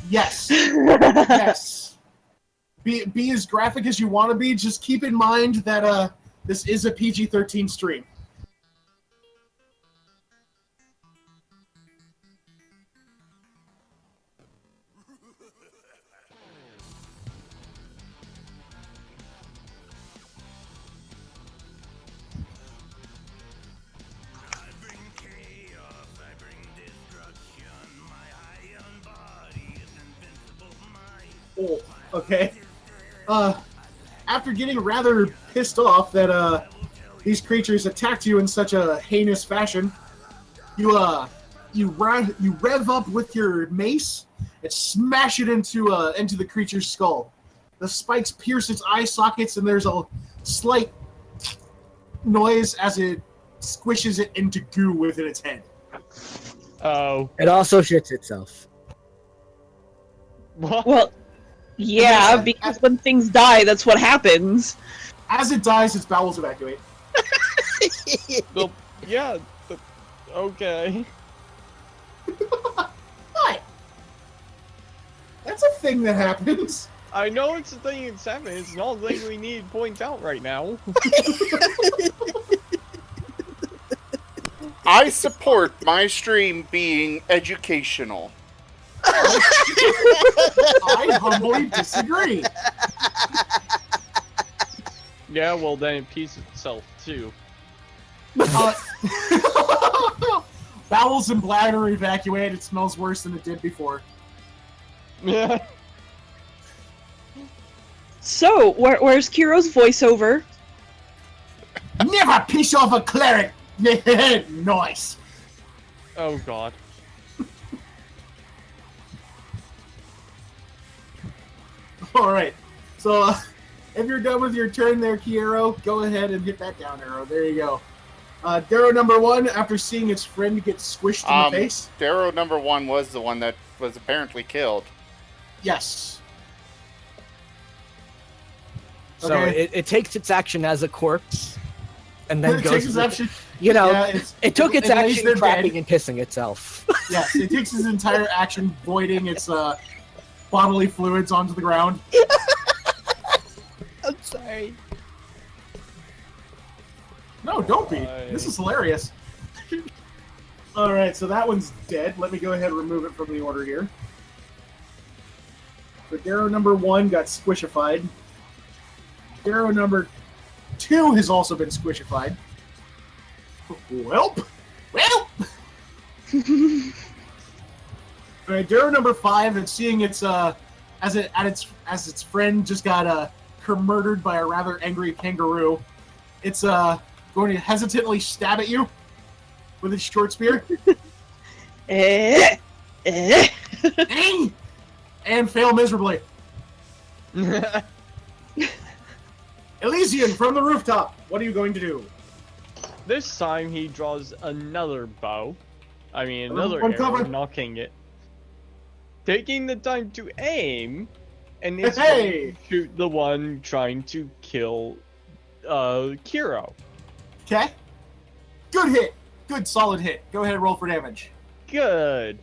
Yes. Yes. Be as graphic as you want to be. Just keep in mind that this is a PG-13 stream. Oh, okay. After getting rather pissed off that these creatures attacked you in such a heinous fashion, you rev up with your mace and smash it into the creature's skull. The spikes pierce its eye sockets, and there's a slight noise as it squishes it into goo within its head. Oh. It also shits itself. What? Well, yeah, because when things die, that's what happens. As it dies, its bowels evacuate. Well, yeah, okay. What? That's a thing that happens. I know it's a thing that's happening. It's not a thing we need to point out right now. I support my stream being educational. I humbly disagree. Yeah, well then it pees itself too. Bowels and bladder evacuate. It smells worse than it did before. Yeah. So, where's Kiro's voiceover? Never piss off a cleric. Nice. Oh god. All right. So, if you're done with your turn there, Kiero, go ahead and hit that down arrow. There you go. Darrow number 1, after seeing its friend get squished in the face. Darrow number 1 was the one that was apparently killed. Yes. So Okay. it takes its action as a corpse, and then It goes. takes its action. You know, Yeah, it took its lays action there crapping dead. and pissing itself. Yes, it takes its entire action voiding its bodily fluids onto the ground. I'm sorry. No, don't be. This is hilarious. Alright, so that one's dead. Let me go ahead and remove it from the order here. So Darrow number 1 got squishified. Darrow number 2 has also been squishified. Welp! Alright, Darrow number 5, and seeing its as its friend just got murdered by a rather angry kangaroo, it's going to hesitantly stab at you with its short spear. And fail miserably. Elysian from the rooftop. What are you going to do? This time he draws another bow. I mean, One another arrow, cover. knocking it. Taking the time to aim, and it's Hey! going to shoot the one trying to kill Kiro. Okay. Good hit. Good solid hit. Go ahead and roll for damage. Good.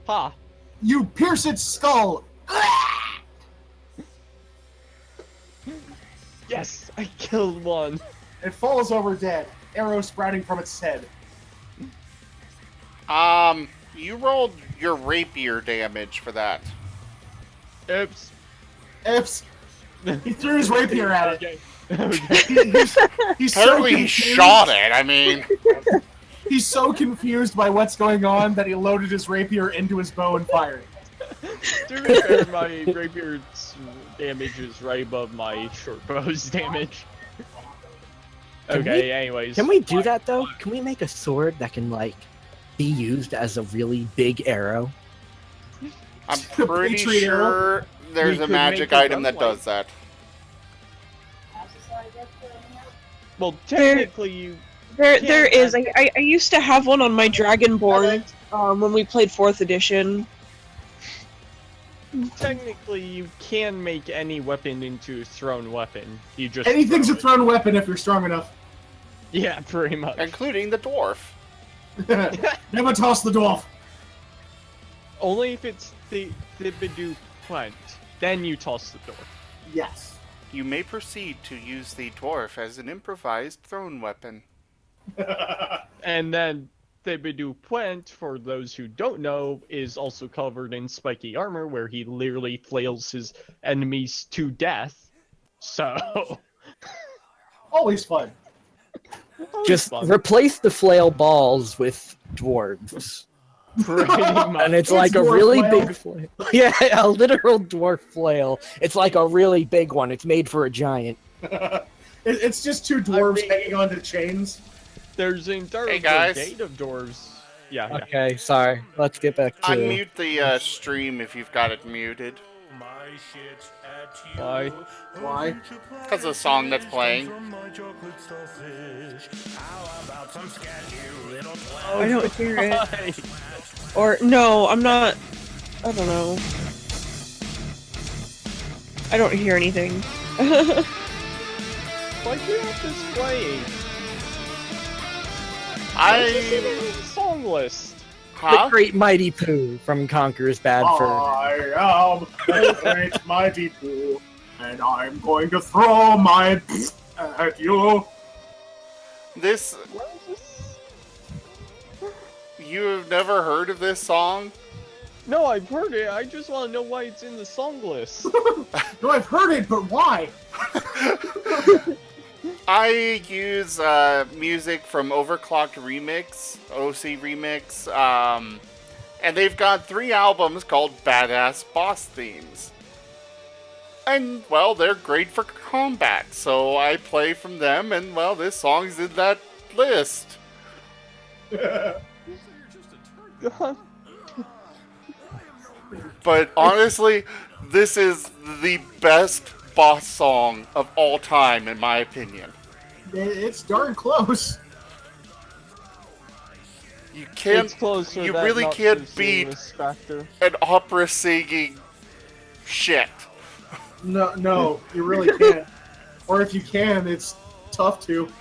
Ha. You pierce its skull. Yes, I killed one. It falls over dead. Arrow sprouting from its head. You rolled your rapier damage for that. Oops. Oops. He threw his rapier at it. Okay. Okay. He's so Apparently he confused. shot it, I mean... He's so confused by what's going on that he loaded his rapier into his bow and fired. To be fair, my rapier's damage is right above my short bow's damage. Okay, anyways. Can we do that though? Can we make a sword that can like be used as a really big arrow? I'm pretty Patriot arrow. sure there's We a could magic make a item that gunlight. does that. Well, technically you... There is. I used to have one on my Dragonborn when we played 4th edition. Technically, you can make any weapon into a thrown weapon. You just Anything's a throw it. thrown weapon if you're strong enough. Yeah, pretty much. Including the dwarf. Never toss the dwarf. Only if it's the Bidoo plant. Then you toss the door. Yes. You may proceed to use the dwarf as an improvised thrown weapon. And then the Bidoo plant, for those who don't know, is also covered in spiky armor where he literally flails his enemies to death. So... Always fun. Just fun. replace the flail balls with dwarves. Pretty much. And it's It's like a dwarf really flail. big flail. Yeah, a literal dwarf flail. It's like a really big one. It's made for a giant. It's just two dwarves mean- hanging onto chains. There's an entire Hey, guys. brigade of dwarves. Yeah, yeah. Okay, sorry. Let's get back to... Unmute the stream if you've got it muted. Why? Why? Because of the song that's playing. I don't hear it. Why? Or no, I'm not. I don't know. I don't hear anything. Why do you have this playing? Why is this even in the song list? The Huh? Great Mighty Pooh from Conqueror's Bad Fur. I am the great mighty Pooh, and I'm going to throw my at you. This... You have never heard of this song? No, I've heard it. I just want to know why it's in the song list. No, I've heard it, but why? I use music from Overclocked Remix, OC Remix, and they've got 3 albums called Badass Boss Themes. And, well, they're great for combat, so I play from them, and, well, this song's in that list. But honestly, this is the best boss song of all time, in my opinion. It's darn close. You can't. It's close to You that really not can't so beat serious factor. an opera singing shit. No, you really can't. Or if you can, it's tough to.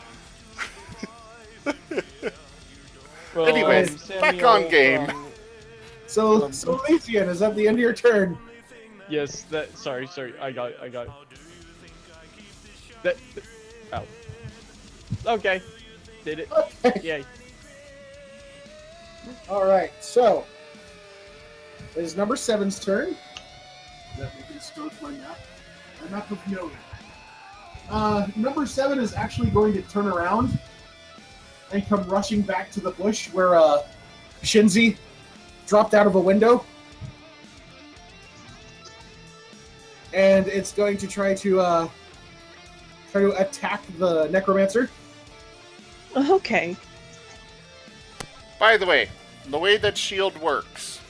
Well, Anyways, back Samuel on game. So Lethean, is that the end of your turn? Yes, that. Sorry. I got it. That. Ow. Okay. Did it. Okay. Yay. Alright, so. It is number 7's turn. That we can start my map. My map of no. Number 7 is actually going to turn around and come rushing back to the bush where Shinzi dropped out of a window. And it's going to try to attack the necromancer. Okay. By the way, the way that shield works,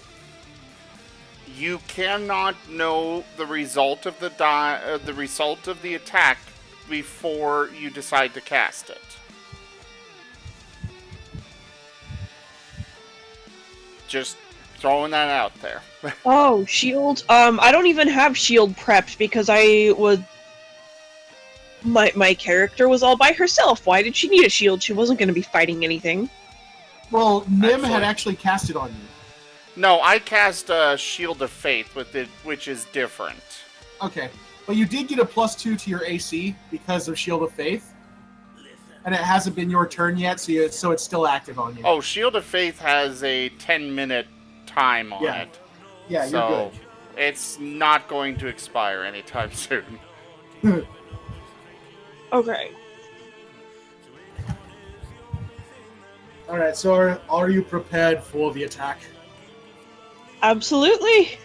you cannot know the result of the result of the attack before you decide to cast it. Just throwing that out there. Oh, shield. I don't even have shield prepped because my character was all by herself. Why did she need a shield? She wasn't going to be fighting anything. Well, Nim had actually cast it on you. No, I cast Shield of Faith with it, which is different. Okay, but you did get a +2 to your AC because of Shield of Faith, and it hasn't been your turn yet, so it's still active on you. Oh, Shield of Faith has a 10-minute time on it. Yeah, So you're it's not going to expire anytime soon. good. Okay. All right, so are you prepared for the attack? Absolutely.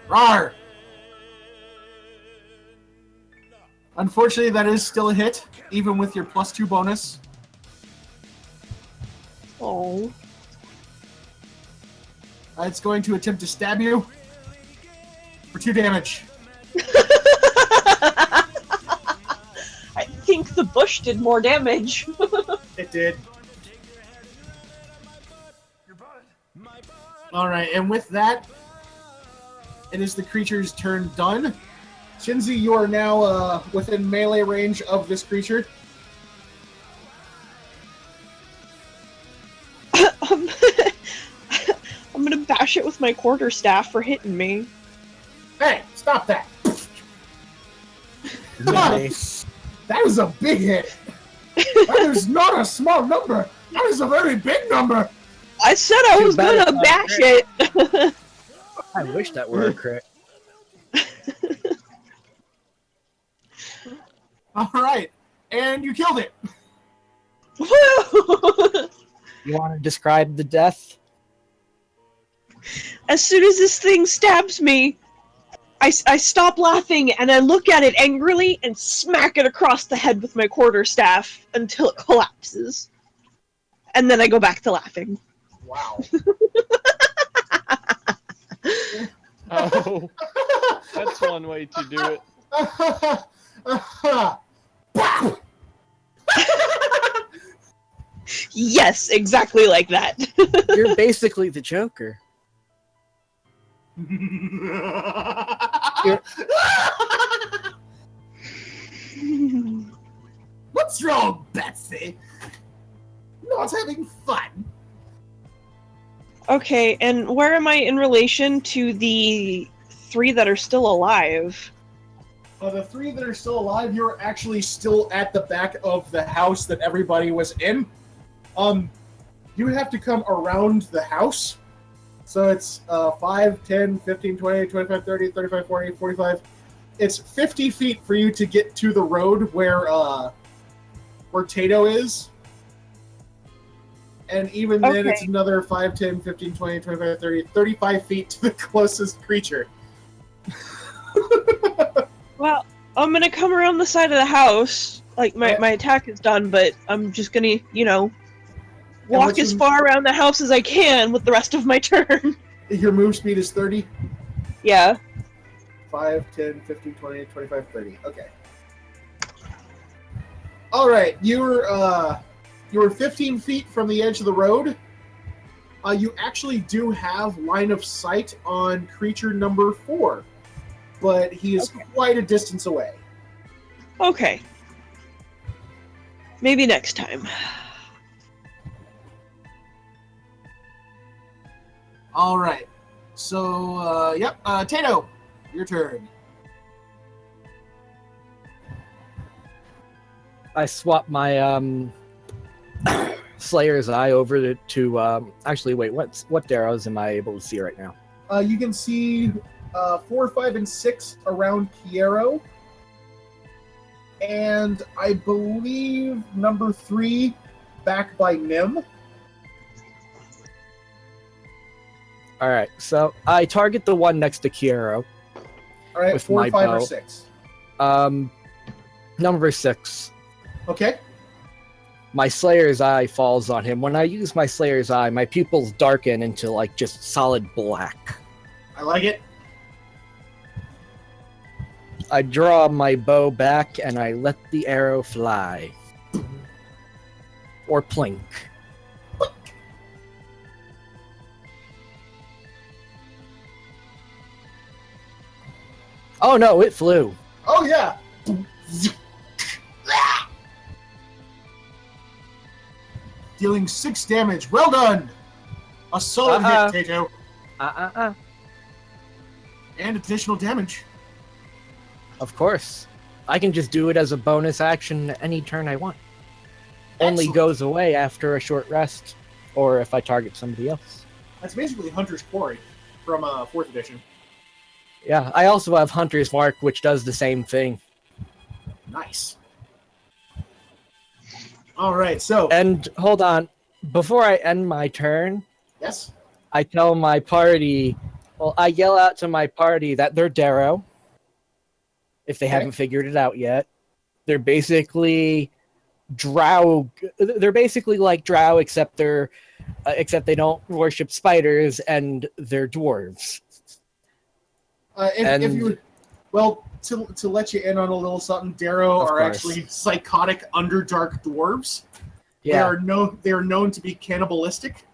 Rawr! Unfortunately, that is still a hit, even with your +2 bonus. Oh. It's going to attempt to stab you for 2 damage. I think the bush did more damage. It did. Alright, and with that, it is the creature's turn done. Shinzi, you are now within melee range of this creature. I'm gonna bash it with my quarterstaff for hitting me. Hey, stop that! Come on! Nice. That is a big hit! That is not a small number! That is a very big number! I said I Too was bad gonna it's not bash it! I wish that were a crit. Alright, and you killed it! Woo! You want to describe the death? As soon as this thing stabs me, I stop laughing and I look at it angrily and smack it across the head with my quarterstaff until it collapses. And then I go back to laughing. Wow. Oh, that's one way to do it. Yes, exactly like that. You're basically the Joker. What's wrong, Betsy? Not having fun. Okay, and where am I in relation to the 3 that are still alive? The 3 that are still alive, you're actually still at the back of the house that everybody was in. you would have to come around the house. So it's 5, 10, 15, 20, 25, 30, 35, 40, 45. It's 50 feet for you to get to the road where Tato is. And even then, it's Okay. another 5, 10, 15, 20, 25, 30, 35 feet to the closest creature. Well, I'm gonna come around the side of the house. Like, my attack is done, but I'm just gonna, walk what's as your- far around the house as I can with the rest of my turn. Your move speed is 30? Yeah. 5, 10, 15, 20, 25, 30. Okay. All right, you were 15 feet from the edge of the road. You actually do have line of sight on creature number 4, but he is quite a distance away. Okay. Maybe next time. All right. So, Tato, your turn. I swap my Slayer's Eye over to actually wait, what Darrows am I able to see right now? You can see 4, 5, and 6 around Piero. And I believe number 3 back by Nim. All right, so I target the one next to Kiero. All right, With 4, my 5, or bow. 6. Number 6. Okay. My Slayer's Eye falls on him. When I use my Slayer's Eye, my pupils darken into like just solid black. I like it. I draw my bow back and I let the arrow fly. Or plink. Oh no, it flew. Oh, yeah. Dealing 6 damage. Well done. A solid hit, Tato. And additional damage. Of course. I can just do it as a bonus action any turn I want. Only Excellent. goes away after a short rest, or if I target somebody else. That's basically Hunter's Quarry from 4th edition. Yeah, I also have Hunter's Mark, which does the same thing. Nice. All right, so... And hold on, before I end my turn, Yes? I tell my party, well, I yell out to my party that they're Darrow, if they haven't figured it out yet. They're basically drow. They're basically like drow, except they don't worship spiders, and they're dwarves. If you... Well, to let you in on a little something, Darrow Of are course. actually psychotic Underdark dwarves. Yeah. They are known to be cannibalistic.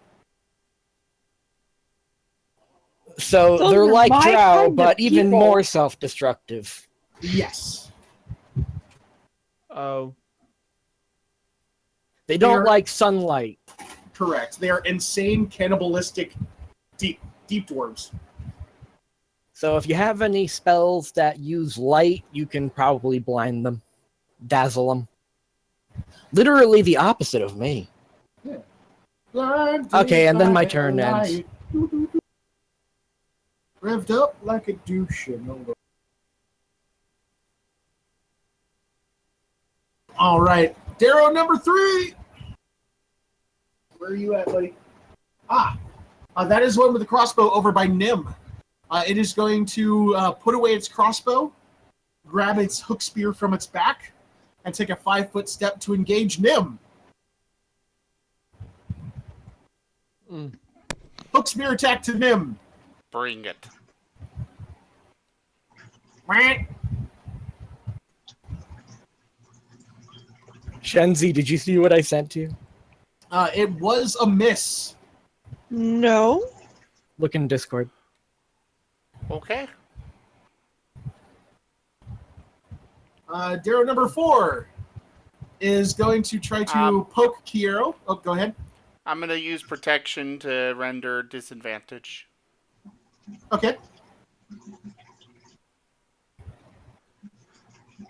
So Those they're are like my drow, kind of but even people. more self-destructive. Yes. Oh, They don't They're- like sunlight. Correct. They are insane, cannibalistic, deep dwarves. So if you have any spells that use light, you can probably blind them, dazzle them. Literally the opposite of me. Okay, and then my turn ends. Revved up like a douche. All right, Darrow number 3. Where are you at, buddy? That is one with the crossbow over by Nim. It is going to put away its crossbow, grab its hook spear from its back, and take a 5-foot step to engage Nim. Hook spear attack to Nim. Bring it. Shenzi, did you see what I sent you? It was a miss. No. Look in Discord. Okay. Darrow number 4 is going to try to poke Kiero. Oh, go ahead. I'm going to use protection to render disadvantage. Okay.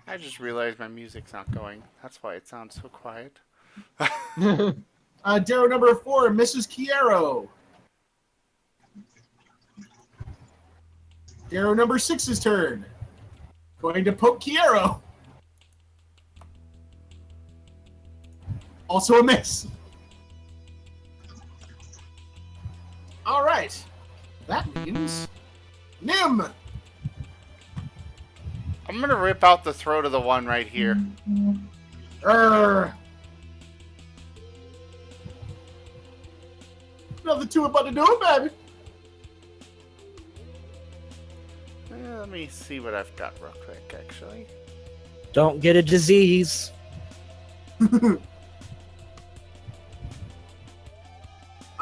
I just realized my music's not going. That's why it sounds so quiet. Darrow number 4, Mrs. Kiero. Darrow number 6's turn. Going to poke Kiero. Also a miss. All right. That means Nim. I'm gonna rip out the throat of the one right here. Nothing to it but to do it, baby. Let me see what I've got real quick, actually. Don't get a disease.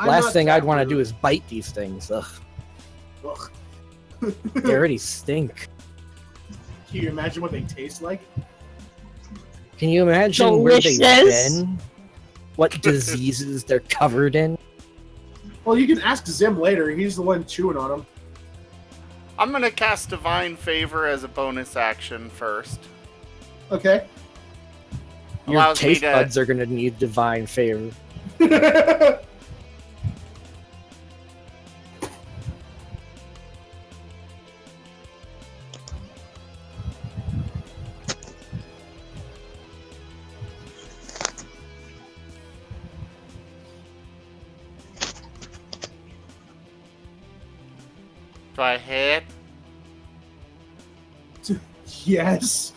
Last thing I'd want to do is bite these things. Ugh. Ugh. They already stink. Can you imagine what they taste like? Can you imagine where they've Delicious. been? What diseases they're covered in? Well, you can ask Zim later. He's the one chewing on them. I'm gonna cast Divine Favor as a bonus action first. Okay. Your Allows me taste to- buds are gonna need divine favor. Do I hit? Yes.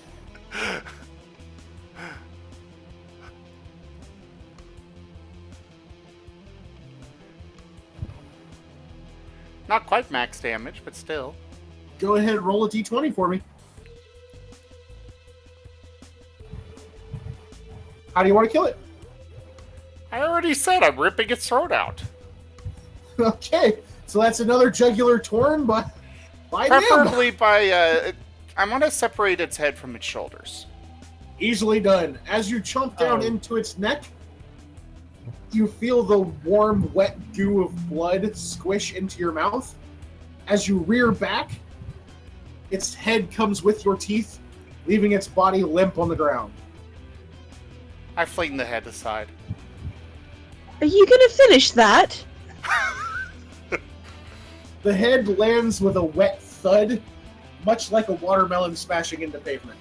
Not quite max damage, but still. Go ahead, roll a d20 for me. How do you want to kill it? I already said I'm ripping its throat out. Okay, so that's another jugular torn, but by Nim. Preferably by, I'm gonna separate its head from its shoulders. Easily done. As you chomp down into its neck, you feel the warm, wet goo of blood squish into your mouth. As you rear back, its head comes with your teeth, leaving its body limp on the ground. I fling the head aside. Are you gonna finish that? The head lands with a wet thud, much like a watermelon smashing into pavement.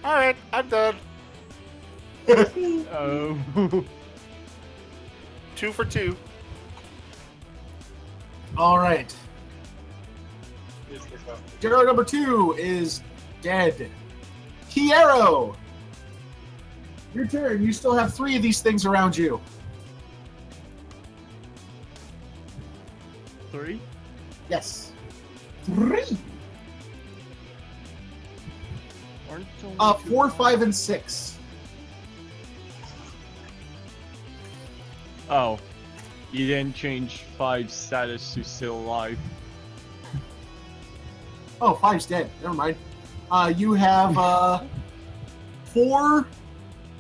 Alright, I'm done. Oh. 2 for 2. All right. Darrow number 2 is dead. Kiero! Your turn. You still have 3 of these things around you. 3? Yes. 3. Aren't only 4, 5, and 6. Oh. You didn't change 5's status to still alive. Oh, 5's dead. Never mind. You have 4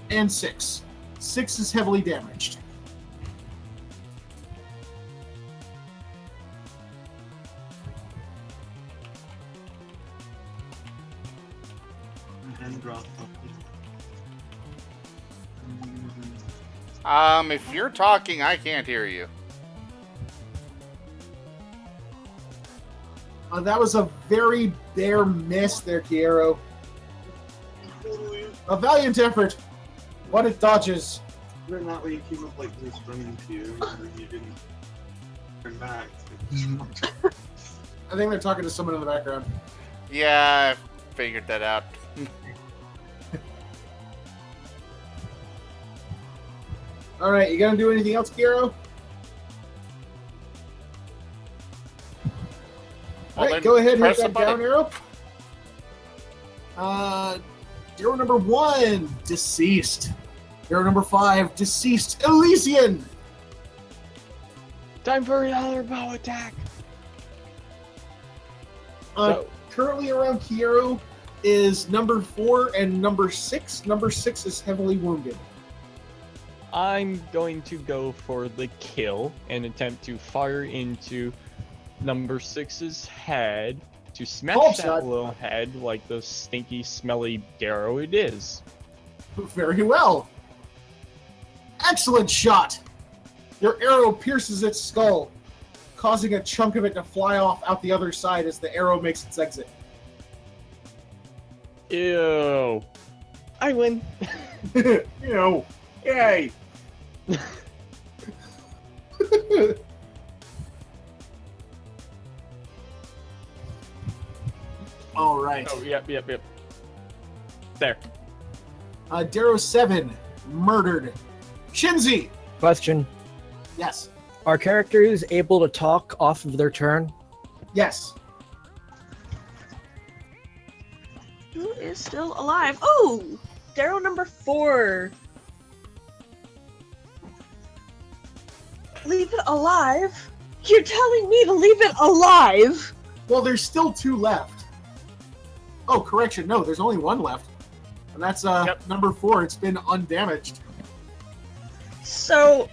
and 6. 6 is heavily damaged. If you're talking, I can't hear you. That was a very bare miss there, Kiero. A valiant effort, but it dodges. Whether or not when you came up like this running to you, and you didn't turn back. I think they're talking to someone in the background. Yeah, I figured that out. All right, you gonna do anything else, Kiero? All right, then go ahead and hit press the that down button. arrow. Darrow number 1, deceased. Darrow number 5, deceased. Elysian! Time for another bow attack! Currently around Kiero is number 4 and number 6. Number 6 is heavily wounded. I'm going to go for the kill and attempt to fire into number 6's head to smash Bulb that shot. little head like the stinky, smelly Darrow it is. Very well. Excellent shot. Your arrow pierces its skull, causing a chunk of it to fly off out the other side as the arrow makes its exit. Ew. I win. Ew. Yay. All right. Oh, yep. There. Darrow 7, murdered. Shinzi! Question: Yes. Are characters able to talk off of their turn? Yes. Who is still alive? Oh! Darrow number 4. Leave it alive? You're telling me to leave it alive? Well, there's still 2 left. Oh, correction. No, there's only 1 left. And that's number 4. It's been undamaged. So,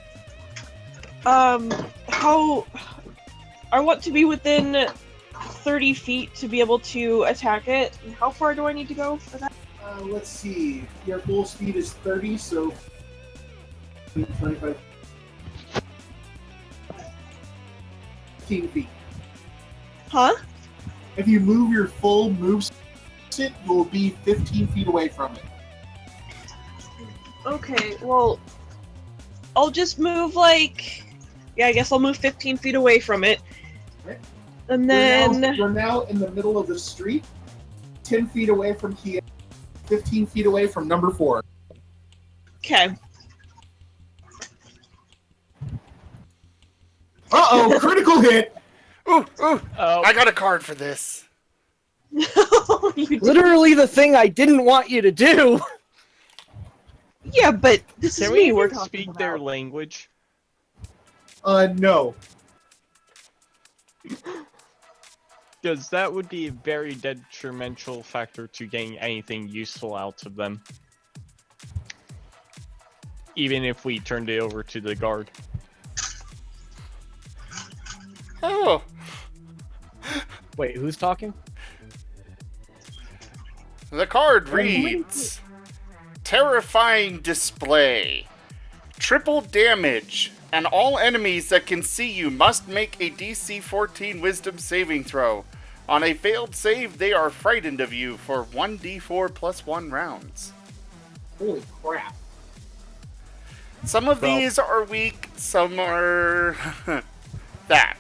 how... I want to be within 30 feet to be able to attack it. How far do I need to go for that? Let's see. Your full speed is 30, so 25. 15 feet. Huh? If you move your full move, you will be 15 feet away from it. Okay, well, I'll just move yeah, I guess I'll move 15 feet away from it. Okay. And then... You're now in the middle of the street, 10 feet away from Kia, 15 feet away from number 4. Okay. Uh-oh, critical hit! Ooh, Oh. I got a card for this. You did- Literally the thing I didn't want you to do! Yeah, but this is Can me we we're even talking speak about. their language? No. Because that would be a very detrimental factor to getting anything useful out of them. Even if we turned it over to the guard. Oh. Wait, who's talking? The card reads: Terrifying display. Triple damage, and all enemies that can see you must make a DC 14 Wisdom saving throw. On a failed save, they are frightened of you for 1d4 plus 1 rounds. Holy crap. Some of Well- these are weak, some are... that.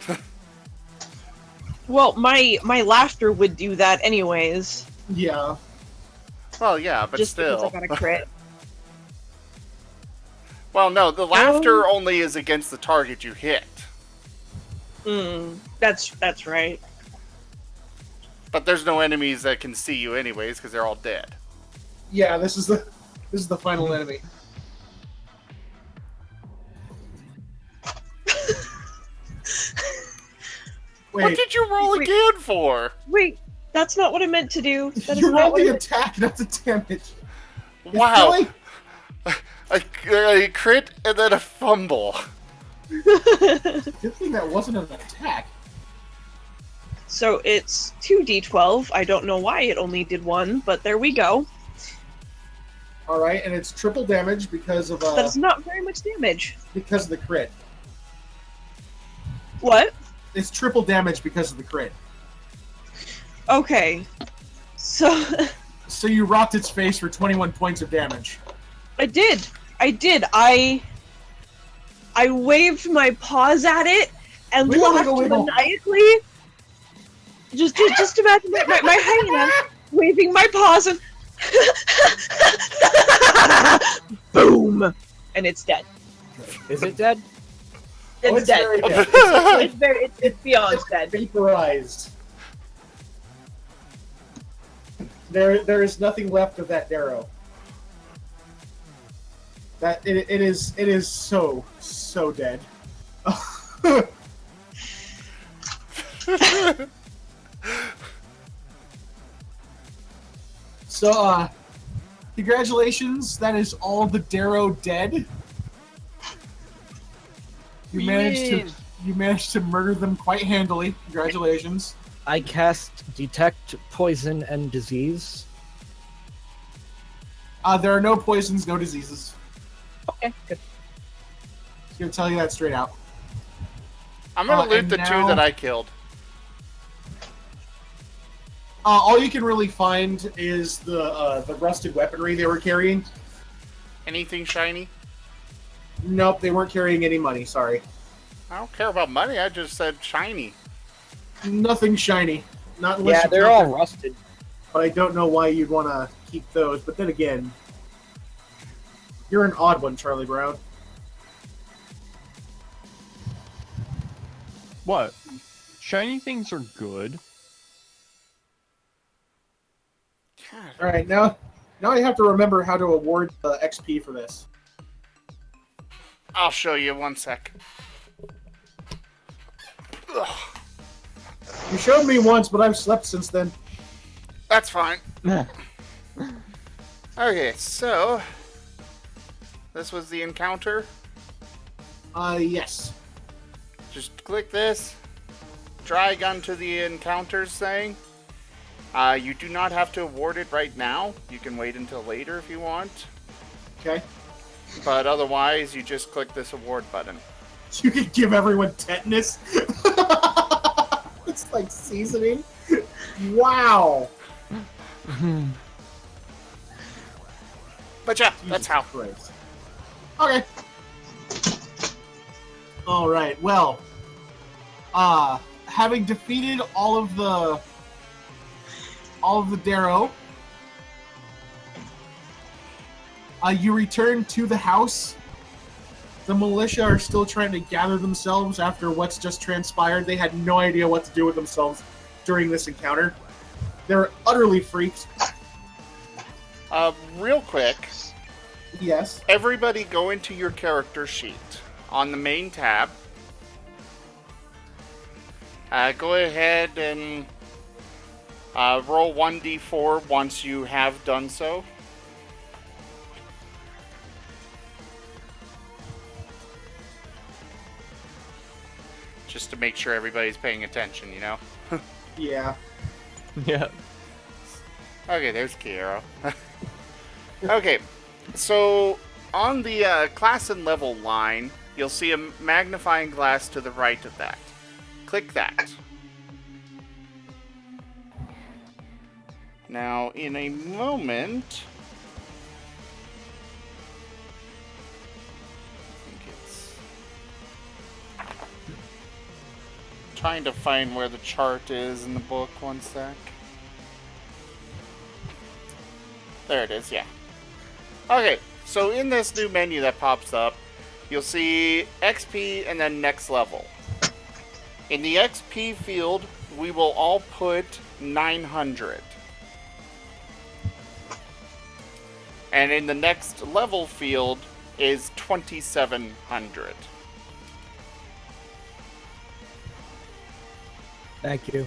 Well, my laughter would do that anyways. Yeah. Well, yeah, but just still. because I got a crit. Well, no, the laughter only is against the target you hit. That's right. But there's no enemies that can see you anyways, because they're all dead. Yeah, this is the final enemy. What Wait, did you roll Wait. again for? Wait, that's not what I meant to do. That is you not rolled what the I- attack, not the damage. It's Wow. really- A crit and then a fumble. Good thing that wasn't an attack. So it's 2d12. I don't know why it only did 1, but there we go. Alright, and it's triple damage because of That's not very much damage. because of the crit. What? It's triple damage because of the crit. Okay. So So you rocked its face for 21 points of damage. I did. I waved my paws at it and Wiggle, laughed wiggle, wiggle. maniacally. Just imagine my hyena waving my paws and boom, and it's dead. Is it dead? Oh, It's dead. very dead. It's beyond dead. Vaporized. There is nothing left of that Darrow. That it is so dead. So congratulations, that is all the Darrow dead. You managed to murder them quite handily. Congratulations. I cast Detect Poison and Disease. There are no poisons, no diseases. Okay, good. Just gonna tell you that straight out. I'm gonna loot and the now- 2 that I killed. All you can really find is the rusted weaponry they were carrying. Anything shiny? Nope, they weren't carrying any money. Sorry, I don't care about money. I just said shiny. nothing shiny. Not unless Yeah, you they're count all rusted. but I don't know why you'd want to keep those. But then again, you're an odd one, Charlie Brown. What? Shiny things are good. God. All right, now I have to remember how to award the XP for this. I'll show you 1 sec. Ugh, You showed me once, but I've slept since then. that's fine. Okay, so this was the encounter. Yes. Just click this, drag onto the encounters thing. You do not have to award it right now. You can wait until later if you want. Okay. But otherwise, you just click this award button. You could give everyone tetanus. It's like seasoning. Wow. But yeah, that's how. Christ. Okay. All right. Well, having defeated all of the Darrow, you return to the house. The militia are still trying to gather themselves after what's just transpired. They had no idea what to do with themselves during this encounter. They're utterly freaked. Real quick, Yes. everybody go into your character sheet on the main tab. Go ahead and roll 1d4 once you have done so. Just to make sure everybody's paying attention, you know? Yeah. Yeah. Okay, there's Kiero. Okay, so on the class and level line, you'll see a magnifying glass to the right of that. Click that. Now, in a moment... I think it's... trying to find where the chart is in the book. 1 sec. There it is, yeah. Okay, so in this new menu that pops up, you'll see XP and then next level. In the XP field, we will all put 900. And in the next level field is 2700. Thank you.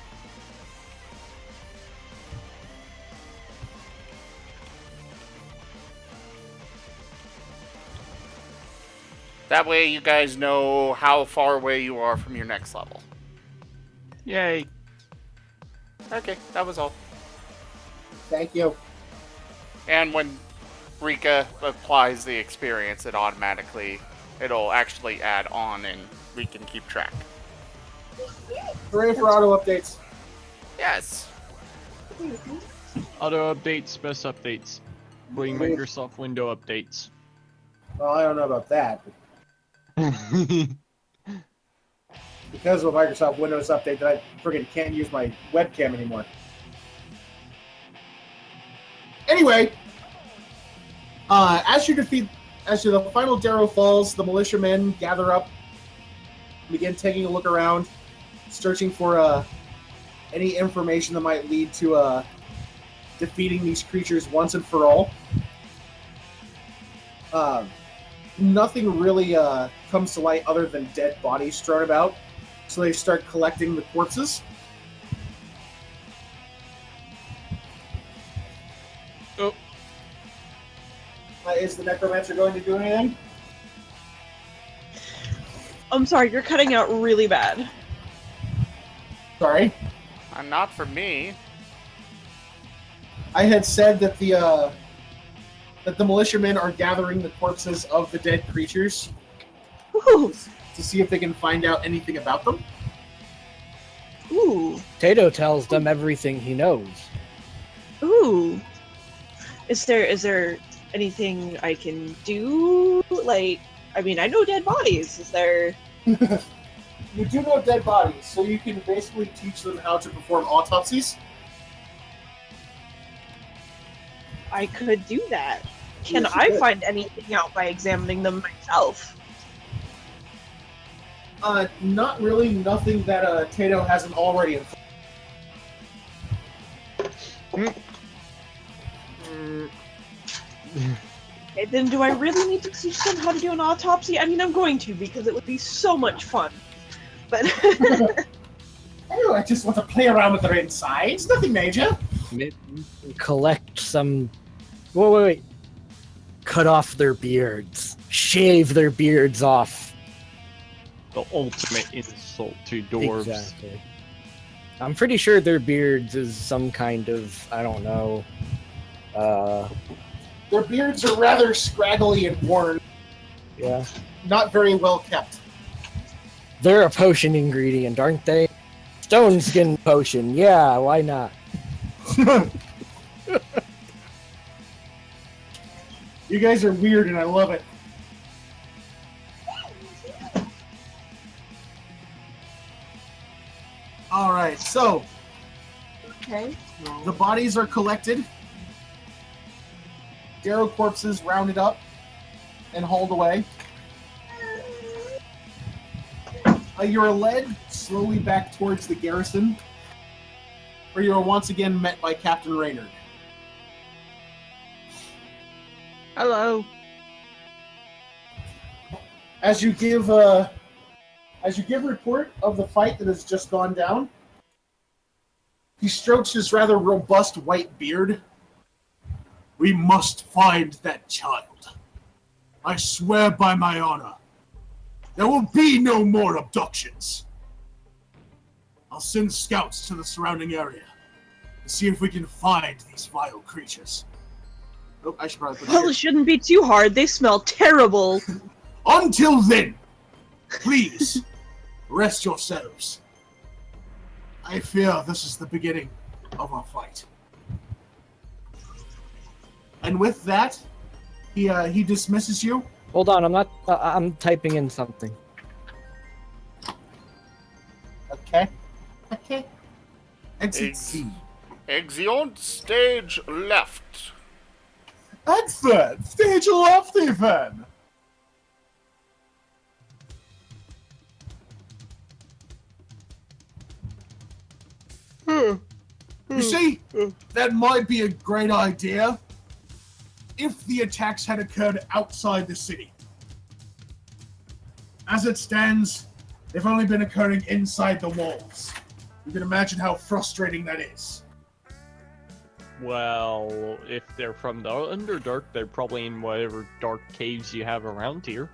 That way you guys know how far away you are from your next level. Yay. Okay, that was all. Thank you. And when Rika applies the experience, it'll actually add on and we can keep track. Hooray for auto updates. Yes. Auto updates, best updates. Bring Microsoft Window updates. Well, I don't know about that. Because of a Microsoft Windows update that I friggin' can't use my webcam anymore. Anyway, as the final Darrow falls, the militiamen gather up, begin taking a look around, searching for any information that might lead to defeating these creatures once and for all. Nothing really comes to light other than dead bodies strewn about, so they start collecting the corpses. Oh. Is the necromancer going to do anything? I'm sorry, you're cutting out really bad. Sorry. Not for me. I had said that the militiamen are gathering the corpses of the dead creatures Ooh. to see if they can find out anything about them. Ooh. Tato tells them everything he knows. Ooh. Is there anything I can do? Like, I mean, I know dead bodies. Is there... You do know dead bodies, so you can basically teach them how to perform autopsies. I could do that. Can Yes, you I could. find anything out by examining them myself? Not really. Nothing that Tato hasn't already. Okay, then do I really need to teach them how to do an autopsy? I mean, I'm going to, because it would be so much fun. But Oh, I just want to play around with their insides. Nothing major. Collect some. Wait. Cut off their beards. Shave their beards off. The ultimate insult to dwarves. Exactly. I'm pretty sure their beards is some kind of, I don't know. Their beards are rather scraggly and worn. Yeah. Not very well kept. They're a potion ingredient, aren't they? Stone skin potion. Yeah, why not? You guys are weird and I love it. Alright, so okay. the bodies are collected. Darrow corpses rounded up and hauled away. You're led slowly back towards the garrison, where you are once again met by Captain Reynard. Hello. As you give report of the fight that has just gone down, he strokes his rather robust white beard. We must find that child. I swear by my honor, there will be no more abductions. I'll send scouts to the surrounding area to see if we can find these vile creatures. Oh, I should probably put Well, it shouldn't be too hard. They smell terrible. Until then, please, rest yourselves. I fear this is the beginning of our fight. And with that, he dismisses you. Hold on, I'm not. I'm typing in something. Okay. Exit Ex- C. Exeunt stage left. Exit stage left, even. You see, that might be a great idea if the attacks had occurred outside the city. As it stands, they've only been occurring inside the walls. You can imagine how frustrating that is. Well, if they're from the Underdark, they're probably in whatever dark caves you have around here.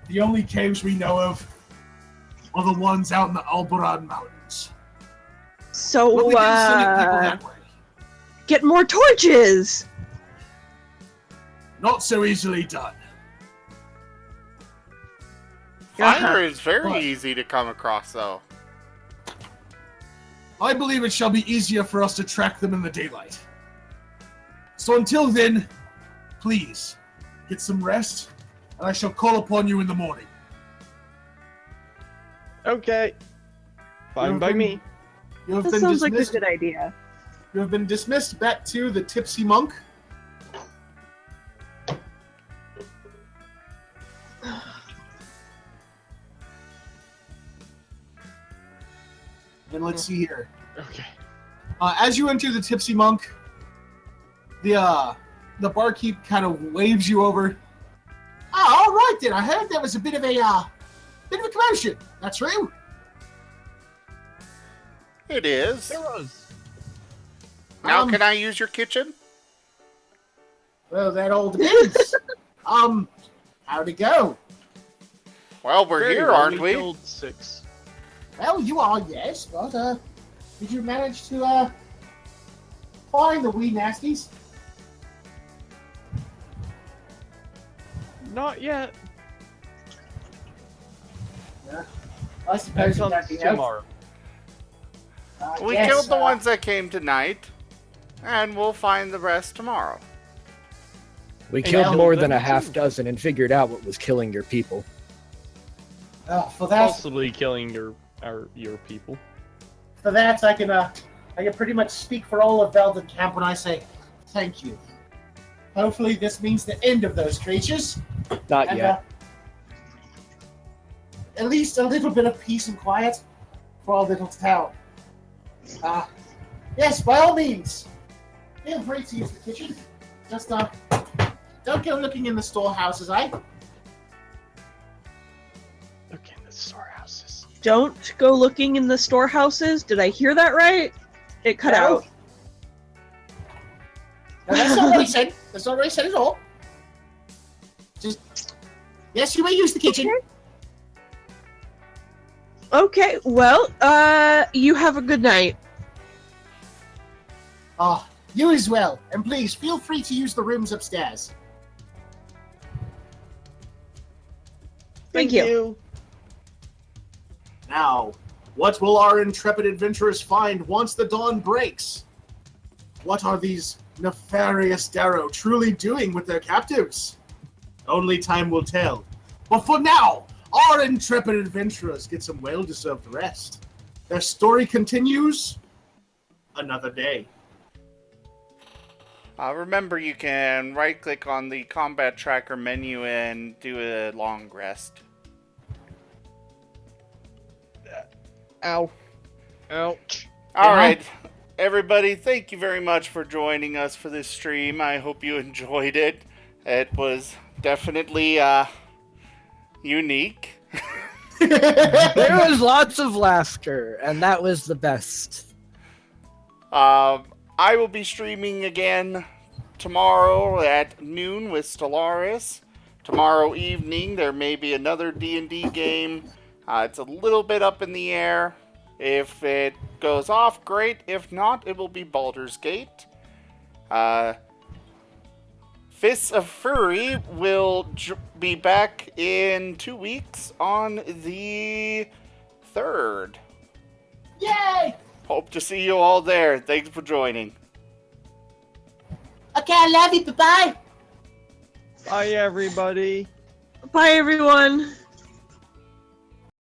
The only caves we know of are the ones out in the Alborad Mountains. So, We'll begin sending people that way. get more torches! Not so easily done. Fire is very But- easy to come across, though. I believe it shall be easier for us to track them in the daylight. So until then, please, get some rest, and I shall call upon you in the morning. Okay. Fine by me. You have That been sounds like a dismissed. good idea. You have been dismissed back to the Tipsy Monk. Then let's see here. Okay. As you enter the Tipsy Monk, the barkeep kind of waves you over. Ah, all right then. I heard there was a bit of a commotion. That's true. It is. There was. Now, Um, can I use your kitchen? Well, that all depends. How'd it go? Well, we're Very here, well, aren't we? Killed 6. Well, you are, yes, but, did you manage to, find the wee nasties? Not yet. I That suppose comes nothing else. tomorrow. We Yes, killed the ones that came tonight, and we'll find the rest tomorrow. We Hey, killed Al, more than a them half too. dozen and figured out what was killing your people. For that, Possibly killing your people. I can pretty much speak for all of Beldon Camp when I say thank you. Hopefully this means the end of those creatures. Not And, yet. At least a little bit of peace and quiet for our little town. Yes, by all means. Feel free to use the kitchen. Just, don't go looking in the storehouses, eh? Look in the storehouses. Don't go looking in the storehouses. Did I hear that right? It cut No. out. No, that's not what I said. That's not what I said at all. Just, yes, you may use the kitchen. Okay, well, you have a good night. You as well. And please, feel free to use the rooms upstairs. Thank you. Now, what will our intrepid adventurers find once the dawn breaks? What are these nefarious Darrow truly doing with their captives? Only time will tell. But for now, our intrepid adventurers get some well-deserved rest. Their story continues another day. Remember, you can right-click on the combat tracker menu and do a long rest. Ow. Ouch. All right, everybody, thank you very much for joining us for this stream. I hope you enjoyed it. It was definitely unique. There was lots of laughter, and that was the best. I will be streaming again tomorrow at noon with Stellaris. Tomorrow evening, there may be another D&D game. It's a little bit up in the air. If it goes off, great. If not, it will be Baldur's Gate. Fists of Furry will be back in 2 weeks on the 3rd. Yay! Hope to see you all there. Thanks for joining. Okay, I love you. Bye-bye. Bye, everybody. Bye, everyone.